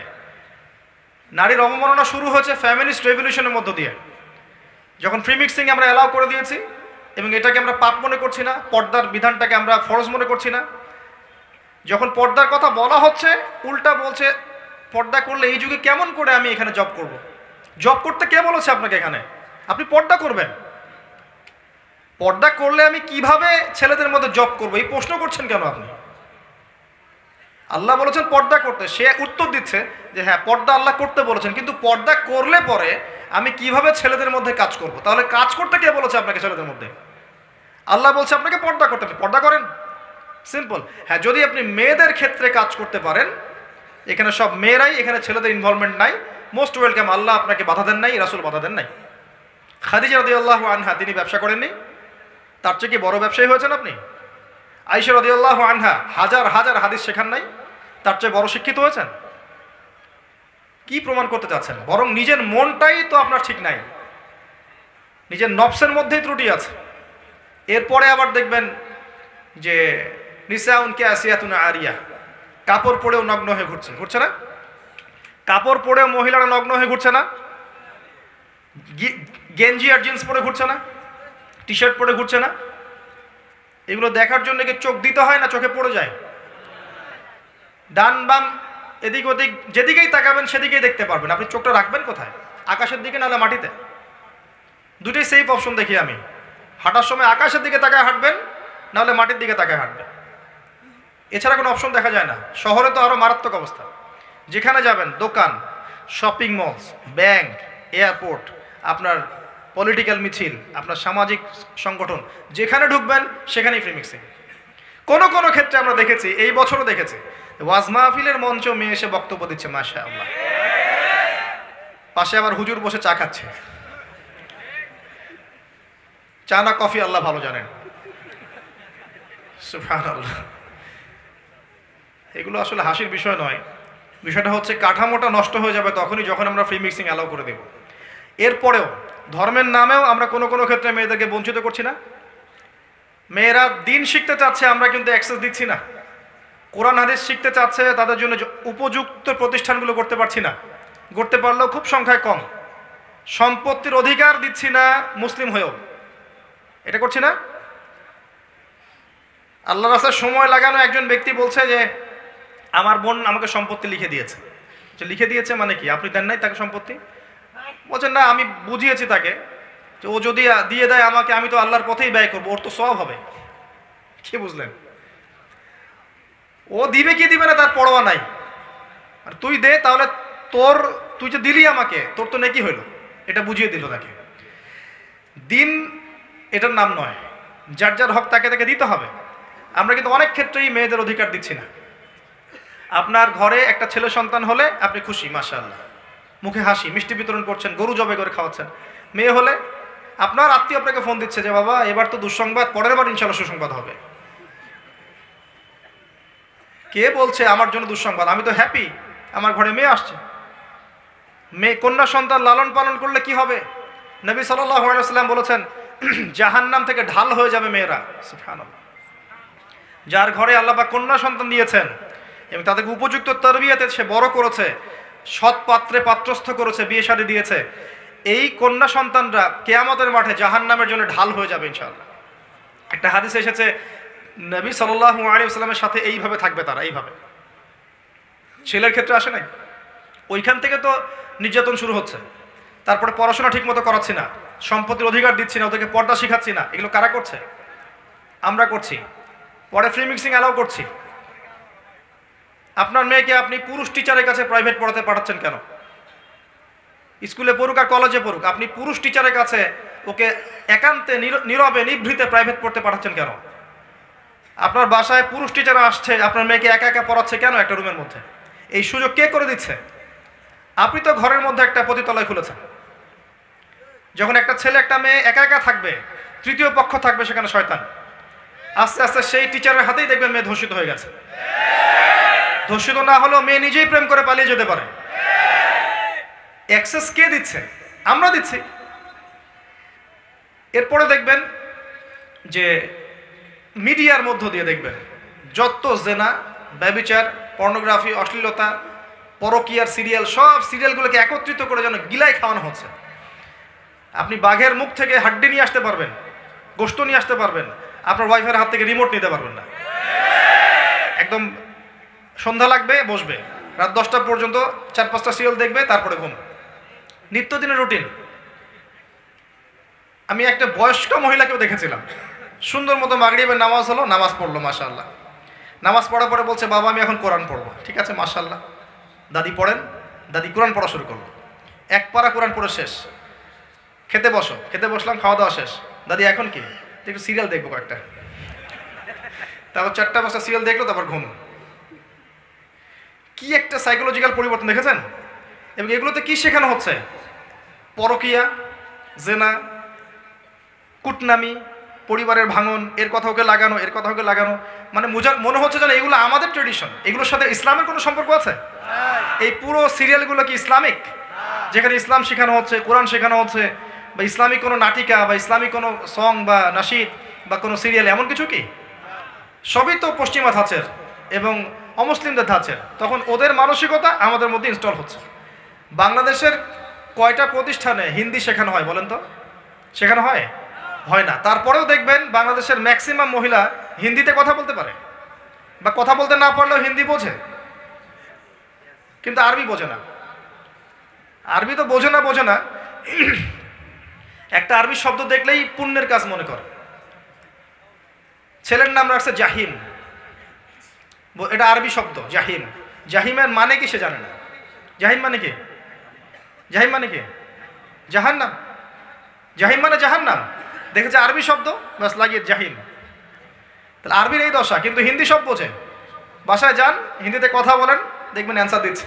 নারীর অবমাননা শুরু হয়েছে ফ্যামিলিস্ট রেভলিউশনের মধ্য দিয়ে। যখন ফ্রি মিক্সিং আমরা অ্যালাউ করে দিয়েছি এবং এটাকে আমরা পাপ মনে করছি না, পর্দার বিধানটাকে আমরা ফরজ মনে করছি না, যখন পর্দার কথা বলা হচ্ছে উল্টা বলছে পর্দা করলে এই যুগে কেমন করে আমি এখানে জব করব? জব করতে কে বলেছে আপনাকে? এখানে আপনি পর্দা করবেন, পর্দা করলে আমি কিভাবে ছেলেদের মধ্যে জব করব এই প্রশ্ন করছেন কেন আপনি? আল্লাহ বলেছেন পর্দা করতে, সে উত্তর দিচ্ছে যে হ্যাঁ পর্দা আল্লাহ করতে বলেছেন, কিন্তু পর্দা করলে পরে আমি কিভাবে ছেলেদের মধ্যে কাজ করব? তাহলে কাজ করতে কে বলেছে আপনাকে ছেলেদের মধ্যে? আল্লাহ বলছে আপনাকে পর্দা করতে, আপনি পর্দা করেন, সিম্পল। হ্যাঁ, যদি আপনি মেয়েদের ক্ষেত্রে কাজ করতে পারেন, এখানে সব মেয়েরাই, এখানে ছেলেদের ইনভলভমেন্ট নাই, মোস্ট ওয়েলকাম। আল্লাহ আপনাকে বাধা দেন নাই, রাসূল বাধা দেন নাই। খাদিজা রাদিয়াল্লাহু আনহা তিনি ব্যবসা করেননি? তার চেয়ে কি বড় ব্যবসায়ী হয়েছেন আপনি? আয়েশা রাদিয়াল্লাহু আনহা হাজার হাজার হাদিস শেখান নাই? তার চেয়ে বড় শিক্ষিত হয়েছেন? কি প্রমাণ করতে চাচ্ছেন? বরং নিজের মনটাই তো আপনার ঠিক নাই, নিজের নফসের মধ্যেই ত্রুটি আছে। এরপরে আবার দেখবেন যে নিসাউন কাসিয়াতুন আরিয়া, কাপড় পরেও নগ্ন হয়ে ঘুরছে, ঘুরছে না? কাপড় পরেও মহিলারা নগ্ন হয়ে ঘুরছে না? গেঞ্জি আর জিন্স পরে ঘুরছে না? টি শার্ট পরে ঘুরছে না? এগুলো দেখার জন্য কি চোখ দিতে হয় না চোখে পড়ে যায়? ডান বাম এদিক ওদিক যেদিকেই তাকাবেন সেদিকেই দেখতে পারবেন। আপনি চোখটা রাখবেন কোথায়? আকাশের দিকে নাহলে মাটিতে? দুটোই সেফ অপশন দেখি আমি। হাঁটার সময় আকাশের দিকে তাকায় হাঁটবেন, নাহলে মাটির দিকে তাকায় হাঁটবেন, এছাড়া কোনো অপশন দেখা যায় না। শহরে তো আরও মারাত্মক অবস্থা। যেখানে যাবেন, দোকান, শপিং মলস, ব্যাংক, এয়ারপোর্ট, আপনার পলিটিক্যাল মিছিল, আপনার সামাজিক সংগঠন, যেখানে ঢুকবেন সেখানেই ফ্রি মিক্সিং। কোনো কোনো ক্ষেত্রে আমরা দেখেছি, এই বছরও দেখেছি, ওয়াজ মাহফিলের মঞ্চ মেয়ে এসে বক্তব্য দিচ্ছে, মাশাআল্লাহ, পাশে আবার হুজুর বসে চা খাচ্ছে। চা না কফি আল্লাহ ভালো জানেন, সুবহানাল্লাহ। এগুলো আসলে হাসির বিষয় নয়। বিষয়টা হচ্ছে কাঠামোটা নষ্ট হয়ে যাবে তখনই যখন আমরা ফ্রি মিক্সিং অ্যালাউ করে দেব। এরপরেও ধর্মের নামেও আমরা কোনো কোনো ক্ষেত্রে মেয়েদেরকে বঞ্চিত করছি না? মেয়েরা দিন শিখতে চাচ্ছে, আমরা কিন্তু অ্যাক্সেস দিচ্ছি না। কোরআন হাদিস শিখতে চাচ্ছে, তাদের জন্য উপযুক্ত প্রতিষ্ঠানগুলো করতে পারছি না, করতে পারলেও খুব সংখ্যায় কম। সম্পত্তির অধিকার দিচ্ছি না মুসলিম হয়েও, এটা করছি না। আল্লাহ রাস্তায় সময় লাগানো একজন ব্যক্তি বলছে যে আমার বোন আমাকে সম্পত্তি লিখে দিয়েছে। লিখে দিয়েছে মানে কি? আপনি দেন নাই তাকে সম্পত্তি? বলছেন না, আমি বুঝিয়েছি তাকে যে ও যদি দিয়ে দেয় আমাকে, আমি তো আল্লাহর পথেই ব্যয় করবো, ওর তো সব হবে। কি বুঝলেন? ও দিবে কি দিবে না তার পরোয়া নাই, আর তুই দে, তাহলে তুই যে দিলি আমাকে, তোর তো নেকি হইল, এটা বুঝিয়ে দিল তাকে। দিন এটার নাম নয়, যার যার হক তাকে তাকে দিতে হবে। আমরা কিন্তু অনেক ক্ষেত্রেই মেয়েদের অধিকার দিচ্ছি না। আপনার ঘরে একটা ছেলে সন্তান হলে আপনি খুশি, মাশাআল্লাহ, মুখে হাসি, মিষ্টি বিতরণ করছেন, গরু জবাই করে খাওয়াচ্ছেন। মেয়ে হলে আপনার আত্মীয় আপনাকে ফোন দিচ্ছে যে বাবা এবার তো দুঃসংবাদ, পরের বার ইনশাআল্লাহ সুসংবাদ হবে। কে বলছে আমার জন্য দুঃসংবাদ? আমি তো হ্যাপি, আমার ঘরে মেয়ে আসছে। মেয়ে কন্যা সন্তান লালন পালন করলে কি হবে? নবী সাল্লাল্লাহু আলাইহি ওয়াসাল্লাম বলেছেন জাহান্নাম থেকে ঢাল হয়ে যাবে মেয়েরা। সুবহানাল্লাহ। যার ঘরে আল্লাহ পাক কন্যা সন্তান দিয়েছেন এবং তাদেরকে উপযুক্ত তরবিয়াতে সে বড় করেছে, সৎ পাত্রে পাত্রস্থ করেছে, বিয়ে শাদী দিয়েছে, এই কন্যা সন্তানরা কিয়ামতের মাঠে জাহান্নামের জন্য ঢাল হয়ে যাবে ইনশাআল্লাহ। একটা হাদিসে এসেছে নবী সাল্লাল্লাহু আলাইহি ওয়াসাল্লামের সাথে এইভাবে থাকবে তারা, এইভাবে। ছেলের ক্ষেত্রে আসে নাই? ওইখান থেকে তো নির্যাতন শুরু হচ্ছে। তারপরে পড়াশোনা ঠিক মতো করাচ্ছি না, সম্পত্তির অধিকার দিচ্ছি না, ওদেরকে পর্দা শিখাচ্ছি না। এগুলো কারা করছে? আমরা করছি। পরে ফ্রি মিক্সিং অ্যালাউ করছি। আপনার মেয়েকে আপনি পুরুষ টিচারের কাছে প্রাইভেট পড়াতে পাঠাচ্ছেন কেন? স্কুলে পড়ুক আর কলেজে পড়ুক, আপনি পুরুষ টিচারের কাছে ওকে একান্তে নীরবে নিভৃতে প্রাইভেট পড়তে পাঠাচ্ছেন কেন? আপনার বাসায় পুরুষ টিচার আসছে, আপনার মেয়েকে একা একা পড়াচ্ছে কেন একটা রুমের মধ্যে? এই সুযোগ কে করে দিচ্ছে? আপনি তো ঘরের মধ্যে একটা পতিতালয় খুলেছেন। যখন একটা ছেলে একটা মেয়ে একা একা থাকবে, তৃতীয় পক্ষ থাকবে সেখানে শয়তান, আস্তে আস্তে সেই টিচারের হাতেই দেখবেন মেয়ে ধর্ষিত হয়ে গেছে। ধর্ষিত না হলেও মেয়ে নিজেই প্রেম করে পালিয়ে যেতে পারে। অ্যাক্সেস কে দিচ্ছে? আমরা দিচ্ছি। এরপরে দেখবেন যে মিডিয়ার মধ্য দিয়ে দেখবেন যত জেনা, ব্যভিচার, পর্নোগ্রাফি, অশ্লীলতা, পরকীয়ার সিরিয়াল, সব সিরিয়ালগুলোকে একত্রিত করে যেন গিলাই খাওয়ানো হচ্ছে। আপনি বাঘের মুখ থেকে হাড্ডি নিয়ে আসতে পারবেন, গোশত নিয়ে আসতে পারবেন, আপনার ওয়াইফের হাত থেকে রিমোট নিতে পারবেন না। একদম সন্ধ্যা লাগবে, বসবে, রাত 10টা পর্যন্ত 4-5টা সিরিয়াল দেখবে, তারপরে ঘুম। নিত্যদিনের রুটিন। আমি একটা বয়স্ক মহিলাকেও দেখেছিলাম, সুন্দর মতো মাগরিবের নামাজ হলো, নামাজ পড়লো, মাশাআল্লাহ। নামাজ পড়া পরে বলছে বাবা আমি এখন কোরআন পড়বো। ঠিক আছে, মাশাআল্লাহ, দাদি পড়েন। দাদি কোরআন পড়া শুরু করলো, এক পারা কোরআন পড়ে শেষ। খেতে বসো, খেতে বসলাম, খাওয়া দাওয়া শেষ। দাদি এখন কি? একটু সিরিয়াল দেখবো কয়েকটা। তারপর 4টা-5টা সিরিয়াল দেখলো, তারপর ঘুম। কি একটা সাইকোলজিক্যাল পরিবর্তন দেখেছেন? এবং এগুলোতে কি শেখানো হচ্ছে? পরকিয়া, জেনা, কুটনামি, পরিবারের ভাঙন, এর কথা ওকে লাগানো, এর কথা ওকে লাগানো। মানে মনে হচ্ছে যেন এগুলো আমাদের ট্রেডিশন, এগুলোর সাথে ইসলামের কোনো সম্পর্ক আছে? এই পুরো সিরিয়ালগুলো কি ইসলামিক? যেখানে ইসলাম শেখানো হচ্ছে, কোরআন শেখানো হচ্ছে, বা ইসলামিক কোনো নাটিকা বা ইসলামিক কোনো সং বা নাশিদ বা কোনো সিরিয়াল, এমন কিছু কি? সবই তো পশ্চিমা ধাঁচের এবং অমুসলিমদের ধাঁচের। তখন ওদের মানসিকতা আমাদের মধ্যে ইনস্টল হচ্ছে। বাংলাদেশের কয়টা প্রতিষ্ঠানে হিন্দি শেখানো হয় বলেন তো? শেখানো হয়? হয় না। তারপরেও দেখবেন বাংলাদেশের ম্যাক্সিমাম মহিলা হিন্দিতে কথা বলতে পারে, বা কথা বলতে না পারলেও হিন্দি বোঝে, কিন্তু আরবি বোঝে না। আরবি তো বোঝে না, একটা আরবি শব্দ দেখলেই পুণ্যের কাজ মনে করে। ছেলের নাম রাখছে জাহিম, এটা আরবি শব্দ জাহিম। জাহিমের মানে কি সে জানে না। জাহিম মানে কি? জাহিম মানে কি? জাহান্নাম। জাহিম মানে জাহান্নাম। দেখেছে আরবি শব্দ, বাস লাগিয়ে জাহিম। তাহলে আরবির এই দশা, কিন্তু হিন্দি সব বোঝে। বাসায় যান, হিন্দিতে কথা বলেন, দেখবেন অ্যান্সার দিচ্ছে।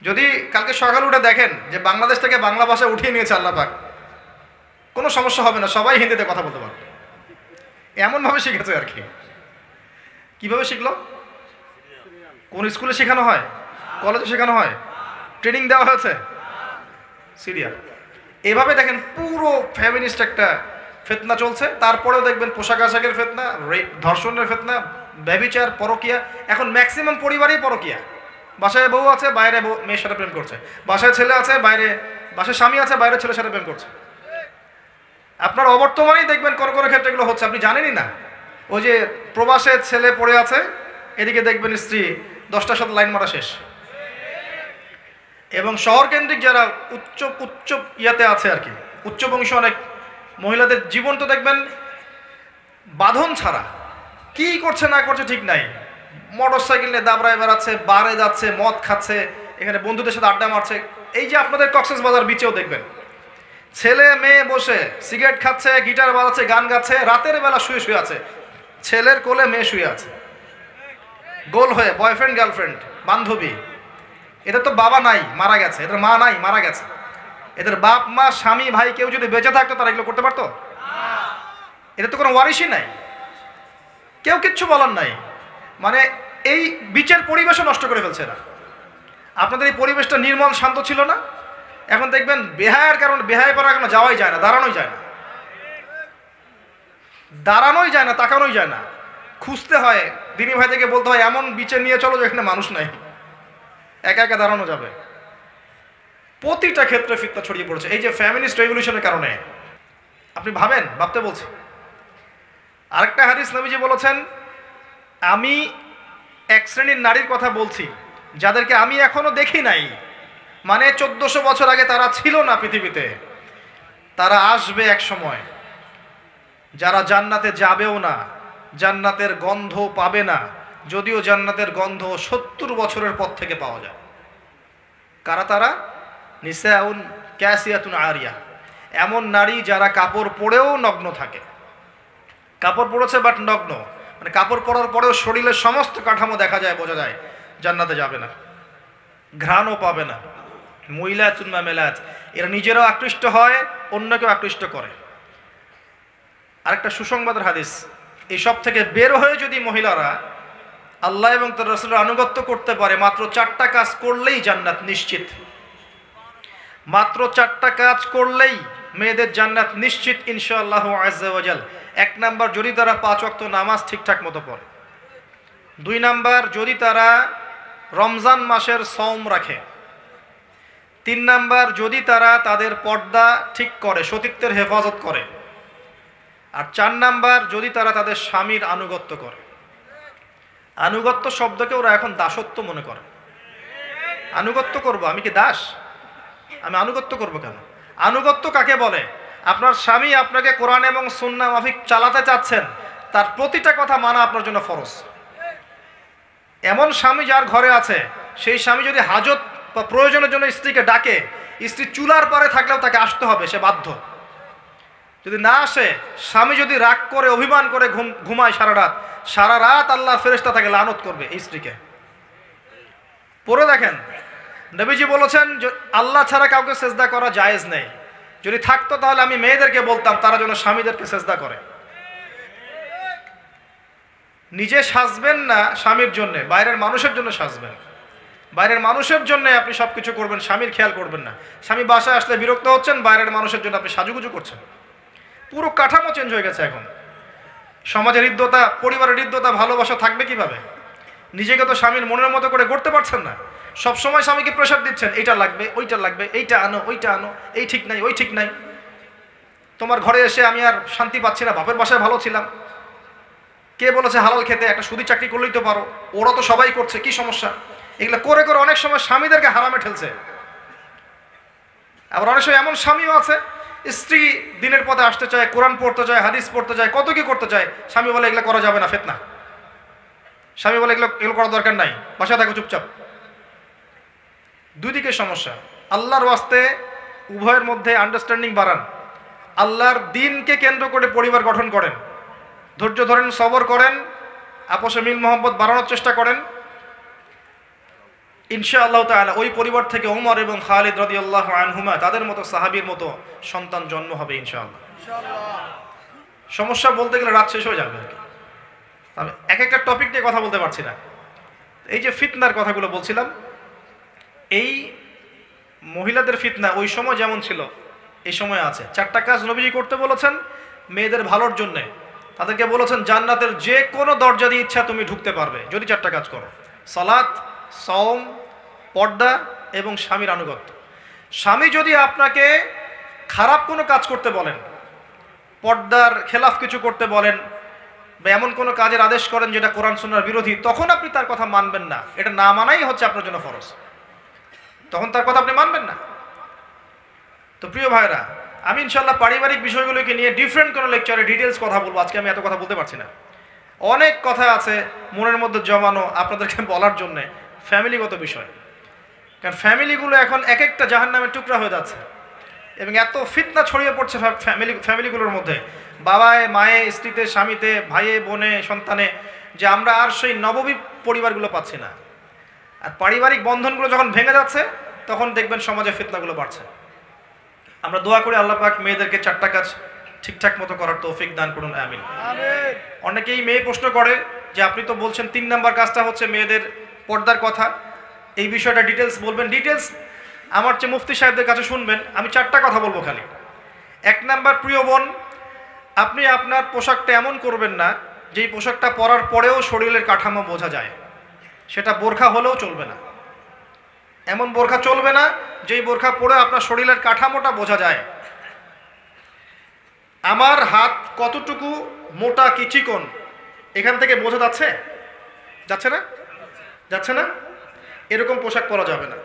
যদি কালকে সকালে উঠে দেখেন যে বাংলাদেশ থেকে বাংলা ভাষা উঠিয়ে নিয়েছে আল্লাহ পাক, কোনো সমস্যা হবে না, সবাই হিন্দিতে কথা বলতে পারবে। এমনভাবে শিখেছে আর কি। কীভাবে শিখলো? কোন স্কুলে শেখানো হয়? কলেজে শেখানো হয়? ট্রেনিং দেওয়া হয়েছে? সিরিয়াল। এভাবে দেখেন পুরো ফ্যামিনিস্ট একটা ফেতনা চলছে। তারপরেও দেখবেন পোশাক আশাকের ফেতনা, ধর্ষণের ফেতনা, ব্যভিচার, পরকিয়া। এখন ম্যাক্সিমাম পরিবারই পরকিয়া। বাসায় বউ আছে, বাইরে মেয়ের সাথে প্রেম করছে। বাসায় ছেলে আছে, বাসায় স্বামী আছে, বাইরে ছেলের সাথে প্রেম করছে। আপনার অবর্তমানেই দেখবেন কোন কোন ক্ষেত্রে এগুলো হচ্ছে, আপনি জানেনই না। ওই যে প্রবাসে ছেলে পড়ে আছে, এদিকে দেখবেন স্ত্রী 10টার সাথে লাইন মারা শেষ। এবং শহর কেন্দ্রিক যারা উচ্চ ইয়াতে আছে আর কি, উচ্চ বংশী অনেক মহিলাদের জীবন তো দেখবেন বাঁধন ছাড়া, কি করছে না করছে ঠিক নাই। মোটর সাইকেল নিয়ে দাবড়ায় বেড়াচ্ছে, বারে যাচ্ছে, মদ খাচ্ছে, এখানে বন্ধুদের সাথে আড্ডা মারছে। এই যে আপনাদের কক্সবাজার বিচেও দেখবেন ছেলে মেয়ে বসে সিগারেট খাচ্ছে, গিটার বাজাচ্ছে, গান গাচ্ছে, রাতের বেলা শুয়ে শুয়ে আছে, ছেলের কোলে মেয়ে শুয়ে আছে, গোল হয়ে বয়ফ্রেন্ড গার্লফ্রেন্ড বান্ধবী। এদের তো বাবা নাই, মারা গেছে, এদের মা নাই, মারা গেছে। এদের বাপ মা স্বামী ভাই কেউ যদি বেঁচে থাকতো তারা এগুলো করতে পারতো? এদের তো কোনো ওয়ারিশই নাই, কেউ কিচ্ছু বলার নাই। মানে এই বিচের পরিবেশও নষ্ট করে ফেলছে এরা। আপনাদের এই পরিবেশটা নির্মল শান্ত ছিল না, এখন দেখবেন বেহায়ের কারণে বেহায় পাড়া এখন যাওয়াই যায় না, দাঁড়ানোই যায় না, তাকানোই যায় না। খুঁজতে হয়, দিনী ভাই থেকে বলতে হয় এমন বিচে নিয়ে চলো যেখানে মানুষ নাই, একা একা দাঁড়ানো যাবে। প্রতিটা ক্ষেত্রে ফিতনা ছড়িয়ে পড়েছে এই যে ফ্যামিনিস্ট রেভলিউশনের কারণে। আপনি ভাবতে বলছি। আরেকটা হাদিস নবীজি বলেছেন, আমি এক শ্রেণীর নারীর কথা বলছি যাদেরকে আমি এখনো দেখি নাই, মানে 1400 বছর আগে তারা ছিল না পৃথিবীতে, তারা আসবে এক সময়, যারা জান্নাতে যাবেও না, জান্নাতের গন্ধ পাবে না, যদিও জান্নাতের গন্ধ 70 বছরের পর থেকে পাওয়া যায়। কারা তারা? নিসাউন কাসিয়াতুন আরিয়া, এমন নারী যারা কাপড় পরেও নগ্ন থাকে। কাপড় পরেছে বাট নগ্ন, মানে কাপড় পরার পরেও শরীরের সমস্ত কাঠামো দেখা যায়, বোঝা যায়। জান্নাতে যাবে না, ঘ্রাণও পাবে না। মুইলাতুন মামেলাত, এরা নিজেরাও আকৃষ্ট হয়, অন্যকেও আকৃষ্ট করে। আরেকটা সুসংবাদের হাদিস, এই সব থেকে বের হয়ে যদি মহিলারা আল্লাহ এবং তার রাসূলের আনুগত্য করতে পারে, মাত্র 4টা কাজ করলেই জান্নাত নিশ্চিত। মাত্র 4টা কাজ করলেই মেয়েদের জান্নাত নিশ্চিত ইনশাআল্লাহু আযজা ওয়া জাল। 1 নাম্বার, যদি তারা 5 ওয়াক্ত নামাজ ঠিকঠাক মতো পড়ে। 2 নাম্বার, যদি তারা রমজান মাসের সওম রাখে। 3 নাম্বার, যদি তারা তাদের পর্দা ঠিক করে, সতীত্বের হেফাজত করে। আর 4 নাম্বার, যদি তারা তাদের স্বামীর আনুগত্য করে। আনুগত্য শব্দকে ওরা এখন দাসত্ব মনে করে। আনুগত্য করব, আমি কি দাস? আমি আনুগত্য করব কেন? আনুগত্য কাকে বলে? আপনার স্বামী আপনাকে কোরআন এবং সুন্নাহ মাফিক চালাতে চাচ্ছেন, তার প্রতিটা কথা মানা আপনার জন্য ফরজ। এমন স্বামী যার ঘরে আছে, সেই স্বামী যদি হাজত বা প্রয়োজনের জন্য স্ত্রীকে ডাকে, স্ত্রী চুলার পরে থাকলেও তাকে আসতে হবে, সে বাধ্য। যদি না আসে, স্বামী যদি রাগ করে অভিমান করে ঘুমায় সারা রাত আল্লাহর ফেরেশতা তাকে লানত করবে এই স্ত্রীকে। পড়ে দেখেন, নবীজি বলেছেন আল্লাহ ছাড়া কাউকে সেজদা করা জায়েজ নেই। যদি থাকতো তাহলে আমি মেয়েদেরকে বলতাম তারা যেন স্বামীদেরকে সেজদা করে। নিজে সাজবেন না স্বামীর জন্য, বাইরের মানুষের জন্য সাজবেন। বাইরের মানুষের জন্য আপনি সবকিছু করবেন, স্বামীর খেয়াল করবেন না। স্বামী বাসায় আসলে বিরক্ত হচ্ছেন, বাইরের মানুষের জন্য আপনি সাজুগুজু করছেন। পুরো কাঠামো চেঞ্জ হয়ে গেছে এখন। সমাজের হৃদ্যতা, পরিবারের হৃদ্যতা, ভালোবাসা থাকবে কিভাবে? নিজেকে তো স্বামীর মনের মতো করে গড়তে পারছেন না। সবসময় স্বামীকে প্রেশার দিচ্ছেন, এইটা লাগবে, ওইটা লাগবে, এইটা আনো, ওইটা আনো, এই ঠিক নাই, ওই ঠিক নাই। তোমার ঘরে এসে আমি আর শান্তি পাচ্ছি না, বাপের বাসায় ভালো ছিলাম। কে বলেছে হালাল খেতে? একটা সুদি চাকরি করলেই তো পারো, ওরা তো সবাই করছে, কি সমস্যা? এগুলো করে করে অনেক সময় স্বামীদেরকে হারামে ঠেলছে। আবার অনেক সময় এমন স্বামীও আছে, স্ত্রী দিনের পথে আসতে চায়, কোরআন পড়তে চায়, হাদিস পড়তে চায়, কত কি করতে চায়, স্বামী বলে এগুলো করা যাবে না, ফিতনা। স্বামী বলে এগুলো করার দরকার নাই, বাসায় থাকো চুপচাপ। দুই দিকে সমস্যা। আল্লাহর ওয়াস্তে উভয়ের মধ্যে আন্ডারস্ট্যান্ডিং বাড়ান। আল্লাহর দিনকে কেন্দ্র করে পরিবার গঠন করেন, ধৈর্য ধরেন, সবর করেন, আপসে মিল মোহাম্মত বাড়ানোর চেষ্টা করেন। ইনশাআল্লাহ তাআলা ওই পরিবার থেকে ওমর এবং খালিদ রাদিয়াল্লাহু আনহুমা তাদের মতো সাহাবীর মতো সন্তান জন্ম হবে ইনশাআল্লাহ। সমস্যা বলতে গেলে রাত শেষ হয়ে যাবে আর কি। আমি এক একটা টপিক নিয়ে কথা বলতে পারছি না। এই যে ফিতনার কথাগুলো বলছিলাম, এই মহিলাদের ফিতনা ওই সময় যেমন ছিল এই সময় আছে। 4টা কাজ নবীজি করতে বলেছেন মেয়েদের ভালোর জন্যে। তাদেরকে বলেছেন জান্নাতের যে কোনো দরজা দিয়ে ইচ্ছা তুমি ঢুকতে পারবে যদি 4টা কাজ করো: সালাত, সওম, পর্দা এবং স্বামীর আনুগত্য। স্বামী যদি আপনাকে খারাপ কোনো কাজ করতে বলেন, পর্দার খেলাফ কিছু করতে বলেন, বা এমন কোনো কাজের আদেশ করেন যেটা কোরআন সুন্নাহর বিরোধী, তখন আপনি তার কথা মানবেন না। এটা না মানাই হচ্ছে আপনার জন্য ফরজ। তখন তার কথা আপনি মানবেন না। তো প্রিয় ভাইরা, আমি ইনশাআল্লাহ পারিবারিক বিষয়গুলোকে নিয়ে ডিফারেন্ট কোনো লেকচারে ডিটেলস কথা বলবো। আজকে আমি এত কথা বলতে পারছি না। অনেক কথা আছে মনের মধ্যে জমানো আপনাদেরকে বলার জন্যে, ফ্যামিলিগত বিষয়। কারণ ফ্যামিলিগুলো এখন এক একটা জাহান্নামের টুকরা হয়ে যাচ্ছে এবং এত ফিতনা ছড়িয়ে পড়ছে ফ্যামিলিগুলোর মধ্যে, বাবায়, মায়ে, স্ত্রীতে, স্বামীতে, ভাইয়ে, বোনে, সন্তানে, যে আমরা আর সেই নববী পরিবারগুলো পাচ্ছি না। আর পারিবারিক বন্ধনগুলো যখন ভেঙে যাচ্ছে তখন দেখবেন সমাজে ফিতনাগুলো বাড়ছে। আমরা দোয়া করি আল্লাহ পাক মেয়েদেরকে 4টা কাজ ঠিকঠাক মতো করার তৌফিক দান করুন, আমিন। অনেকেই মেয়ে প্রশ্ন করে যে আপনি তো বলছেন 3 নাম্বার কাজটা হচ্ছে মেয়েদের পর্দার কথা, এই বিষয়টা ডিটেলস বলবেন। ডিটেলস আমার চেয়ে মুফতি সাহেবদের কাছে শুনবেন। আমি 4টা কথা বলবো খালি। 1 নাম্বার, প্রিয় বোন, আপনি আপনার পোশাকটা এমন করবেন না যেই পোশাকটা পরার পরেও শরীরের কাঠামো বোঝা যায়। সেটা বোরখা হলেও চলবে না। এমন বোরখা চলবে না যেই বোরখা পরে আপনার শরীরের কাঠামোটা বোঝা যায়। আমার হাত কতটুকু মোটা কি চিকন এখান থেকে বোঝা যাচ্ছে? যাচ্ছে না? যাচ্ছে না? এরকম পোশাক পরা যাবে না।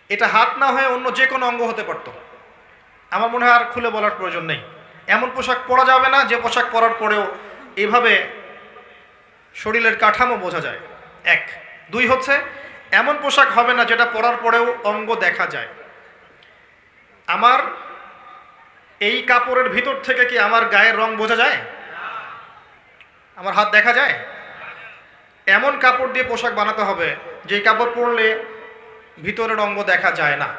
এটা হাত না হয়ে অন্য যে কোনো অঙ্গ হতে পারত। আমার মনে হয় আর খুলে বলার প্রয়োজন নেই। এমন পোশাক পরা যাবে না যে পোশাক পরার পরেও এভাবে শরীরের কাঠামো বোঝা যায়। 1। 2 হচ্ছে এমন পোশাক হবে না যেটা পরার পরেও অঙ্গ দেখা যায়। আমার এই কাপড়ের ভিতর থেকে কি আমার গায়ের রং বোঝা যায়? আমার হাত দেখা যায়? এমন কাপড় দিয়ে পোশাক বানাতে হবে যেই কাপড় পরলে ভিতরের অঙ্গ দেখা যায় না।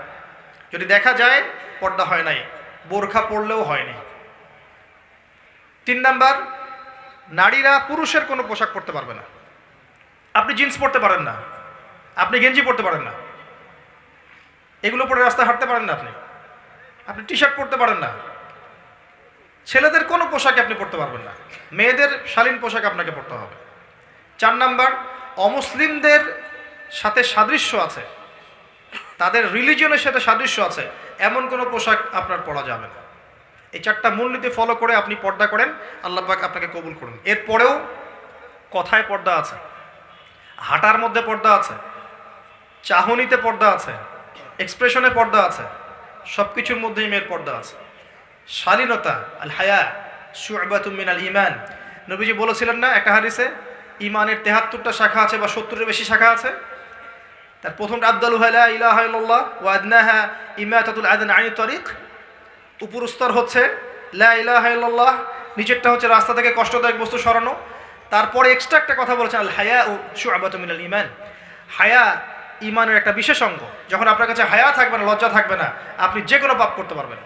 যদি দেখা যায় পর্দা হয় নাই, বোরখা পরলেও হয়নি। 3 নাম্বার, নারীরা পুরুষের কোনো পোশাক পরতে পারবে না। আপনি জিন্স পরতে পারেন না, আপনি গেঞ্জি পরতে পারেন না, এগুলো পরে রাস্তায় হাঁটতে পারেন না, আপনি টি শার্ট পরতে পারেন না। ছেলেদের কোনো পোশাক আপনি পরতে পারবেন না, মেয়েদের শালীন পোশাক আপনাকে পরতে হবে। 4 নাম্বার, অমুসলিমদের সাথে সাদৃশ্য আছে, তাদের রিলিজিয়নের সাথে সাদৃশ্য আছে এমন কোনো পোশাক আপনার পরা যাবে না। এই 4টা মূলনীতি ফলো করে আপনি পর্দা করেন, আল্লাহ পাক আপনাকে কবুল করুন। এরপরেও কথায় পর্দা আছে, হাঁটার মধ্যে পর্দা আছে, চাহনিতে পর্দা আছে, এক্সপ্রেশনে পর্দা আছে, সব কিছুর মধ্যেই মেয়ের পর্দা আছে। শালীনতা, আল হায়া শু'বাতুম মিনাল ঈমান, নবীজি বলেছিলেন না একটা হাদিসে, ইমানের 73টা শাখা আছে বা 70-এর বেশি শাখা আছে। তার প্রথমটা আফদালুহা লা ইলাহা ইল্লাল্লাহ ওয়া আদনাহা ইমাতাতুল আযান আনিত তারিক। উপর স্তর হচ্ছে লা ইলাহা ইল্লাল্লাহ, নিচেরটা হচ্ছে রাস্তা থেকে কষ্টদায়ক বস্তু সরানো। তারপরে এক্সট্রা একটা কথা বলেছেন, আল হায়া ও শুআবাতুম মিনাল ঈমান। হায়া ঈমানের একটা বিশেষ অঙ্গ। যখন আপনার কাছে হায়া থাকবে না, লজ্জা থাকবে না, আপনি যে কোনো পাপ করতে পারবেন।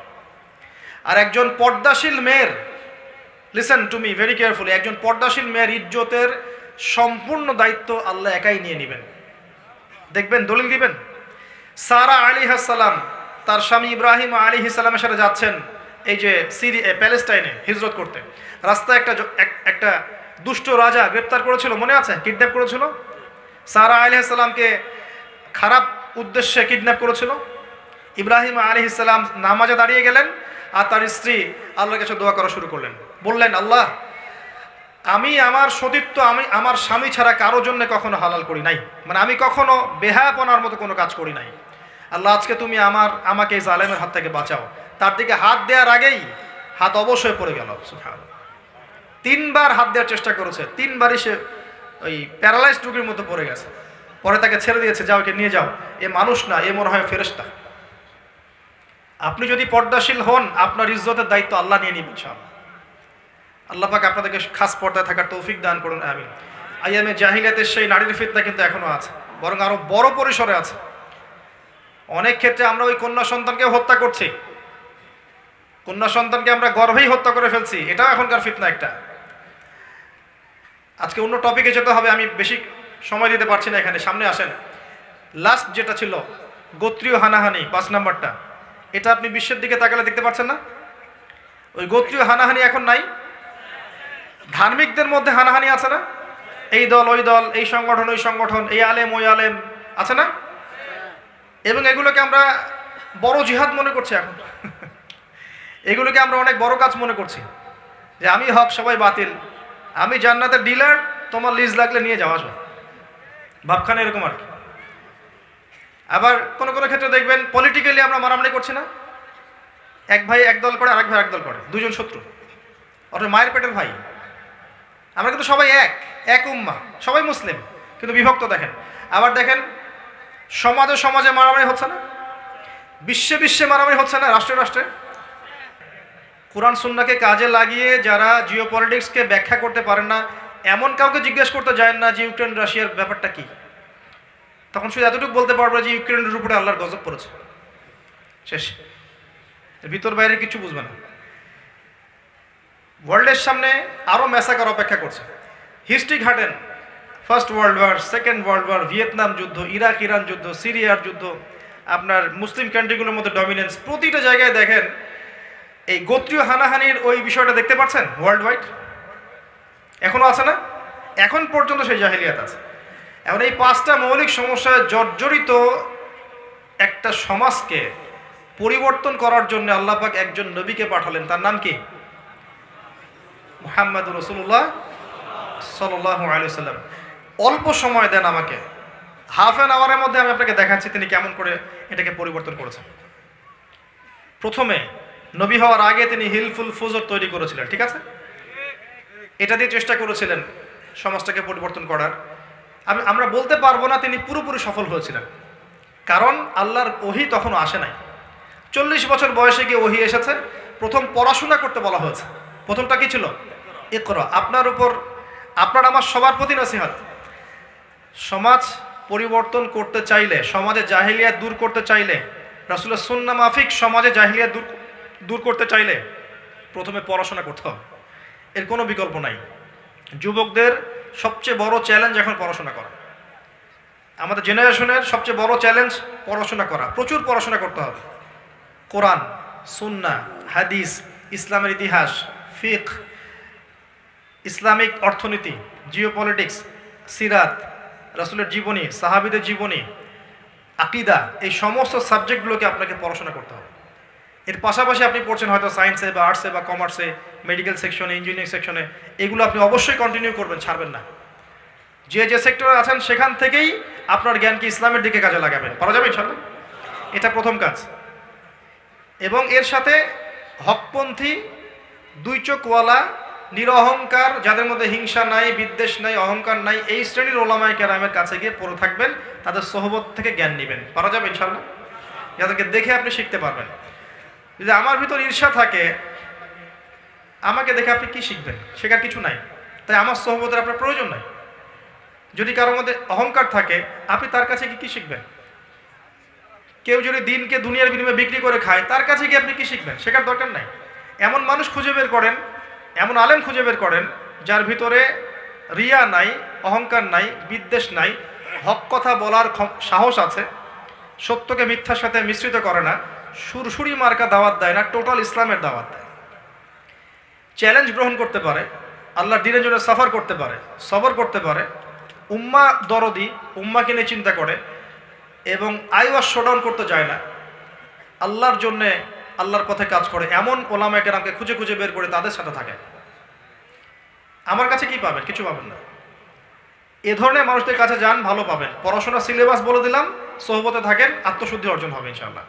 আর একজন পর্দাশীল মেয়ের, listen to me very carefully, একজন পর্দাশীল মেয়ের ইজ্জতের সম্পূর্ণ দায়িত্ব আল্লাহ একাই নিয়ে নেবেন। দেখবেন, দলিল দিবেন। সারা আলাইহিস সালাম তার স্বামী ইব্রাহিম আলাইহিস সালামের সাথে যাচ্ছেন এই যে প্যালেস্টাইনে হিজরত করতে। রাস্তায় একটা দুষ্ট রাজা গ্রেপ্তার করেছিল, মনে আছে? কিডন্যাপ করেছিল। সারা আলাইহিস সালামকে খারাপ উদ্দেশ্যে কিডন্যাপ করেছিল। ইব্রাহিম আলাইহিস সালাম নামাজে দাঁড়িয়ে গেলেন আর তার স্ত্রী আল্লাহর কাছে দোয়া করা শুরু করলেন। বললেন, আল্লাহ, আমি আমার সতীত্ব আমি আমার স্বামী ছাড়া কারো জন্য কখনো হালাল করি নাই, মানে আমি কখনো বেহায়াপনার মতো কোনো কাজ করি নাই। আল্লাহ, আজকে তুমি আমাকে এই জালেমের হাত থেকে বাঁচাও। তার দিকে হাত দেওয়ার আগেই হাত অবশ্যই পড়ে গেল। সুবহানাল্লাহ। 3বার হাত দেওয়ার চেষ্টা করেছে, 3বারই সে ওই প্যারালাইজড রোগীর মতো পড়ে গেছে। পরে তাকে ছেড়ে দিয়েছে, যাও একে নিয়ে যাও, এ মানুষ না, এ মনে হয় ফেরেশতা। আপনি যদি পর্দাশীল হন, আপনার ইজ্জতের দায়িত্ব আল্লাহ নিয়ে নিবেন ইনশাআল্লাহ। আল্লাহ পাক আপনাদেরকে খাস পর্দায় থাকার তৌফিক দান করুন, আমিন। আইয়ামে জাহিলিয়াতের সেই নারীর ফিতনা কিন্তু এখনো আছে, বরং আরো বড় পরিসরে আছে। অনেক ক্ষেত্রে আমরা ওই কন্যা সন্তানকে হত্যা করছি, কন্যা সন্তানকে আমরা গর্ভেই হত্যা করে ফেলছি। এটাও এখনকার ফিতনা একটা। আজকে অন্য টপিকে যেতে হবে, আমি বেশি সময় দিতে পারছি না এখানে। সামনে আসেন। লাস্ট যেটা ছিল গোত্রীয় হানাহানি, 5 নাম্বারটা, এটা আপনি বিশ্বের দিকে তাকালে দেখতে পাচ্ছেন না? ওই গোত্রীয় হানাহানি এখন নাই। ধার্মিকদের মধ্যে হানাহানি আছে না? এই দল ওই দল, এই সংগঠন ওই সংগঠন, এই আলেম ওই আলেম, আছে না? এবং এগুলোকে আমরা বড় জিহাদ মনে করছি এখন। এগুলোকে আমরা অনেক বড় কাজ মনে করছি, যে আমি হক সবাই বাতিল, আমি জান্নাতের ডিলার, তোমার লিজ লাগলে নিয়ে যাওয়া আসবে, ভাবখানে এরকম আর কি। আবার কোন কোন ক্ষেত্রে দেখবেন পলিটিক্যালি আমরা মারামারি করছি না, এক ভাই এক দল করে, আরেক ভাই এক দল করে, দুজন শত্রু, অর্থাৎ মায়ের পেটের ভাই। আমরা কিন্তু সবাই এক উম্মাহ, সবাই মুসলিম, কিন্তু বিভক্ত। দেখেন, আবার দেখেন সমাজে সমাজে মারামারি হচ্ছে না, বিশ্বে বিশ্বে মারামারি হচ্ছে না, রাষ্ট্রে রাষ্ট্রে। কোরআন সুন্নাহকে কাজে লাগিয়ে যারা জিওপলিটিক্সকে ব্যাখ্যা করতে পারেন না, এমন কাউকে জিজ্ঞেস করতে যায় না যে ইউক্রেন রাশিয়ার ব্যাপারটা কি, তখন শুধু এতটুকু বলতে পারবো যে ইউক্রেনের উপরে আল্লাহর গজব পড়েছে, শেষ। ভিতর বাইরে কিছু বুঝবে না। ওয়ার্ল্ডের সামনে আরও ম্যাসাকার অপেক্ষা করছে। হিস্ট্রি ঘাটেন, first world war, second world war, Vietnam যুদ্ধ, ইরাক ইরান যুদ্ধ, সিরিয়ার যুদ্ধ, আপনার মুসলিম কান্ট্রিগুলোর মধ্যে ডমিনেন্স, প্রতিটা জায়গায় দেখেন এই গোত্রীয় হানাহানির ওই বিষয়টা দেখতে পাচ্ছেন ওয়ার্ল্ড ওয়াইড। এখনো আছে না? এখন পর্যন্ত সেই জাহিলিয়াত আছে। এখন এই 5টা মৌলিক সমস্যায় জর্জরিত একটা সমাজকে পরিবর্তন করার জন্য আল্লাহ পাক একজন নবীকে পাঠালেন। তার নাম কি? মুহাম্মদুর রাসূলুল্লাহ সাল্লাল্লাহু আলাইহি ওয়াসাল্লাম। অল্প সময় দেন আমাকে, হাফ অ্যান আওয়ারের মধ্যে আমি আপনাকে দেখাচ্ছি তিনি কেমন করে এটাকে পরিবর্তন করেছেন। প্রথমে নবী হওয়ার আগে তিনি হিলফুল ফুজর তৈরি করেছিলেন, ঠিক আছে? এটা দিয়ে চেষ্টা করেছিলেন সমাজটাকে পরিবর্তন করার। আমরা বলতে পারবো না তিনি পুরোপুরি সফল হয়েছিলেন, কারণ আল্লাহর ওহী তখনও আসে নাই। 40 বছর বয়সে গিয়ে ওহী এসেছে। প্রথম পড়াশোনা করতে বলা হয়েছে। প্রথমটা কি ছিল? ইকরা। আপনার উপর, আপনার আমার সবার প্রতি নসিহত। সমাজ পরিবর্তন করতে চাইলে, সমাজে জাহিলিয়াত দূর করতে চাইলে, রাসূলের সুন্নাহ মাফিক সমাজে জাহিলিয়াত দূর করতে চাইলে প্রথমে পড়াশোনা করতে হবে, এর কোনো বিকল্প নাই। যুবকদের সবচেয়ে বড় চ্যালেঞ্জ এখন পড়াশোনা করা। আমাদের জেনারেশনের সবচেয়ে বড় চ্যালেঞ্জ পড়াশোনা করা, প্রচুর পড়াশোনা করতে হবে। কোরআন, সুন্নাহ, হাদিস, ইসলামের ইতিহাস, ফিকহ, ইসলামিক অর্থনীতি, জিওপলিটিক্স, সিরাত, রাসূলের জীবনী, সাহাবীদের জীবনী, আকীদা, এই সমস্ত সাবজেক্টগুলোকে আপনাকে পড়াশোনা করতে হবে। এর পাশাপাশি আপনি পড়ছেন হয়তো সায়েন্সে বা আর্টসে বা কমার্সে, মেডিকেল সেকশনে, ইঞ্জিনিয়ারিং সেকশনে, এগুলো আপনি অবশ্যই কন্টিনিউ করবেন, ছাড়বেন না। যে যে সেক্টরে আছেন সেখান থেকেই আপনার জ্ঞানকে ইসলামের দিকে কাজে লাগাবেন, পারা যাবে ইনশাআল্লাহ। এটা প্রথম কাজ। এবং এর সাথে হকপন্থী, দুই চোখওয়ালা নিরহংকার, যাদের মধ্যে হিংসা নাই, বিদ্বেষ নাই, অহংকার নাই, এই শ্রেণীর ওলামায়ে কেরামের কাছে গিয়ে পড়ে থাকবেন, তাদের সোহবত থেকে জ্ঞান নেবেন। পারা যাবে ইনশাআল্লাহ? যাদেরকে দেখে আপনি শিখতে পারবেন। যদি আমার ভিতর ঈর্ষা থাকে, আমাকে দেখে আপনি কি শিখবেন? শেখার কিছু নাই। তাই আমার সোহবতের আপনার প্রয়োজন নাই। যদি কারোর মধ্যে অহংকার থাকে, আপনি তার কাছে কি শিখবেন? কেউ যদি দিনকে দুনিয়ার বিনিময়ে বিক্রি করে খায়, তার কাছে গিয়ে আপনি কি শিখবেন? শেখার দরকার নাই। এমন মানুষ খুঁজে বের করেন, এমন আলেম খুঁজে বের করেন যার ভিতরে রিয়া নাই, অহংকার নাই, বিদ্বেষ নাই, হক কথা বলার সাহস আছে, সত্যকে মিথ্যার সাথে মিশ্রিত করে না, সুরসুরি মার্কা দাওয়াত দেয় না, টোটাল ইসলামের দাওয়াত দেয়, চ্যালেঞ্জ গ্রহণ করতে পারে, আল্লাহর দ্বীনের জন্য সাফার করতে পারে, সবর করতে পারে, উম্মা দরদি, উম্মাকে নিয়ে চিন্তা করে এবং আইওয়াজ শোডাউন করতে যায় না, আল্লাহর জন্যে আল্লাহর পথে কাজ করে, এমন ওলামায়ে কেরামকে খুঁজে খুঁজে বের করে তাদের সাথে থাকে। আমার কাছে কি পাবেন? কিছু পাবেন না। এ ধরনের মানুষদের কাছে যান, ভালো পাবেন। পড়াশোনা সিলেবাস বলে দিলাম, সোহবতে থাকেন, আত্মশুদ্ধি অর্জন হবে ইনশাআল্লাহ।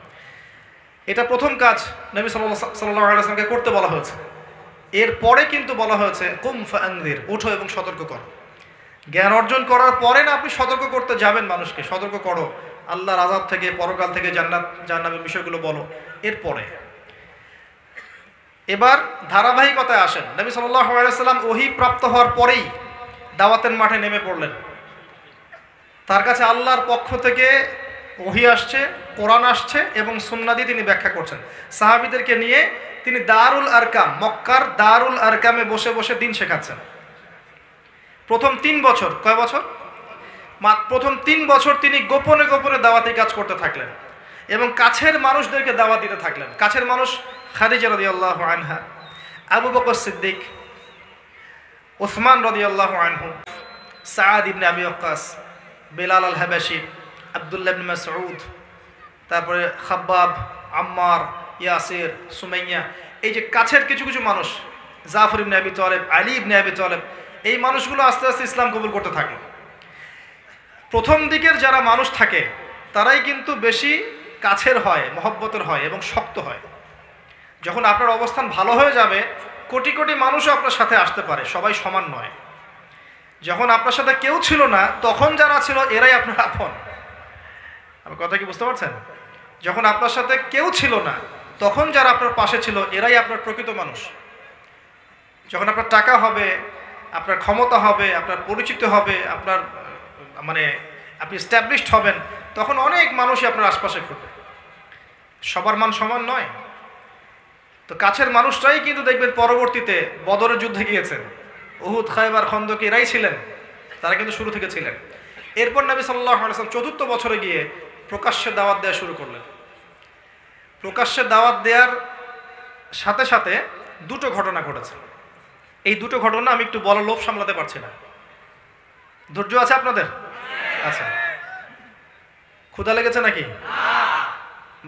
এটা প্রথম কাজ নবী সাল্লাল্লাহু আলাইহি ওয়াসাল্লামকে করতে বলা হয়েছে। এরপরে কিন্তু বলা হয়েছে কুম ফাআনযির, ওঠো এবং সতর্ক করো। জ্ঞান অর্জন করার পরে না আপনি সতর্ক করতে যাবেন মানুষকে, সতর্ক করো আল্লাহর আযাব থেকে, পরকাল থেকে, জান্নাত জাহান্নামের বিষয়গুলো বলো, এরপরে। এবার ধারাবাহিকতায় আসেন। নবী সাল্লাল্লাহু আলাইহি ওয়াসাল্লাম ওহী প্রাপ্ত হওয়ার পরেই দাওয়াতের মাঠে নেমে পড়লেন। তার কাছে আল্লাহর পক্ষ থেকে ওহী আসছে, কোরআন আসছে এবং সুন্নাহ দিয়ে তিনি ব্যাখ্যা করছেন। সাহাবীদেরকে নিয়ে তিনি দারুল আরকাম, মক্কার দারুল আরকামে বসে বসে দিন শেখাচ্ছেন। প্রথম 3 বছর, কয় বছর? প্রথম 3 বছর তিনি গোপনে গোপনে দাওয়াতি কাজ করতে থাকলেন এবং কাছের মানুষদেরকে দাওয়াত দিতে থাকলেন। কাছের মানুষ খাদিজা রাদিয়াল্লাহু আনহা, আবু বকর সিদ্দিক, উসমান রাদিয়াল্লাহু আনহু, সাআদ ইবনে আবি ওয়াক্কাস, বেলাল আল হাবাশি, আব্দুল্লাহ ইবনে মাসউদ, তারপরে খাব্বাব, আম্মার, ইয়াসির, সুমাইয়া, এই যে কাছের কিছু কিছু মানুষ, জাফর ইবনে আবি তালেব, আলী ইবনে আবি তালেব, এই মানুষগুলো আস্তে আস্তে ইসলাম কবুল করতে থাকলো। প্রথম দিকের যারা মানুষ থাকে তারাই কিন্তু বেশি কাছের হয়, মহব্বতের হয় এবং শক্ত হয়। যখন আপনার অবস্থান ভালো হয়ে যাবে, কোটি কোটি মানুষও আপনার সাথে আসতে পারে, সবাই সমান নয়। যখন আপনার সাথে কেউ ছিল না, তখন যারা ছিল এরাই আপনার আপন। আমার কথা কি বুঝতে পারছেন? যখন আপনার সাথে কেউ ছিল না, তখন যারা আপনার পাশে ছিল এরাই আপনার প্রকৃত মানুষ। যখন আপনার টাকা হবে, আপনার ক্ষমতা হবে, আপনার পরিচিত হবে, আপনার আপনি এস্টাবলিশড হবেন, তখন অনেক মানুষই আপনার আশপাশে ঘুরবে। সবার মান সমান নয়। তো কাছের মানুষরাই কিন্তু দেখবেন পরবর্তীতে বদরের যুদ্ধে গিয়েছেন, উহুদ, খায়বার, খন্দক এরাই ছিলেন, তারা কিন্তু শুরু থেকে ছিলেন। এরপর নবী সাল্লাল্লাহু আলাইহি ওয়াসাল্লাম ৪র্থ বছরে গিয়ে প্রকাশ্যে দাওয়াত দেওয়া শুরু করলেন। প্রকাশ্যে দাওয়াত দেওয়ার সাথে সাথে দুটো ঘটনা ঘটেছে। এই দুটো ঘটনা আমি একটু বলার লোভ সামলাতে পারছি না। ধৈর্য আছে আপনাদের? আচ্ছা, ক্ষুধা লেগেছে নাকি?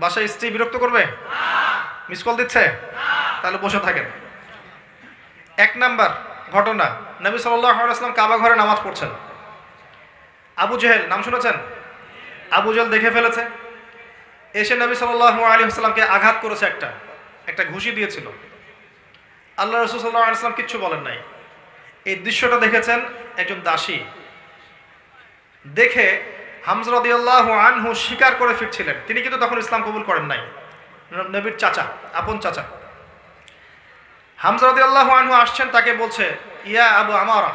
বাসায় স্ত্রী বিরক্ত করবে? মিস কল দিচ্ছে? তাহলে বসে থাকেন। 1 নাম্বার ঘটনা, নবী সাল্লাল্লাহু আলাইহি ওয়াসাল্লাম কাবা ঘরে নামাজ পড়ছেন। আবু জেহেল, নাম শুনেছেন? আবু জেহেল দেখে ফেলেছে, এসে নবী সাল্লাল্লাহু আলাইহি ওয়াসাল্লামকে আঘাত করেছে, একটা ঘুষি দিয়েছিল। আল্লাহ রাসূল সাল্লাল্লাহু আলাইহি ওয়াসাল্লাম কিচ্ছু বলেন নাই। এই দৃশ্যটা দেখেছেন একজন দাসী। দেখে হামজা রাদিয়াল্লাহু আনহু স্বীকার করে ফিরছিলেন। তিনি কিন্তু তখন ইসলাম কবুল করেন নাই, নবীর চাচা, আপন চাচা। হামজা রাদিয়াল্লাহু আনহু আসছেন, তাকে বলছে ইয়া আবু আমারা,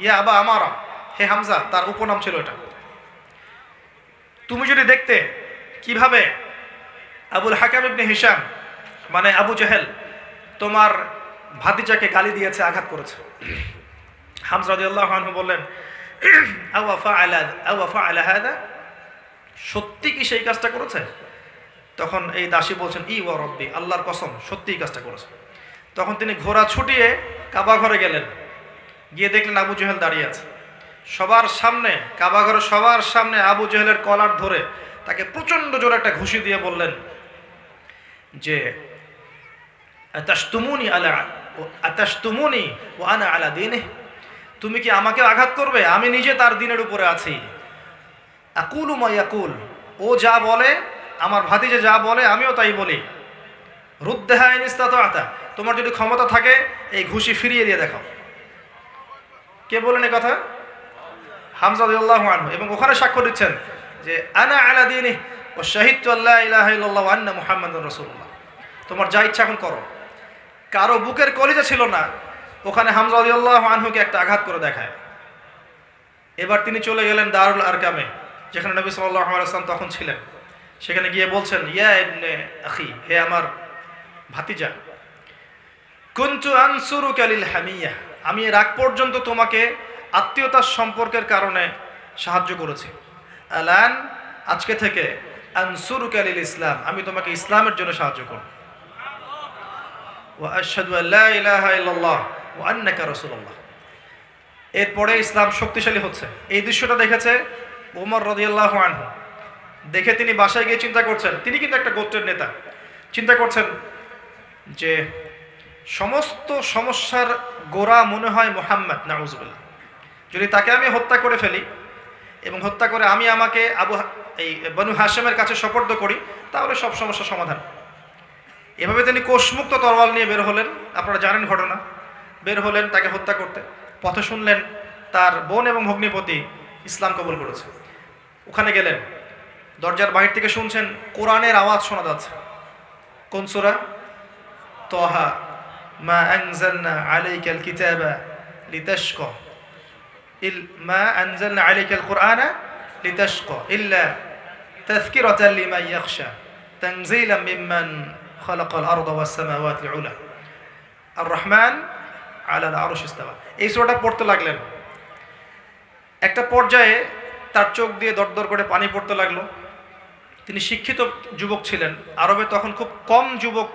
ইয়া আবা আমারা, হে হামজা, তার উপনাম ছিল এটা। তুমি যদি দেখতে কিভাবে আবুল হাকাম ইবনে হিশাম মানে আবু জেহেল তোমার ভাতিজাকে গালি দিয়েছে, আঘাত করেছে। হামজা রাদিয়াল্লাহু আনহু বললেন আওয়া ফাআলা হাদা, সত্যি কি সেই কাজটা করেছে? তখন এই দাসী বলছেন ই ওয়া রব্বি, আল্লাহর কসম, সত্যিই কাজটা করেছে। তখন তিনি ঘোড়া ছুটিয়ে কাবা ঘরে গেলেন, গিয়ে দেখলেন আবু জেহেল দাঁড়িয়ে আছে সবার সামনে, কাবা ঘরে সবার সামনে আবু জেহেলের কলার ধরে তাকে প্রচণ্ড জোরে একটা ঘুষি দিয়ে বললেন যে আতাশতুমুনি ওয়া আনা আলা দীনিহি, তুমি কি আমাকে আঘাত করবে? আমি নিজে তার দিনের উপরে আছি। আকুলু মা ইয়াকুল, ও যা বলে, আমার ভাতিজা যা বলে আমিও তাই বলি। রুদ্দাহা ইন ইসতাতা'তা, তোমার যদি ক্ষমতা থাকে এই ঘুষি ফিরিয়ে দিয়ে দেখাও। কে বলেন এই কথা? হামজা রাদিয়াল্লাহু আনহু। এবং ওখানে সাক্ষ্য দিচ্ছেন যে আনা আলা দীনিহি ওয়া শাহিদতু আল্লা ইলাহা ইল্লাল্লাহ ওয়া আন্না মুহাম্মাদুর রাসূলুল্লাহ। তোমার যা ইচ্ছা এখন করো। কারো বুকের কলিজা ছিল না, ওখানে হামজা রাদিয়াল্লাহু আনহুকে একটা আঘাত করে দেখায়। এবার তিনি চলে গেলেন দারুল আরকামে, যেখানে নবী সাল্লাল্লাহু আলাইহি ওয়াসাল্লাম তখন ছিলেন। সেখানে গিয়ে বলছেন, ইয়া ইবনে আখি, হে আমার ভাতিজা, কুনতু আনসুরুকা লিল হামিয়া, আমি এর আগ পর্যন্ত তোমাকে আত্মীয়তার সম্পর্কের কারণে সাহায্য করেছি। আলান, আজকে থেকে আনসুরুকা লিল ইসলাম, আমি তোমাকে ইসলামের জন্য সাহায্য করব। ওয়া আশহাদু আল্লা ইলাহা ইল্লাল্লাহ ওয়া আন্নাকা রাসূলুল্লাহ। এরপরে ইসলাম শক্তিশালী হচ্ছে। এই দৃশ্যটা দেখেছে ওমর রাদিয়াল্লাহু আনহু। দেখে তিনি বাসায় গিয়ে চিন্তা করছেন, তিনি কিন্তু একটা গোত্রের নেতা, চিন্তা করছেন যে সমস্ত সমস্যার গোড়া মনে হয় মুহাম্মদ, নাউজুবিল্লাহ। যদি তাকে আমি হত্যা করে ফেলি এবং হত্যা করে আমি আমাকে এই বনু হাশেমের কাছে সোপর্দ করি, তাহলে সব সমস্যার সমাধান। এভাবে তিনি কোষমুক্ত তরোয়াল নিয়ে বের হলেন। আপনারা জানেন ঘটনা। বের হলেন তাকে হত্যা করতে। পথে শুনলেন তার বোন এবং ভগ্নিপতি ইসলাম কবুল করেছে। ওখানে গেলেন, দরজার বাহির থেকে শুনছেন কোরআনের আওয়াজ শোনা যাচ্ছে। কোন সূরা? তাহা, মা আনজালনা আলাইকাল কিতাবা লিতাশকা, মা আনজালনা আলাইকাল কুরআনা লিতাশকা ইল্লা তাযকিরাতাল লিমান ইয়াখশা তানজিলাম মিম্মান খালাকাল আরদা ওয়াস সামাওয়াতি উলা আর রহমান আলাল আরশ ইস্তাওয়া। এই সূরাটা পড়তে লাগলেন। একটা পর্যায়ে তার চোখ দিয়ে দরদর করে পানি পড়তে লাগলো। তিনি শিক্ষিত যুবক ছিলেন। আরবে তখন খুব কম যুবক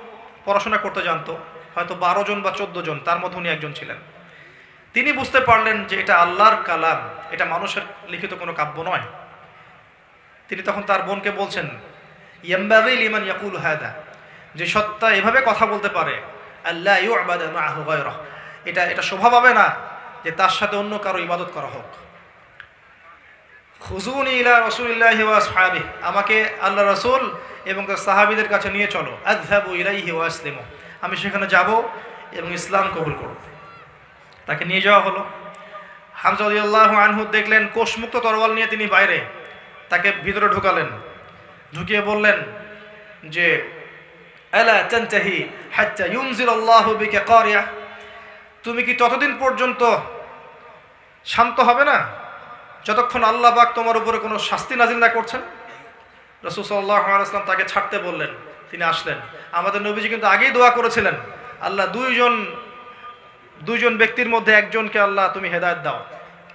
পড়াশোনা করতে জানতো, হয়তো 12 জন বা 14 জন, তার মধ্যে উনি একজন ছিলেন। তিনি বুঝতে পারলেন যে এটা আল্লাহর কালাম, এটা মানুষের লিখিত কোনো কাব্য নয়। তিনি তখন তার বোনকে বলছেন, ইয়ামবাগি লিমান ইয়াকুলু হাদা, যে সত্তা এভাবে কথা বলতে পারে, আল্লা ইউবাদা মাআহু গায়রাহু, এটা শোভা পাবে না যে তার সাথে অন্য কারো ইবাদত করা হোক। খুজুনি ইলা রাসূলিল্লাহি ওয়া আসহাবিহি, আমাকে আল্লাহ রাসূল এবং তার সাহাবীদের কাছে নিয়ে চলো। আযহাবু ইলাইহি ওয়া আসলিমু, আমি সেখানে যাব এবং ইসলাম কবুল করব। তাকে নিয়ে যাওয়া হলো। হামজা রাদিয়াল্লাহু আনহু দেখলেন কোষমুক্ত তরোয়াল নিয়ে তিনি বাইরে, তাকে ভিতরে ঢুকালেন। ঢুকিয়ে বললেন যে আলা তানতাহি হাত্তা ইউনজিলাল্লাহু বিকা কারিয়া, তুমি কি ততদিন পর্যন্ত শান্ত হবে না যতক্ষণ আল্লাহ পাক তোমার উপরে কোনো শাস্তি নাজিল না করছেন? রাসূল সাল্লাল্লাহু আলাইহি ওয়াসাল্লাম তাকে ছাড়তে বললেন। তিনি আসলেন। আমাদের নবীজি কিন্তু আগেই দোয়া করেছিলেন, আল্লাহ দুইজন ব্যক্তির মধ্যে একজনকে আল্লাহ তুমি হেদায়েত দাও,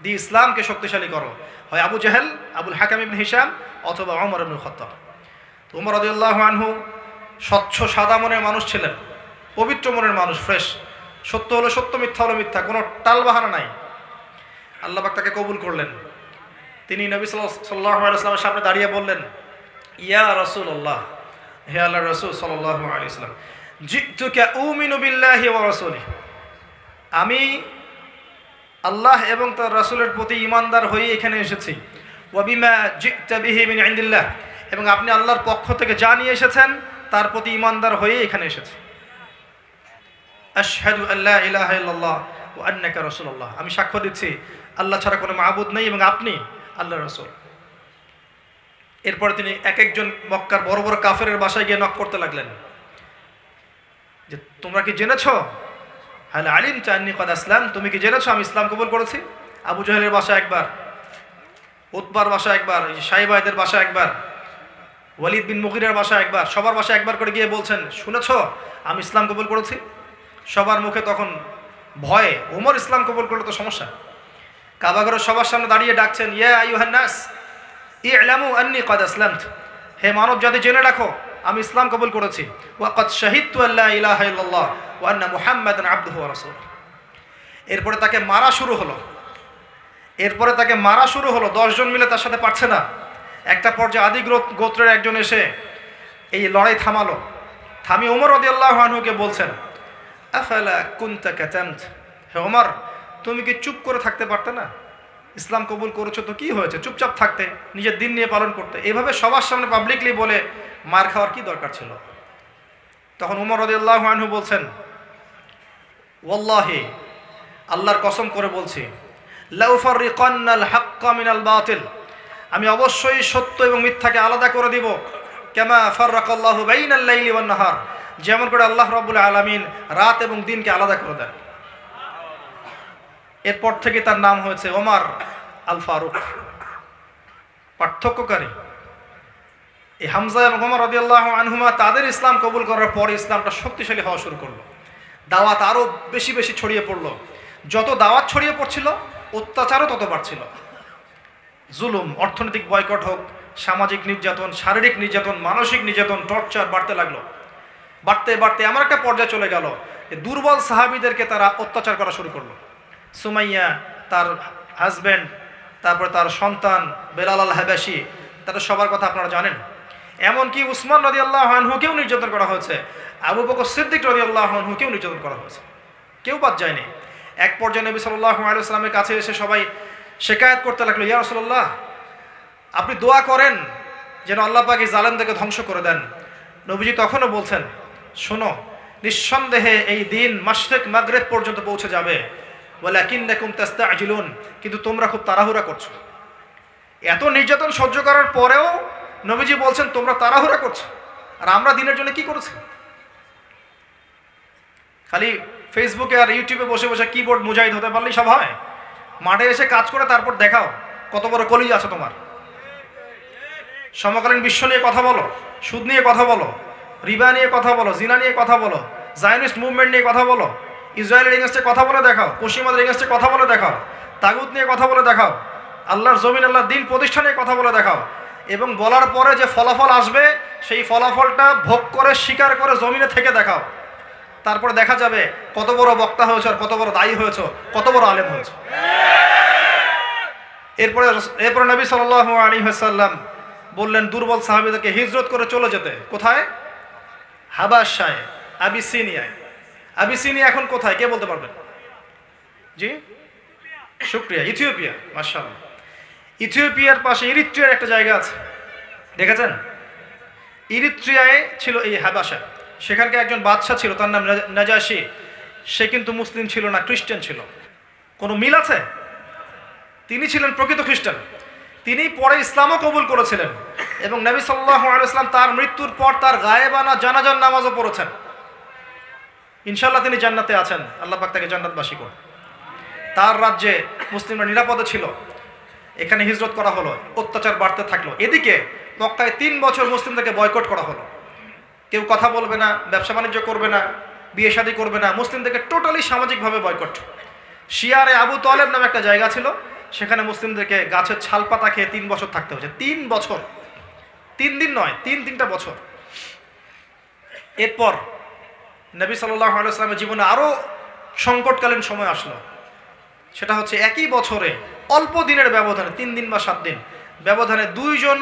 দিয়ে ইসলামকে শক্তিশালী করো, হয় আবু জাহেল, আবুল হাকাম ইবনে হিশাম, অথবা ওমর ইবনে খাত্তাব। তো ওমর রাদিয়াল্লাহু আনহু স্বচ্ছ সাদা মনের মানুষ ছিলেন, পবিত্র মনের মানুষ, ফ্রেশ। সত্য হলো সত্য, মিথ্যা হলো মিথ্যা, কোনো টালবাহানা নাই। আল্লাহ পাক তাকে কবুল করলেন। তিনি নবী সাল্লাল্লাহু আলাইহি ওয়াসাল্লামের সামনে দাঁড়িয়ে বললেন, ইয়া রাসূলুল্লাহ, হে আল্লাহর রাসূল সাল্লাল্লাহু আলাইহি ওয়াসাল্লাম, জিতুকা উমিনু বিল্লাহি ওয়া রাসূলিহি, আমি আল্লাহ এবং তার রাসূলের প্রতি ঈমানদার হয়ে এখানে এসেছি। ওয়া বিমা জিতা বিহি মিন ইনদিল্লাহ, এবং আপনি আল্লাহর পক্ষ থেকে যা নিয়ে এসেছেন তার প্রতি ঈমানদার হয়ে এখানে এসেছি। আশহাদু আল্লা ইলাহা ইল্লাল্লাহ ওয়া আন্নাকা রাসূলুল্লাহ, আমি সাক্ষ্য দিচ্ছি আল্লাহ ছাড়া কোনো মাবুদ নেই এবং আপনি আল্লাহর রাসূল। এরপরে তিনি এক একজন মক্কার বড় বড় কাফেরের বাসায় গিয়ে নক করতে লাগলেন যে তোমরা কি জেনেছো, হাল আলিমতা আন্নী ক্বাদ আসলাম, তুমি কি জেনেছো আমি ইসলাম কবুল করেছি? আবু জাহেলের বাসায় একবার, উতবার বাসায় একবার, সাইবাদের বাসায় একবার, ওয়ালিদ বিন মুগিরের বাসায় একবার, সবার বাসায় একবার করে গিয়ে বলছেন, শুনেছো আমি ইসলাম কবুল করেছি? সবার মুখে তখন ভয়ে, ওমর ইসলাম কবুল করলে তো সমস্যা। কাবাঘরের সবার সামনে দাঁড়িয়ে ডাকছেন, ইয়া আইয়ুহান নাস ই'লামু আন্নী ক্বাদ আসলামতু, হে মানব জাতি জেনে রাখো আমি ইসলাম কবুল করেছি। ওয়া ক্বাদ শাহিদতু আল্লা ইলাহা ইল্লাল্লাহ ওয়া আন্না মুহাম্মাদান আবদুহু ওয়া রাসূলুহু। এরপরে তাকে মারা শুরু হলো। 10 জন মিলে তার সাথে পারছে না। একটা পর্যায়ে আদি গোত্রের একজন এসে এই লড়াই থামালো। থামিয়ে ওমর রাদিয়াল্লাহু আনহুকে বলছেন, আফালা কুনতা কাতামত, হে ওমর তুমি কি চুপ করে থাকতে পারতে না? ইসলাম কবুল করেছো তো কি হয়েছে, চুপচাপ থাকতে, নিজের দিন নিয়ে পালন করতে। এইভাবে সবার সামনে পাবলিকলি বলে মার খাওয়ার কি দরকার ছিল? তখন ওমর রাদিয়াল্লাহু আনহু বলছেন, ওয়াল্লাহি, আল্লাহর কসম করে বলছি, লাউফাররিকান্নাল হাক্কা মিনাল বাতিল, আমি অবশ্যই সত্য এবং মিথ্যাকে আলাদা করে দিব। কামা ফাররাকাল্লাহু বাইনাল লাইলি ওয়ান নাহার, যেমন করে আল্লাহ রাব্বুল আলামিন রাত এবং দিনকে আলাদা করে দেন। এরপর থেকে তার নাম হয়েছে ওমর আল ফারুক, পার্থক্যকারী। এই হামজা এবং ওমর রাদিয়াল্লাহু আনহুমা তাদের ইসলাম কবুল করার পর ইসলামটা শক্তিশালী হওয়া শুরু করলো, দাওয়াত আরও বেশি বেশি ছড়িয়ে পড়লো। যত দাওয়াত ছড়িয়ে পড়ছিল অত্যাচারও তত বাড়ছিল। জুলুম, অর্থনৈতিক বয়কট হোক, সামাজিক নির্যাতন, শারীরিক নির্যাতন, মানসিক নির্যাতন, টর্চার বাড়তে লাগলো। বাড়তে বাড়তে এমন একটা পর্যায়ে চলে গেল যে দুর্বল সাহাবীদেরকে তারা অত্যাচার করা শুরু করলো। সুমাইয়া, তার হাজব্যান্ড, তারপরে তার সন্তান বেলাল আল হাবাশি, তাদের সবার কথা আপনারা জানেন। এমনকি উসমান রাদিয়াল্লাহু আনহুকেও নির্যাতন করা হয়েছে, আবু বকর সিদ্দিক রাদিয়াল্লাহু আনহুকেও নির্যাতন করা হয়েছে, কেউ বাদ যায়নি। এক পর্যায়ে নবী সাল্লাল্লাহু আলাইহি ওয়াসাল্লামের কাছে এসে সবাই শিকায়াত করতে লাগলো, ইয়া রাসূলুল্লাহ, আপনি দোয়া করেন যেন আল্লাহ পাক এই জালেমদেরকে ধ্বংস করে দেন। নবীজি তখনও বলছেন, শোনো, নিঃসন্দেহে এই দিন মাশরিক মাগরিব পর্যন্ত পৌঁছে যাবে, ওয়ালাকিন্নাকুম তাস্তাজিলুন, কিন্তু তোমরা খুব তাড়াহুড়া করছো। এত নির্যাতন সহ্য করার পরেও নবীজি বলছেন তোমরা তাড়াহুড়া করছো। আর আমরা দিনের জন্য কি করেছি? খালি ফেসবুকে আর ইউটিউবে বসে বসে কিবোর্ড মুজাহিদ হতে পারলেই সব হয়? মাঠে এসে কাজ করে তারপর দেখাও কত বড় কলিজ আছে তোমার। সমকালীন বিশ্ব নিয়ে কথা বলো, সুদ নিয়ে কথা বলো, রিবা নিয়ে কথা বলো, জিনা নিয়ে কথা বলো, জায়নিস্ট মুভমেন্ট নিয়ে কথা বলো, ইসরায়েলের এগেনস্টে কথা বলে দেখাও, পশ্চিমাদের এগেনস্টে কথা বলে দেখাও, তাগুত নিয়ে কথা বলে দেখাও, আল্লাহর জমিন, আল্লাহর দিন প্রতিষ্ঠা নিয়ে কথা বলে দেখাও, এবং বলার পরে যে ফলাফল আসবে সেই ফলাফলটা ভোগ করে স্বীকার করে জমিনে থেকে দেখাও। তারপরে দেখা যাবে কত বড় বক্তা হয়েছে, আর কত বড় দায়ী হয়েছে, কত বড় আলেম হয়েছে। এরপরে নবী সাল্লাল্লাহু আলাইহি ওয়াসাল্লাম বললেন দুর্বল সাহাবীদেরকে হিজরত করে চলে যেতে। কোথায়? হাবাশায়, আবিসিনিয়ায়। আবিসিনিয়া এখন কোথায় কে বলতে পারবেন? জি, শুকরিয়া, ইথিওপিয়া। মাশাআল্লাহ, ইথিওপিয়ার পাশে ইরিত্রিয়ার একটা জায়গা আছে, দেখেছেন? ইরিত্রিয়ায় ছিল এই হাবাশা। সেখানকার একজন বাদশা ছিল, তার নাম নাজাশি। সে কিন্তু মুসলিম ছিল না, খ্রিস্টান ছিল। কোনো মিল আছে? তিনি ছিলেন প্রকৃত খ্রিস্টান। তিনি পরে ইসলামও কবুল করেছিলেন এবং নবী সাল্লাল্লাহু আলাইহি ওয়াসাল্লাম তার মৃত্যুর পর তার গায়েবানা জানাজার নামাজও পড়েছেন। ইনশাআল্লাহ তিনি জান্নাতে আছেন, আল্লাহ পাক তাকে জান্নাতবাসী করুন। তার রাজ্যে মুসলিমরা নিরাপদে ছিল। এখানে হিজরত করা হলো, অত্যাচার বাড়তে থাকলো। এদিকে মক্কায় 3 বছর মুসলিমদেরকে বয়কট করা হলো। কেউ কথা বলবে না, ব্যবসা বাণিজ্য করবে না, বিয়ে শাদী করবে না, মুসলিমদেরকে টোটালি সামাজিকভাবে বয়কট। শিয়ারে আবু তালেব নামে একটা জায়গা ছিল, সেখানে মুসলিমদেরকে গাছের ছাল পাতা খেয়ে 3 বছর থাকতে হয়েছে। 3 বছর, 3 দিন নয়, 3টা বছর। এরপর নবী সাল্লাল্লাহু আলাইহি ওয়াসাল্লামের জীবনে আরও সংকটকালীন সময় আসলো। সেটা হচ্ছে একই বছরে অল্প দিনের ব্যবধানে, 3 দিন বা 7 দিন ব্যবধানে 2 জন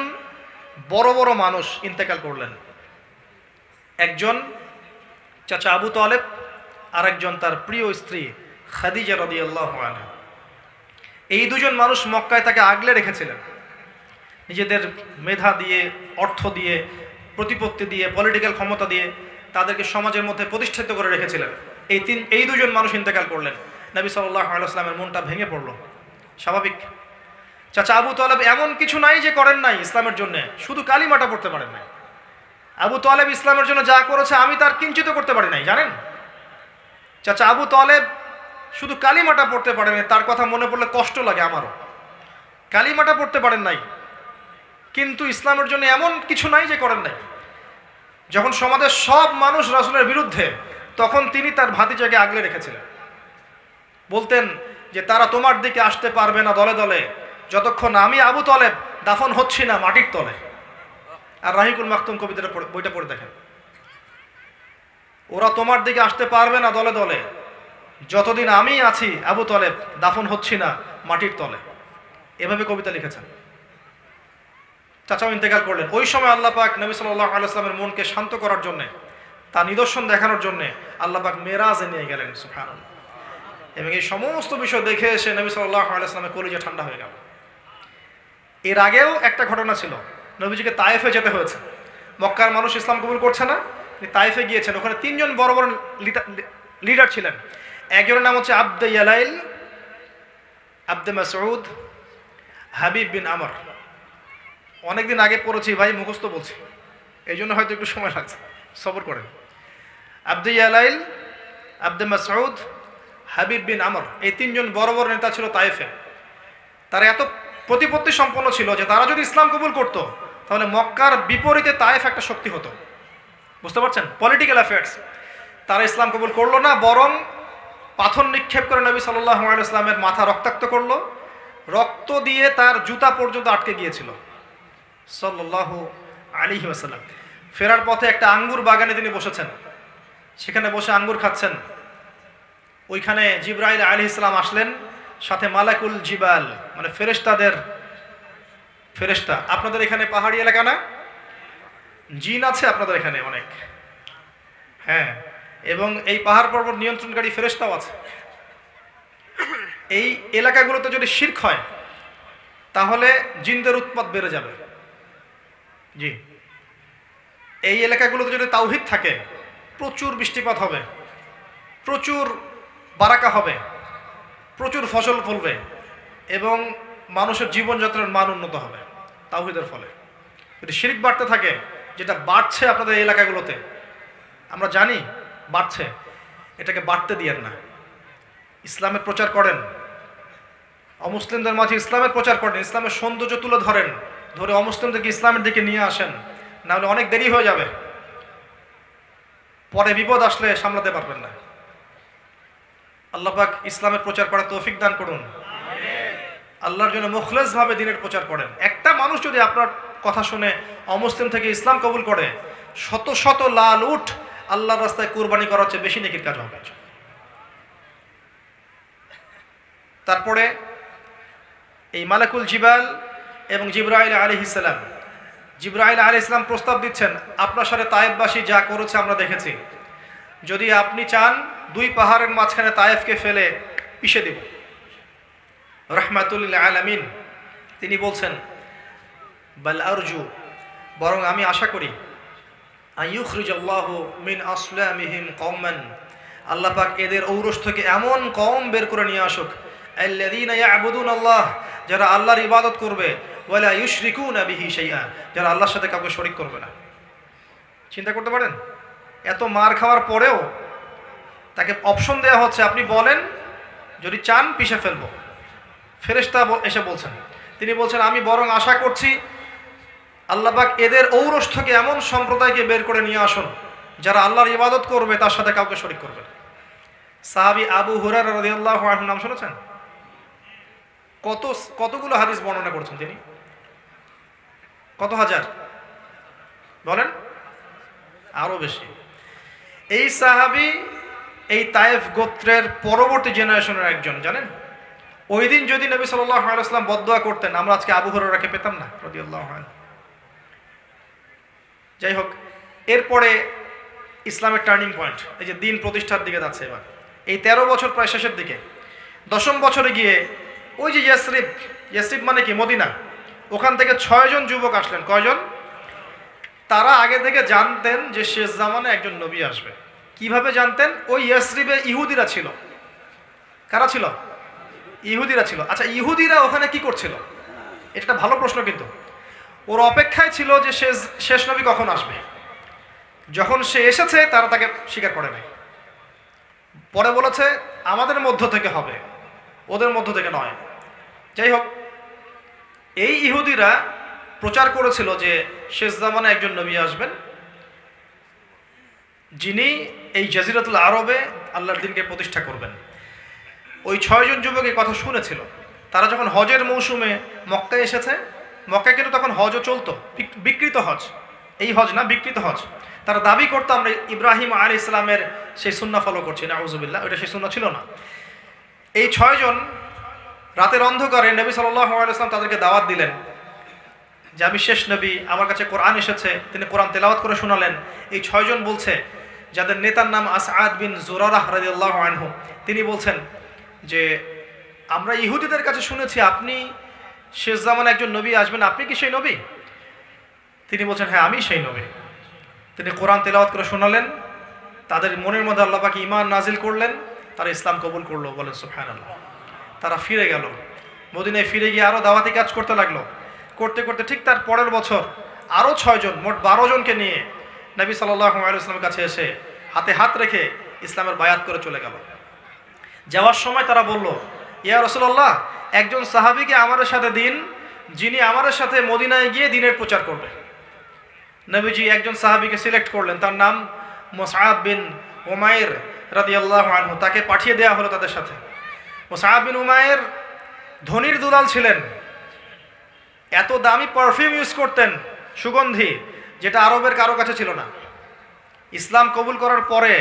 বড় বড় মানুষ ইন্তেকাল করলেন। একজন চাচা আবু তালেব, আর একজন তার প্রিয় স্ত্রী খাদিজা রাদিয়াল্লাহু আনহা। এই 2 জন মানুষ মক্কায় তাকে আগলে রেখেছিলেন, নিজেদের মেধা দিয়ে, অর্থ দিয়ে, প্রতিপত্তি দিয়ে, পলিটিক্যাল ক্ষমতা দিয়ে তাদেরকে সমাজের মধ্যে প্রতিষ্ঠিত করে রেখেছিলেন। এই 2 জন মানুষ ইন্তেকাল করলেন। নবী সাল্লাল্লাহু আলাইহি ওয়াসাল্লামের মনটা ভেঙে পড়লো, স্বাভাবিক। চাচা আবু তালেব এমন কিছু নাই যে করেন নাই ইসলামের জন্য, শুধু কালিমাটা পড়তে পারেন নাই। আবু তালেব ইসলামের জন্য যা করেছে আমি তার কিঞ্চিত করতে পারি নাই, জানেন? চাচা আবু তালেব শুধু কালিমাটা পড়তে পারেন, তার কথা মনে পড়লে কষ্ট লাগে আমারও। কালিমাটা পড়তে পারেন নাই, কিন্তু ইসলামের জন্য এমন কিছু নাই যে করেন নাই। যখন সমাজের সব মানুষ রাসূলের বিরুদ্ধে, তখন তিনি তার ভাতিজাকে আগলে রেখেছিলেন। বলতেন যে তারা তোমার দিকে আসতে পারবে না দলে দলে যতক্ষণ আমি আবু তালেব দাফন হচ্ছি না মাটির তলে। আর রাহিকুল মাকতুম কবিতাটা বইটা পড়ে দেখেন, ওরা তোমার দিকে আসতে পারবে না দলে দলে যতদিন আমি আছি আবু তালেব দাফন হচ্ছি না মাটির তলে। এভাবে কবিতা লিখেছেন। চাচাও ইন্তেকাল করলেন। ওই সময় আল্লাহ পাক নবী সাল্লাল্লাহু আলাইহি ওয়াসাল্লামের মনকে শান্ত করার জন্য, তার নিদর্শন দেখানোর জন্য আল্লাহ পাক মেরাজে নিয়ে গেলেন, সুবহানাল্লাহ। এবং এই সমস্ত বিষয় দেখে এসে নবী সাল্লাল্লাহু আলাইহি ওয়াসাল্লামের কলিজা ঠান্ডা হয়ে গেল। এর আগেও একটা ঘটনা ছিল, নবীজিকে তায়েফে যেতে হয়েছে। মক্কার মানুষ ইসলাম কবুল করছে না, তিনি তায়েফে গিয়েছেন। ওখানে 3 জন বড় বড় লিডার ছিলেন। একজনের নাম হচ্ছে আব্দে ইয়ালাইল, আব্দে মাসউদ, হাবিব বিন আমর। অনেকদিন আগে পড়েছি ভাই, মুখস্থ বলছি, এই জন্য হয়তো একটু সময় লাগছে, সবর করেন। আব্দে ইয়ালাইল, আব্দে মাসউদ, হাবিব বিন আমর, এই তিনজন বড় বড় নেতা ছিল তায়েফে। তারা এত প্রতিপত্তি সম্পন্ন ছিল যে তারা যদি ইসলাম কবুল করত তাহলে মক্কার বিপরীতে তায়েফ একটা শক্তি হতো। বুঝতে পারছেন? Political affairs. তারা ইসলাম কবুল করলো না, বরং পাথর নিক্ষেপ করে নবী সাল্লাল্লাহু আলাইহি ওয়াসাল্লামের মাথা রক্তাক্ত করলো, রক্ত দিয়ে তার জুতা পর্যন্ত আটকে গিয়েছিল সাল্লাল্লাহু আলাইহি ওয়াসাল্লাম। ফেরার পথে একটা আঙ্গুর বাগানে তিনি বসেছেন, সেখানে বসে আঙ্গুর খাচ্ছেন। ওইখানে জিবরাইল আলাইহিস সালাম আসলেন, সাথে মালাকুল জিবাল, মানে ফেরেশতাদের ফেরেশতা। আপনাদের এখানে পাহাড়ি এলাকা না? জিন আছে আপনাদের এখানে অনেক, হ্যাঁ, এবং এই পাহাড় পর্বত নিয়ন্ত্রণকারী ফেরেশতাও আছে। এই এলাকাগুলোতে যদি শিরক হয় তাহলে জিনদের উৎপাত বেড়ে যাবে। জি, এই এলাকাগুলোতে যদি তাওহীদ থাকে প্রচুর বৃষ্টিপাত হবে, প্রচুর বারাকা হবে, প্রচুর ফসল ফলবে এবং মানুষের জীবনযাত্রার মান উন্নত হবে তাওহীদের ফলে। যদি শিরক বাড়তে থাকে, যেটা বাড়ছে আপনাদের এই এলাকাগুলোতে, আমরা জানি বাড়ছে, এটাকে বাড়তে দিয়েন না। ইসলামের প্রচার করেন, অমুসলিমদের মাঝে ইসলামের প্রচার করেন, ইসলামের সৌন্দর্য তুলে ধরেন, ধরে অমুসলিমদেরকে ইসলামের দিকে নিয়ে আসেন, নাহলে অনেক দেরি হয়ে যাবে, পরে বিপদ আসলে সামলাতে পারবেন না। আল্লাহ পাক ইসলামের প্রচার করার তৌফিক দান করুন। আল্লাহর জন্য মুখলেস ভাবে দ্বীনের প্রচার করেন। একটা মানুষ যদি আপনার কথা শুনে অমুসলিম থেকে ইসলাম কবুল করে, শত শত লাল উট আল্লাহর রাস্তায় কুরবানি করার চেয়ে বেশি নেকির কাজ হবে। তারপরে এই মালাকুল জিবাল এবং জিবরাইল আলাইহিস সালাম, জিবরাইল আলাইহিস সালাম প্রস্তাব দিচ্ছেন, আপনার সাথে তায়েফবাসী যা করেছে আমরা দেখেছি, যদি আপনি চান দুই পাহাড়ের মাঝখানে তায়েফকে ফেলে পিষে দিব। রাহমাতুল লিল আলামিন তিনি বলছেন, বাল আরজু, বরং আমি আশা করি, আইয়ুখরিজাল্লাহু মিন আসলামিহিম কওমান, আল্লাহ পাক এদের ঔরস থেকে এমন কওম বের করে নিয়ে আসুক, আল্লাযীনা ইয়াবুদুনাল্লাহ, যারা আল্লাহর ইবাদত করবে, ওয়ালা ইউশরিকুনা বিহি শাইআ, যারা আল্লাহর সাথে কাউকে শরীক করবে না। চিন্তা করতে পারেন, এত মার খাওয়ার পরেও তাকে অপশন দেওয়া হচ্ছে, আপনি বলেন যদি চান পিষে ফেলবো। ফেরেশতা এসে বলছেন, তিনি বলছেন, আমি বরং আশা করছি আল্লাহ পাক এদের ঔরস থেকে এমন সম্প্রদায়কে বের করে নিয়ে আসুন যারা আল্লাহর ইবাদত করবে, তার সাথে কাউকে শরীক করবে না। সাহাবী আবু হুরায়রা রাদিয়াল্লাহু আনহু নাম শুনেছেন? কতগুলো হাদিস বর্ণনা করেছেন তিনি? কত হাজার বলেন? আরো বেশি। এই সাহাবী এই তায়েফ গোত্রের পরবর্তী জেনারেশনের একজন, জানেন? ওই দিন যদি নবী সাল্লাল্লাহু আলাইহি ওয়াসাল্লাম বদদুয়া করতেন, আমরা আজকে আবু হুরায়রাকে পেতাম না রাদিয়াল্লাহু আনহু। যাই হোক, এরপরে ইসলামের টার্নিং পয়েন্ট, এই যে দিন প্রতিষ্ঠার দিকে যাচ্ছে এবার, এই 13 বছর প্রায় শেষের দিকে, 10ম বছরে গিয়ে ওই যে ইয়াসরিব, ইয়াসরিব মানে কি? মদিনা, ওখান থেকে 6 জন যুবক আসলেন। কয়জন? তারা আগে থেকে জানতেন যে শেষ জামানে একজন নবী আসবে। কিভাবে জানতেন? ওই ইয়াসরিবে ইহুদিরা ছিল। কারা ছিল? ইহুদিরা ছিল। আচ্ছা, ইহুদিরা ওখানে কি করছিল? এটা একটা ভালো প্রশ্ন, কিন্তু ওর অপেক্ষায় ছিল যে শেষ নবী কখন আসবে। যখন সে এসেছে তারা তাকে স্বীকার করে নাই, পরে বলেছে আমাদের মধ্য থেকে হবে, ওদের মধ্য থেকে নয়। যাই হোক, এই ইহুদিরা প্রচার করেছিল যে শেষ জামানে একজন নবী আসবেন, যিনি এই জাজিরাতুল আরবে আল্লাহর দ্বীনকে প্রতিষ্ঠা করবেন। ওই 6 জন যুবক এই কথা শুনেছিল। তারা যখন হজের মৌসুমে মক্কায় এসেছে, মক্কায় কিন্তু তখন হজও চলতো, বিকৃত হজ, এই হজ না, বিকৃত হজ। তারা দাবি করতো আমরা ইব্রাহিম আলাইহিস সালামের সেই সুন্নাহ ফলো করছি, নাউযুবিল্লাহ, ওটা সেই সুন্নাহ ছিল না। এই 6 জন রাতের অন্ধকারে নবী সাল্লাল্লাহু আলাইহি ওয়াসাল্লাম তাদেরকে দাওয়াত দিলেন যে আমি শেষ নবী, আমার কাছে কোরআন এসেছে। তিনি কোরআন তেলাওয়াত করে শোনালেন। এই 6 জন বলছে, যাদের নেতার নাম আসআদ বিন জুরারাহ রাদিয়াল্লাহু আনহু, তিনি বলছেন যে আমরা ইহুদিদের কাছে শুনেছি আপনি শেষ জামানে একজন নবী আসবেন, আপনি কি সেই নবী? তিনি বলছেন হ্যাঁ, আমি সেই নবী। তিনি কোরআন তেলাওয়াত করে শোনালেন, তাদের মনের মধ্যে আল্লাহ পাক ঈমান নাজিল করলেন, তারা ইসলাম কবুল করলো, বলেন সুবহানাল্লাহ। তারা ফিরে গেল, মদিনায় ফিরে গিয়ে আরও দাওয়াতি কাজ করতে লাগলো। করতে করতে ঠিক তার পরের বছর আরও 6 জন, মোট 12 জনকে নিয়ে নবী সাল্লাল্লাহু আলাইহি ওয়াসাল্লামের কাছে এসে হাতে হাত রেখে ইসলামের বায়াত করে চলে গেল। যাওয়ার সময় তারা বলল, ইয়া রাসূলুল্লাহ, একজন সাহাবীকে আমাদের সাথে দিন, যিনি আমাদের সাথে মদিনায় গিয়ে দ্বীনের প্রচার করবে। নবীজি একজন সাহাবীকে সিলেক্ট করলেন, তার নাম মুসআব বিন উমাইর রাদিয়াল্লাহু আনহু। তাকে পাঠিয়ে দেওয়া হলো তাদের সাথে। মুসআব বিন উমাইর ধনির দুলাল ছিলেন, এত দামি পারফিউম ইউজ করতেন, সুগন্ধি, যেটা আরবের কারো কাছে ছিল না। ইসলাম কবুল করার পরে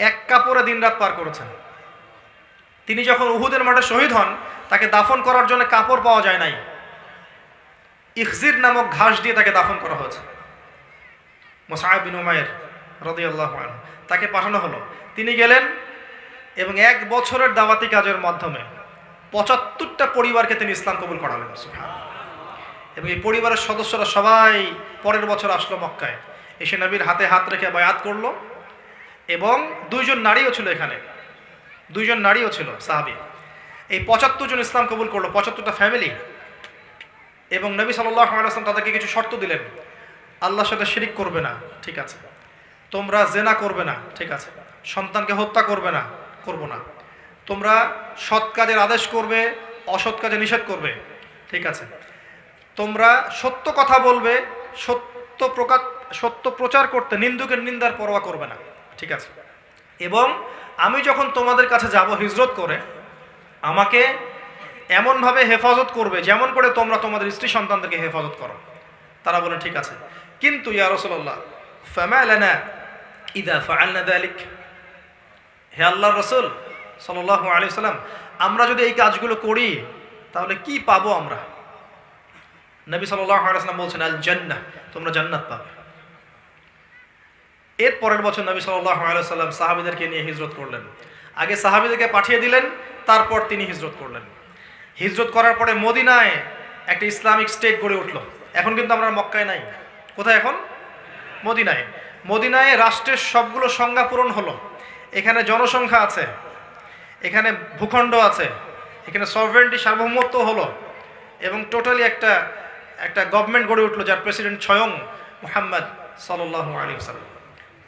এক কাপড়ে দিনরাত পার করেছেন। তিনি যখন উহুদের মাঠে শহীদ হন, তাকে দাফন করার জন্য কাপড় পাওয়া যায় নাই, ইখজির নামক ঘাস দিয়ে তাকে দাফন করা হয়েছে। মুসআব বিন উমাইর রাদিয়াল্লাহু আনহু, তাকে পাঠানো হলো। তিনি গেলেন এবং 1 বছরের দাওয়াতি কাজের মাধ্যমে 75টা পরিবারকে তিনি ইসলাম কবুল করালেন। সুবহানাল্লাহ। এবং এই পরিবারের সদস্যরা সবাই পরের বছর আসলো মক্কায়, এসে নবীর হাতে হাত রেখে বায়াত করলো। এবং 2 জন নারীও ছিল এখানে, 2 জন নারীও ছিল সাহাবী। এই 75 জন ইসলাম কবুল করলো, 75টা ফ্যামিলি। এবং নবী সাল্লাল্লাহু আলাইহি ওয়াসাল্লাম তাদেরকে কিছু শর্ত দিলেন। আল্লাহর সাথে শিরিক করবে না, ঠিক আছে। তোমরা জেনা করবে না, ঠিক আছে। সন্তানকে হত্যা করবে না, করব না। তোমরা সৎ কাজের আদেশ করবে, অসৎ কাজে নিষেধ করবে, ঠিক আছে। তোমরা সত্য কথা বলবে, সত্য প্রচার করতে নিন্দুকের নিন্দার পরোয়া করবে না, ঠিক আছে। এবং আমি যখন তোমাদের কাছে যাব হিজরত করে, আমাকে এমনভাবে হেফাজত করবে যেমন করে তোমরা তোমাদের স্ত্রী সন্তানদেরকে হেফাজত করো। তারা বলেন, ঠিক আছে। কিন্তু ইয়া রাসূলুল্লাহ, ফামা লানা ইযা ফাআলনা যালিক, হে আল্লাহর রাসূল সাল্লাল্লাহু আলাইহি ওয়াসাল্লাম, আমরা যদি এই কাজগুলো করি তাহলে কি পাবো আমরা? নবী সাল্লাল্লাহু আলাইহি ওয়াসাল্লাম বলছেন, আল জান্নাহ, তোমরা জান্নাত পাবে। এর পরের বছর নবী সাল্লাল্লাহু আলাইহি ওয়াসাল্লাম সাহাবীদেরকে নিয়ে হিজরত করলেন। আগে সাহাবীদেরকে পাঠিয়ে দিলেন, তারপর তিনি হিজরত করলেন। হিজরত করার পরে মদিনায় একটা ইসলামিক স্টেট গড়ে উঠলো। এখন কিন্তু আমরা মক্কায় নাই, কোথায় এখন? মদিনায়। মদিনায় রাষ্ট্রের সবগুলো সংজ্ঞা পূরণ হলো। এখানে জনসংখ্যা আছে, এখানে ভূখণ্ড আছে, এখানে সভরেন্টি, সার্বভৌমত্ব হলো। এবং টোটালি একটা গভর্নমেন্ট গড়ে উঠলো, যার প্রেসিডেন্ট স্বয়ং মুহাম্মদ সাল্লাল্লাহু আলাইহি ওয়াসাল্লাম।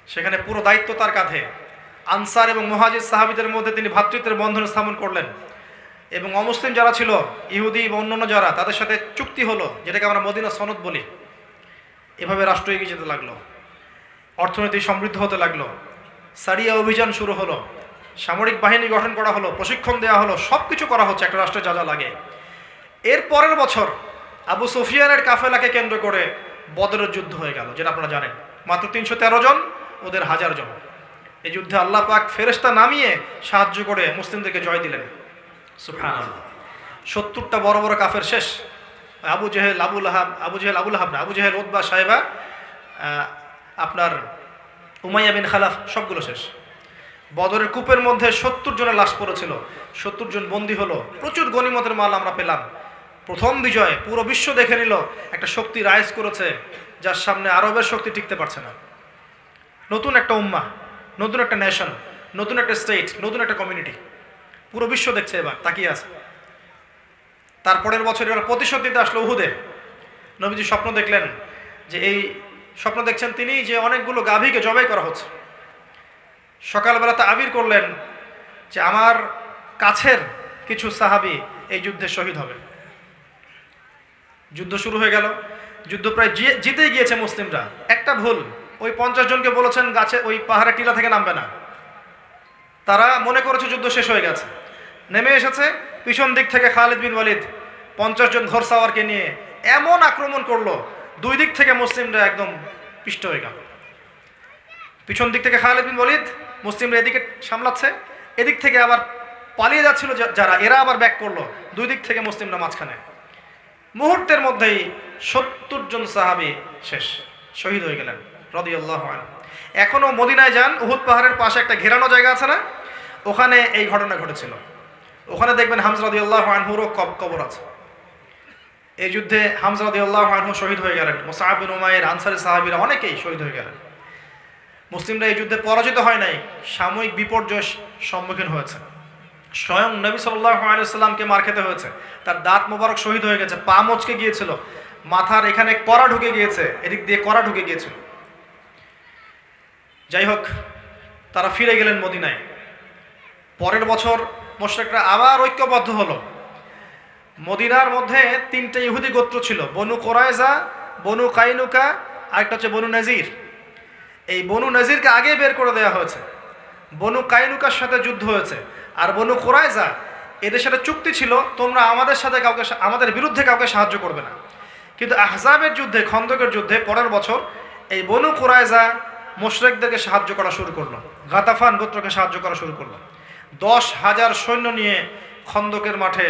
সেখানে পুরো দায়িত্ব তার কাঁধে। আনসার এবং মুহাজির সাহাবীদের মধ্যে তিনি ভ্রাতৃত্বের বন্ধন স্থাপন করলেন। এবং অমুসলিম যারা ছিল, ইহুদি বা অন্যান্য যারা, তাদের সাথে চুক্তি হলো, যেটাকে আমরা মদিনা সনদ বলি। এভাবে রাষ্ট্র এগিয়ে যেতে লাগলো, অর্থনীতি সমৃদ্ধ হতে লাগলো। সারিয়া অভিযান শুরু হলো, সামরিক বাহিনী গঠন করা হলো, প্রশিক্ষণ দেওয়া হলো, সব কিছু করা হচ্ছে একটা রাষ্ট্রে যা যা লাগে। এর পরের বছর আবু সুফিয়ানের কাফেলাকে কেন্দ্র করে বদরের যুদ্ধ হয়ে গেল, যেটা আপনারা জানেন। মাত্র 313 জন, ওদের 1000 জন। এই যুদ্ধে আল্লাহ পাক ফেরেশতা নামিয়ে সাহায্য করে মুসলিমদেরকে জয় দিলেন। সুবহানাল্লাহ। 70টা বড় বড় কাফের শেষ। আবু জেহেল, আবু জেহেল, উতবা, সাইবা, আপনার উমাইয়া বিন খালাফ, সবগুলো শেষ। বদরের কূপের মধ্যে 70 জনের লাশ পড়েছিল, 70 জন বন্দী হলো। প্রচুর গনিমতের মাল আমরা পেলাম। প্রথম বিজয়, পুরো বিশ্ব দেখে নিল একটা শক্তি রাইজ করেছে, যার সামনে আরবের শক্তি টিকতে পারছে না। নতুন একটা উম্মাহ, নতুন একটা নেশন, নতুন একটা স্টেট, নতুন একটা কমিউনিটি, পুরো বিশ্ব দেখছে, এবার তাকিয়ে আছে। তারপরের বছর এবার প্রতিশোধ দিতে আসলো উহুদে। নবীজি স্বপ্ন দেখলেন, যে এই স্বপ্ন দেখছেন তিনি, যে অনেকগুলো গাভীকে জবাই করা হচ্ছে। সকালবেলাতে আবির করলেন যে আমার কাছের কিছু সাহাবী এই যুদ্ধে শহীদ হবে। যুদ্ধ শুরু হয়ে গেল। যুদ্ধ প্রায় জিতেই গিয়েছে মুসলিমরা। একটা ভুল, ওই 50 জনকে বলেছেন গাছে, ওই পাহাড়ের টিলা থেকে নামবে না। তারা মনে করেছে যুদ্ধ শেষ হয়ে গেছে, নেমে এসেছে। পিছন দিক থেকে খালিদ বিন ওয়ালিদ 50 জন ঘোড়সাওয়ারকে নিয়ে এমন আক্রমণ করলো, 2 দিক থেকে মুসলিমরা একদম পিষ্ট হয়ে গেল। পিছন দিক থেকে খালিদ বিন ওয়ালিদ, মুসলিমরা এদিকে সামলাচ্ছে, এদিক থেকে আবার পালিয়ে যাচ্ছিল যারা, এরা আবার ব্যাক করলো। 2 দিক থেকে মুসলিমরা মাঝখানে। মুহূর্তের মধ্যেই 70 জন সাহাবী শেষ, শহীদ হয়ে গেলেন রাদিয়াল্লাহু আনহু। এখনো মদিনায় যান, উহুদ পাহাড়ের পাশে একটা ঘেরানো জায়গা আছে না, ওখানে এই ঘটনা ঘটেছিল। ওখানে দেখবেন হামজা রাদিয়াল্লাহু আনহুরও কবর আছে। এই যুদ্ধে হামজা রাদিয়াল্লাহু আনহু শহীদ হয়ে গেলেন। মুসআব বিন উমাইর, আনসারী সাহাবীরা অনেকেই শহীদ হয়ে গেলেন। মুসলিমরা এই যুদ্ধে পরাজিত হয় নাই, সাময়িক বিপর্যয়ের সম্মুখীন হয়েছে। স্বয়ং নবী সাল্লাল্লাহু আলাইহি সাল্লামকে মার খেতে হয়েছে, তার দাঁত মোবারক শহীদ হয়ে গেছে, পা মচকে গিয়েছিল, মাথার এখানে কড়া ঢুকে গিয়েছে, এদিক দিয়ে কড়া ঢুকে গিয়েছিল। যাই হোক, তারা ফিরে গেলেন মদিনায়। পরের বছর মুশরিকরা আবার ঐক্যবদ্ধ হলো। মদিনার মধ্যে 3টে ইহুদি গোত্র ছিল, বনু কোরাইজা, বনু কাইনুকা, আরেকটা হচ্ছে বনু নাজির। এই বনু নাজিরকে আগে বের করে দেওয়া হয়েছে। বনু কাইনুকার সাথে যুদ্ধ হয়েছে, আর বনু কোরাইজা এদের সাথে চুক্তি ছিল, তোমরা আমাদের বিরুদ্ধে কাউকে সাহায্য করবে না। কিন্তু আহজাবের যুদ্ধে, খন্দকের যুদ্ধে পরের বছর এই বনু কোরাইজা মুশরিকদেরকে সাহায্য করা শুরু করলো, গাতাফান গোত্রকে সাহায্য করা শুরু করলো। 10,000 সৈন্য নিয়ে খন্দকের মাঠে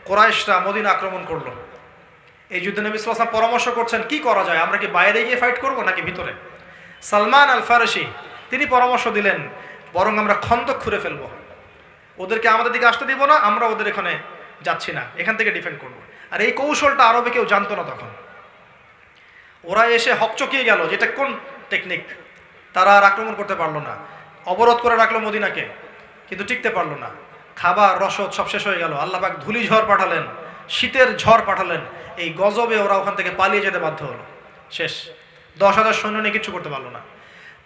কোরাইশরা মদিনা আক্রমণ করলো। এই যুদ্ধে নবী সাল্লাল্লাহু আলাইহি ওয়াসাল্লাম পরামর্শ করছেন, কি করা যায়, আমরা কি বাইরে গিয়ে ফাইট করব নাকি ভিতরে? সালমান আল ফারসি তিনি পরামর্শ দিলেন, বরং আমরা খন্দক খুঁড়ে ফেলবো, ওদেরকে আমাদের দিকে আসতে দিব না, আমরা ওদের এখানে যাচ্ছি না, এখান থেকে ডিফেন্ড করব। আর এই কৌশলটা আরবে কেউ জানতো না তখন। ওরা এসে হকচকিয়ে গেল, যেটা কোন টেকনিক। তারা আর আক্রমণ করতে পারলো না, অবরোধ করে রাখলো মদিনাকে, কিন্তু টিকতে পারলো না। খাবার রসদ সব শেষ হয়ে গেল। আল্লাহ পাক ধূলি ঝড় পাঠালেন, শীতের ঝড় পাঠালেন। এই গজবে ওরা ওখান থেকে পালিয়ে যেতে বাধ্য হলো। শেষ, 10,000 সৈন্য নিয়ে কিছু করতে পারলো না।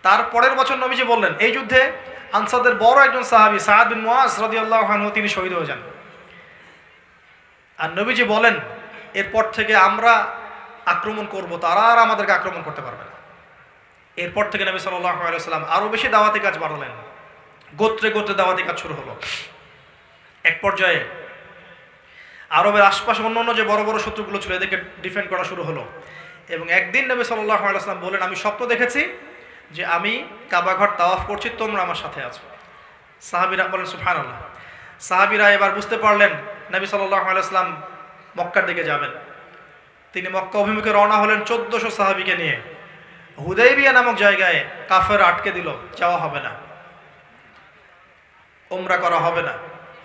তারপরের বছর নবীজি বললেন, এই যুদ্ধে আনসারদের বড় একজন সাহাবী সাদ বিন মুআজ রাদিয়াল্লাহু আনহু তিনি শহীদ হয়ে যান। আর নবীজি বলেন, এরপর থেকে আমরা আক্রমণ করব, তারা আর আমাদেরকে আক্রমণ করতে পারবে না। এরপর থেকে নবী সাল্লাল্লাহু আলাইহি ওয়াসাল্লাম আরো বেশি দাওয়াতি কাজ বাড়ালেন। গোত্রে গোত্রে দাওয়াতি কাজ শুরু হলো। এক পর্যায়ে আরবের আশপাশে অন্য যে বড় বড় শত্রুগুলো ছিল, এদেরকে ডিফেন্ড করা শুরু হলো। এবং একদিন নবী সাল্লাল্লাহু আলাইহি ওয়াসাল্লাম বলেন, আমি স্বপ্ন দেখেছি যে আমি কাবা ঘর তাওয়াফ করছি, তোমরা আমার সাথে আছো। সাহাবীরা বলেন সুবহানাল্লাহ। সাহাবীরা এবার বুঝতে পারলেন নবী সাল্লাল্লাহু আলাইহি ওয়াসাল্লাম মক্কার দিকে যাবেন। তিনি মক্কা অভিমুখে রওনা হলেন 1400 সাহাবীকে নিয়ে। হুদাইবিয়া নামক জায়গায় কাফের আটকে দিল, যাওয়া হবে না, উমরা করা হবে না,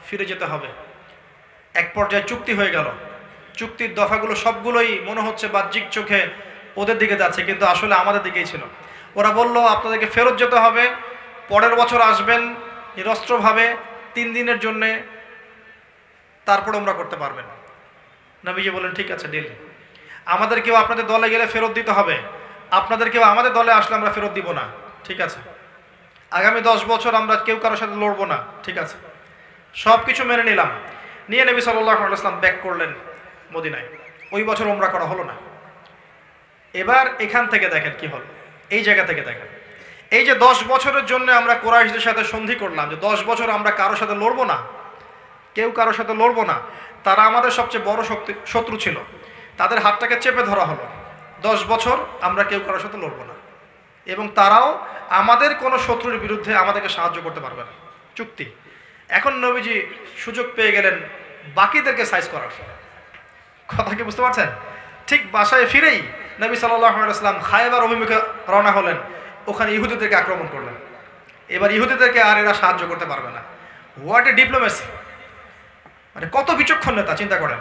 ফিরে যেতে হবে। এক পর্যায়ে চুক্তি হয়ে গেল। চুক্তির দফাগুলো সবগুলোই মনে হচ্ছে বাহ্যিক চোখে ওদের দিকে যাচ্ছে, কিন্তু আসলে আমাদের দিকেই ছিল। ওরা বলল, আপনাদেরকে ফেরত যেতে হবে, পরের বছর আসবেন নিরস্ত্রভাবে 3 দিনের জন্যে, তারপর উমরা করতে পারবেন। নবীজি বলেন, ঠিক আছে, ডিল। আমাদের কেউ আপনাদের দলে গেলে ফেরত দিতে হবে, আপনাদের কেউ আমাদের দলে আসলে আমরা ফেরত দিব না, ঠিক আছে। আগামী 10 বছর আমরা কেউ কারোর সাথে লড়বো না, ঠিক আছে। সব কিছু মেনে নিলাম। নিয়ে নবী সাল্লাল্লাহু আলাইহি ওয়াসাল্লাম ব্যাক করলেন মদিনায়। ওই বছর উমরা করা হলো না। এবার এখান থেকে দেখেন কি হলো, এই জায়গা থেকে দেখেন। এই যে 10 বছরের জন্য আমরা কুরাইশদের সাথে সন্ধি করলাম, যে 10 বছর আমরা কারোর সাথে লড়বো না, কেউ কারোর সাথে লড়বো না। তারা আমাদের সবচেয়ে বড় শত্রু ছিল, তাদের হাতটাকে চেপে ধরা হলো। 10 বছর আমরা কেউ কারোর সাথে লড়বো না, এবং তারাও আমাদের কোনো শত্রুর বিরুদ্ধে আমাদেরকে সাহায্য করতে পারবে না, চুক্তি। এখন নবীজি সুযোগ পেয়ে গেলেন বাকিদেরকে সাইজ করার। কথা কি বুঝতে পারছেন? ঠিক বাসায় ফিরেই নবী সাল্লাল্লাহু আলাইহি ওয়াসাল্লাম খায়বার অভিমুখে রওনা হলেন। ওখানে ইহুদিদেরকে আক্রমণ করলেন। এবার ইহুদিদেরকে আর এরা সাহায্য করতে পারবে না। হোয়াট এ ডিপ্লোমেসি, মানে কত বিচক্ষণ নেতা, চিন্তা করেন।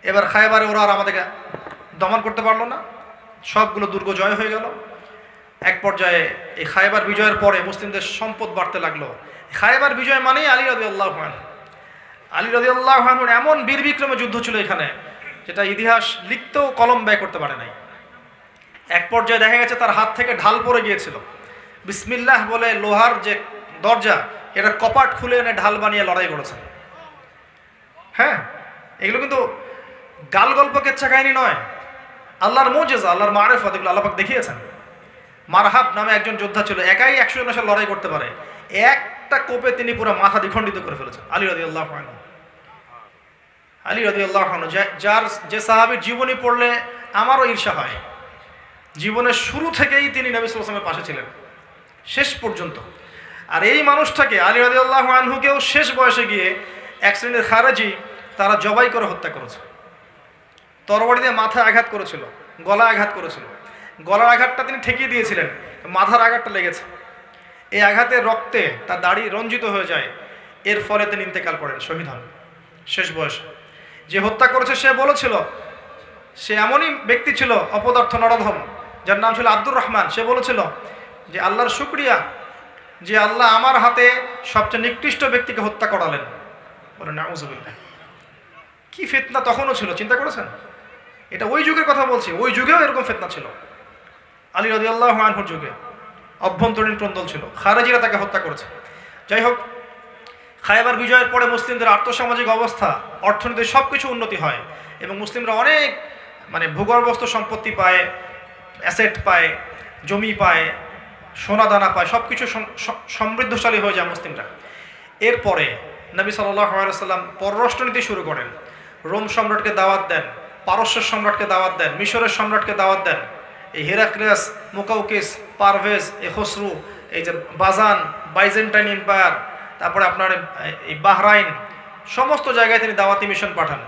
এবার খায়বারে ওরা আর আমাদেরকে দমন করতে পারলো না, সবগুলো দুর্গ জয় হয়ে গেল। এক পর্যায়ে এই খায়বার বিজয়ের পরে মুসলিমদের সম্পদ বাড়তে লাগলো। খায়বার বিজয় মানেই আলী রাদিয়াল্লাহু আনহু। আলী রাদিয়াল্লাহু আনহুর এমন বীর বিক্রমে যুদ্ধ ছিল এখানে, যেটা ইতিহাস লিখতেও কলম ব্যয় করতে পারে নাই। এক পর্যায়ে দেখা গেছে তার হাত থেকে ঢাল পড়ে গিয়েছিল। বিসমিল্লাহ বলে লোহার যে দরজা, এটা কপাট খুলে এনে ঢাল বানিয়ে লড়াই করেছেন। হ্যাঁ, এগুলো কিন্তু গাল গল্প কেচ্ছা কাহিনী নয়, আল্লাহর মুজিজা, আল্লাহর মারিফত, এগুলো আল্লাহ পাক দেখিয়েছেন। মারহাব নামে একজন যোদ্ধা ছিল, একাই 100 জনের সাথে লড়াই করতে পারে। একটা কোপে তিনি পুরো মাথা দ্বিখণ্ডিত করে ফেলেছেন, আলী রাদিয়াল্লাহু আনহু। আলী রাদিয়াল্লাহু আনহু, যে সাহাবীর জীবনী পড়লে আমারও ঈর্ষা হয়। জীবনের শুরু থেকেই তিনি নবী সাল্লাল্লাহু আলাইহি ওয়াসাল্লামের পাশে ছিলেন, শেষ পর্যন্ত। আর এই মানুষটাকে, আলী রাদিয়াল্লাহু আনহুকেও শেষ বয়সে গিয়ে এক শ্রেণীর খারেজি তারা জবাই করে হত্যা করেছে। তরবারি দিয়ে মাথায় আঘাত করেছিল, গলায় আঘাত করেছিল। গলার আঘাতটা তিনি ঠেকিয়ে দিয়েছিলেন, মাথার আঘাতটা লেগেছে। এই আঘাতের রক্তে তার দাড়ি রঞ্জিত হয়ে যায়। এর ফলে তিনি ইন্তেকাল করেন, শহীদ হন শেষ বয়সে। যে হত্যা করেছে সে বলেছিল, সে এমনই ব্যক্তি ছিল অপদার্থ নরধম, যার নাম ছিল আব্দুর রহমান। সে বলেছিল, যে আল্লাহর শুকরিয়া যে আল্লাহ আমার হাতে সবচেয়ে নিকৃষ্ট ব্যক্তিকে হত্যা করালেন। বলে নাউযুবিল্লাহ। কি ফিতনা তখনও ছিল, চিন্তা করেছেন? এটা ওই যুগের কথা বলছি, ওই যুগেও এরকম ফিতনা ছিল। আলী রাদিয়াল্লাহু আনহুর যুগে অভ্যন্তরীণ ক্রন্দল ছিল, খারেজিরা তাকে হত্যা করেছে। যাই হোক, খায়বার বিজয়ের পরে মুসলিমদের আর্থসামাজিক অবস্থা, অর্থনীতির সব কিছু উন্নতি হয় এবং মুসলিমরা অনেক ভূগর্ভস্থ সম্পত্তি পায়, অ্যাসেট পায়, জমি পায়, সোনা দানা পায়, সব কিছু সমৃদ্ধশালী হয়ে যায় মুসলিমরা। এরপরে নবী সাল্লাল্লাহু আলাইহি ওয়াসাল্লাম পররাষ্ট্রনীতি শুরু করেন। রোম সম্রাটকে দাওয়াত দেন, পারস্যের সম্রাটকে দাওয়াত দেন, মিশরের সম্রাটকে দাওয়াত দেন। এই হেরাক্লিয়াস, মুকাউকিস, পারভেজ, এই খসরু, এই যে বাজান, বাইজেন্টাইন এম্পায়ার, তারপরে আপনার এই বাহরাইন, সমস্ত জায়গায় তিনি দাওয়াতি মিশন পাঠান।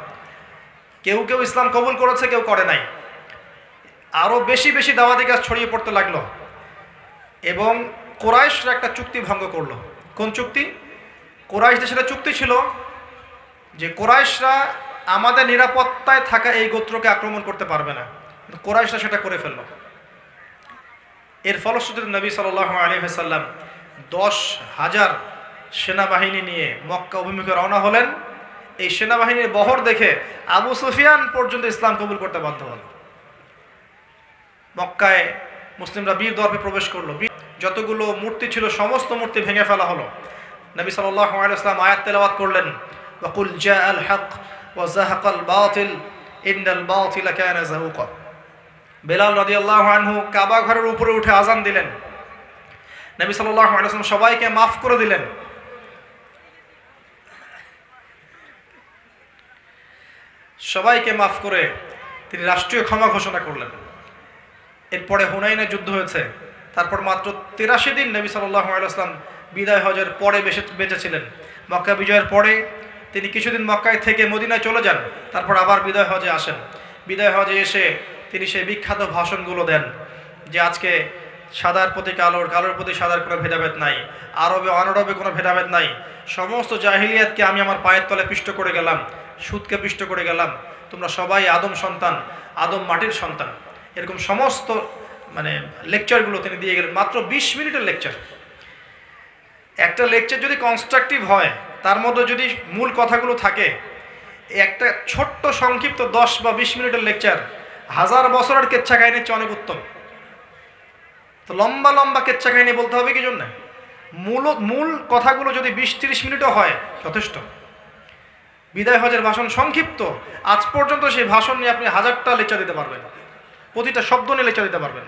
কেউ কেউ ইসলাম কবুল করেছে, কেউ করে নাই। আরও বেশি বেশি দাওয়াতি কাজ ছড়িয়ে পড়তে লাগলো এবং কুরাইশরা একটা চুক্তি ভঙ্গ করলো। কোন চুক্তি? কুরাইশদের সেটা চুক্তি ছিল যে কুরাইশরা আমাদের নিরাপত্তায় থাকা এই গোত্রকে আক্রমণ করতে পারবে না, কিন্তু কুরাইশরা সেটা করে ফেলল। এর ফলশ্রুতিতে নবী সাল্লাল্লাহু আলাইহি ওয়াসাল্লাম 10,000 সেনাবাহিনী নিয়ে মক্কা অভিমুখে রওনা হলেন। এই সেনাবাহিনীর বহর দেখে আবু সুফিয়ান পর্যন্ত ইসলাম কবুল করতে বাধ্য হল। মক্কায় মুসলিমরা বীর দর্পে প্রবেশ করলো। যতগুলো মূর্তি ছিল সমস্ত মূর্তি ভেঙে ফেলা হলো। নবী সাল্লাল্লাহু আলাইহি ওয়াসাল্লাম আয়াত তেলাওয়াত করলেন, ওয়াকুল জাআল হক ওয়া যাহাকাল বাতিল ইন্নাল বাতিলা কানা যাহুকা। বেলাল রাদিয়াল্লাহু আনহু কাবা ঘরের উপরে উঠে আজান দিলেন। নবী সাল্লাল্লাহু আলাইহি ওয়াসাল্লাম সবাইকে মাফ করে দিলেন। সবাইকে মাফ করে তিনি রাষ্ট্রীয় ক্ষমা ঘোষণা করলেন। এরপরে হুনাইনের যুদ্ধ হয়েছে। তারপর মাত্র 83 দিন নবী সাল্লাল্লাহু আলাইহি ওয়াসাল্লাম বিদায় হজের পরে বেঁচে ছিলেন। মক্কা বিজয়ের পরে তিনি কিছুদিন মক্কায় থেকে মদিনায় চলে যান, তারপর আবার বিদায় হজে আসেন। বিদায় হজে এসে তিনি সেই বিখ্যাত ভাষণগুলো দেন যে আজকে সাদার প্রতি কালোর, কালোর প্রতি সাদার কোনো ভেদাভেদ নাই, আরবে অনারবে কোনো ভেদাভেদ নাই, সমস্ত জাহিলিয়াতকে আমি আমার পায়ের তলে পিষ্ট করে গেলাম, সুদকে পিষ্ট করে গেলাম, তোমরা সবাই আদম সন্তান, আদম মাটির সন্তান। এরকম সমস্ত লেকচারগুলো তিনি দিয়ে গেলেন। মাত্র 20 মিনিটের লেকচার। একটা লেকচার যদি কনস্ট্রাকটিভ হয়, তার মধ্যে যদি মূল কথাগুলো থাকে, একটা ছোট্ট সংক্ষিপ্ত 10 বা 20 মিনিটের লেকচার 1000 বছরের কেচ্ছা কাহিনীর চেয়ে অনেক উত্তম। তো লম্বা লম্বা কেচ্ছা কাহিনী বলতে হবে কি জন্য? মূল কথাগুলো যদি 20-30 মিনিটও হয় যথেষ্ট। বিদায় হজের ভাষণ সংক্ষিপ্ত, আজ পর্যন্ত সেই ভাষণ নিয়ে আপনি 1000টা লেকচার দিতে পারবেন, প্রতিটা শব্দ নিয়ে লেকচার দিতে পারবেন।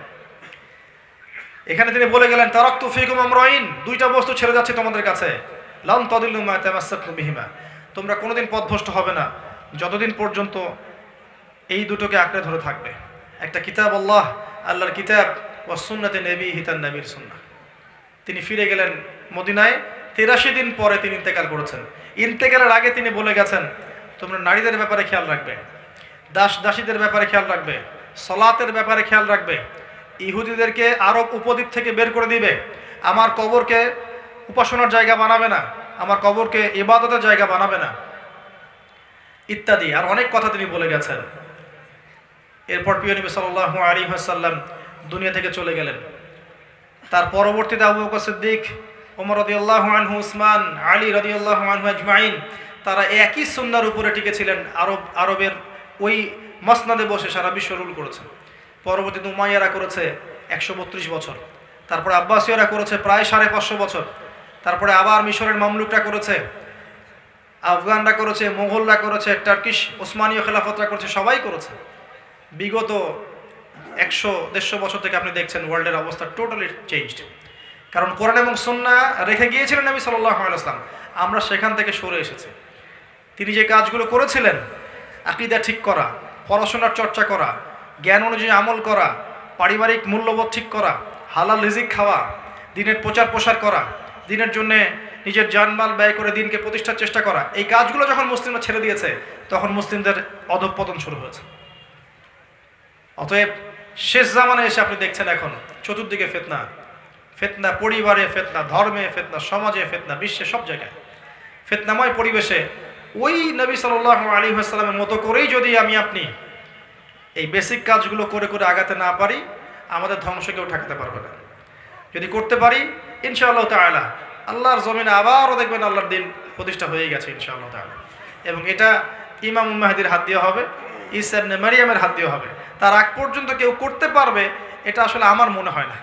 এখানে তিনি বলে গেলেন, তারাকতু ফীকুম আমরাইন, দুইটা বস্তু ছেড়ে যাচ্ছে তোমাদের কাছে, লান তাদিল্লু মা তামাসসাকতুম বিহিমা, তোমরা কোনোদিন পথভ্রষ্ট হবে না যতদিন পর্যন্ত এই দুটোকে আঁকড়ে ধরে থাকবে। একটা কিতাব আল্লাহ, আল্লাহর কিতাব, ওয়া সুন্নাতে নবীহি, তার নবীর সুন্নাহ। তিনি ফিরে গেলেন মদিনায়। 83 দিন পরে তিনি ইন্তেকাল করেছেন। ইন্তেকালের আগে তিনি বলে গেছেন, তোমরা নারীদের ব্যাপারে খেয়াল রাখবে, দাসীদের ব্যাপারে খেয়াল রাখবে, সালাতের ব্যাপারে খেয়াল রাখবে, ইহুদিদেরকে আরব উপদ্বীপ থেকে বের করে দিবে, আমার কবরকে উপাসনার জায়গা বানাবে না, আমার কবরকে ইবাদতের জায়গা বানাবে না, ইত্যাদি আর অনেক কথা তিনি বলে গেছেন। এরপর প্রিয় নবী সাল্লাল্লাহু আলাইহি ওয়াসাল্লাম দুনিয়া থেকে চলে গেলেন। তার পরবর্তীতে আবু বকর সিদ্দিক, ওমর রাদিয়াল্লাহু আনহু, উসমান, আলী রাদিয়াল্লাহু আনহু আজমাইন, তারা একই সুন্নাহর উপরে টিকেছিলেন। আরবের ওই মসনদে বসে সারা বিশ্ব রুল করেছে। পরবর্তীতে উমাইয়ারা করেছে 132 বছর, তারপরে আব্বাসীয়রা করেছে প্রায় 550 বছর, তারপরে আবার মিশরের মামলুকরা করেছে, আফগানরা করেছে, মোগলরা করেছে, টার্কিশ ওসমানীয় খেলাফতরা করেছে, সবাই করেছে। বিগত 100-150 বছর থেকে আপনি দেখছেন ওয়ার্ল্ডের অবস্থা টোটালি চেঞ্জড। কারণ কোরআন এবং সুন্নাহ রেখে গিয়েছিলেন নবী সাল্লাল্লাহু আলাইহি ওয়াসাল্লাম, আমরা সেখান থেকে সরে এসেছি। তিনি যে কাজগুলো করেছিলেন, আকীদা ঠিক করা, পড়াশোনার চর্চা করা, জ্ঞান অনুযায়ী আমল করা, পারিবারিক মূল্যবোধ ঠিক করা, হালাল রিজিক খাওয়া, দিনের প্রচার প্রসার করা, দিনের জন্য নিজের জানমাল ব্যয় করে দিনকে প্রতিষ্ঠার চেষ্টা করা, এই কাজগুলো যখন মুসলিমরা ছেড়ে দিয়েছে, তখন মুসলিমদের অধঃপতন শুরু হয়েছে। অতএব শেষ জামানে এসে আপনি দেখছেন এখন চতুর্দিকে ফিতনা, ফিতনা পরিবারে ফিতনা, ধর্মে ফিতনা, সমাজে ফিতনা, বিশ্বে সব জায়গায় ফিতনাময় পরিবেশে ওই নবী সাল্লাল্লাহু আলাইহি ওয়াসাল্লামের মতো করেই যদি আপনি এই বেসিক কাজগুলো করে করে আগাতে না পারি, আমাদের ধ্বংস কেউ ঠেকাতে পারবে না। যদি করতে পারি ইনশাআল্লাহ তাআলা আল্লাহর জমিনে আবারও দেখবেন আল্লাহর দিন প্রতিষ্ঠা হয়ে গেছে ইনশাআল্লাহ তাআলা। এবং এটা ইমাম মাহদির হাত দিয়ে হবে, ঈসা ইবনে মারইয়ামের হাত দিয়ে হবে। তার আগ পর্যন্ত কেউ করতে পারবে এটা আসলে আমার মনে হয় না।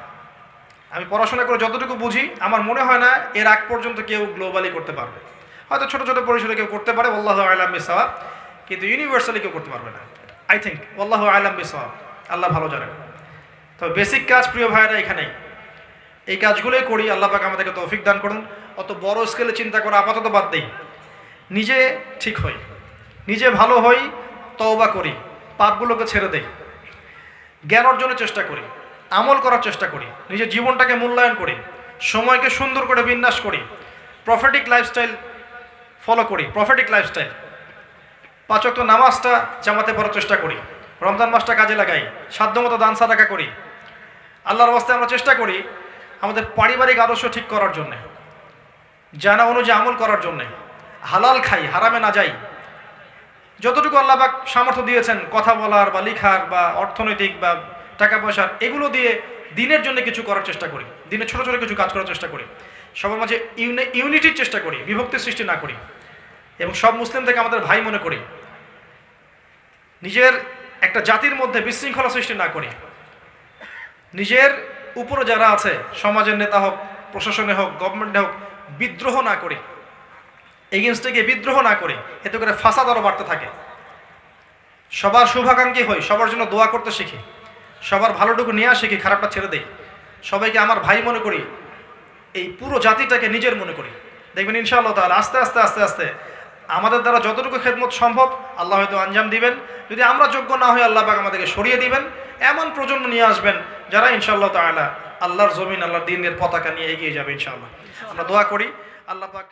আমি পড়াশোনা করে যতটুকু বুঝি আমার মনে হয় না এর আগ পর্যন্ত কেউ গ্লোবালি করতে পারবে। হয়তো ছোটো ছোটো পরিসরে কেউ করতে পারে, আল্লাহু আ'লাম বিসওয়াব, কিন্তু ইউনিভার্সালি কেউ করতে পারবে না। আই থিঙ্ক আল্লাহু আ'লাম বিসওয়াব, আল্লাহ ভালো জানেন। তবে বেসিক কাজ প্রিয় ভাইয়েরা এখানেই, এই কাজগুলোই করি। আল্লাহ পাক আমাদেরকে তৌফিক দান করুন। অত বড় স্কেলে চিন্তা করা আপাতত বাদ দেই, নিজে ঠিক হই, নিজে ভালো হই, তওবা করি, পাপগুলোকে ছেড়ে দেই, জ্ঞান অর্জনের চেষ্টা করি, আমল করার চেষ্টা করি, নিজের জীবনটাকে মূল্যায়ন করি, সময়কে সুন্দর করে বিন্যাস করি, প্রফেটিক লাইফস্টাইল ফলো করি, প্রফেটিক লাইফস্টাইল। 5 ওয়াক্ত নামাজটা জামাতে পড়ার চেষ্টা করি, রমজান মাসটা কাজে লাগাই, সাধ্যমতো দান সাদাকা করি। আল্লাহর রাস্তায় আমরা চেষ্টা করি আমাদের পারিবারিক আদর্শ ঠিক করার জন্যে, জানা অনুযায়ী আমল করার জন্যে, হালাল খাই, হারামে না যাই। যতটুকু আল্লাহ পাক সামর্থ্য দিয়েছেন কথা বলার বা লিখার বা অর্থনৈতিক বা টাকা পয়সার, এগুলো দিয়ে দিনের জন্য কিছু করার চেষ্টা করি, দিনে ছোটো ছোটো কিছু কাজ করার চেষ্টা করি, সবার মাঝে ইউনিটির চেষ্টা করি, বিভক্তির সৃষ্টি না করি, এবং সব মুসলিম থেকে আমাদের ভাই মনে করি, নিজের একটা জাতির মধ্যে বিশৃঙ্খলা সৃষ্টি না করি, নিজের উপরে যারা আছে সমাজের নেতা হোক, প্রশাসনে হোক, গভর্নমেন্টে হোক, বিদ্রোহ না করি, এগেনস্টে গিয়ে বিদ্রোহ না করি, এতে করে ফাসাদ আরও বাড়তে থাকে। সবার শুভাকাঙ্ক্ষী হই, সবার জন্য দোয়া করতে শিখি, সবার ভালোটুকু নিয়ে শিখি, খারাপটা ছেড়ে দেই, সবাইকে আমার ভাই মনে করি, এই পুরো জাতিটাকে নিজের মনে করি। দেখবেন ইনশাআল্লাহ তাআলা আস্তে আস্তে আস্তে আস্তে আমাদের দ্বারা যতটুকু খেদমত সম্ভব আল্লাহ হয়তো আঞ্জাম দিবেন। যদি আমরা যোগ্য না হই আল্লাহ পাক আমাদেরকে সরিয়ে দিবেন। এমন প্রজন্ম নিয়ে আসবেন যারা ইনশাআল্লাহ তাআলা আল্লাহর জমিন, আল্লাহর দ্বীনের পতাকা নিয়ে এগিয়ে যাবে ইনশাআল্লাহ। আমরা দোয়া করি আল্লাহ পাক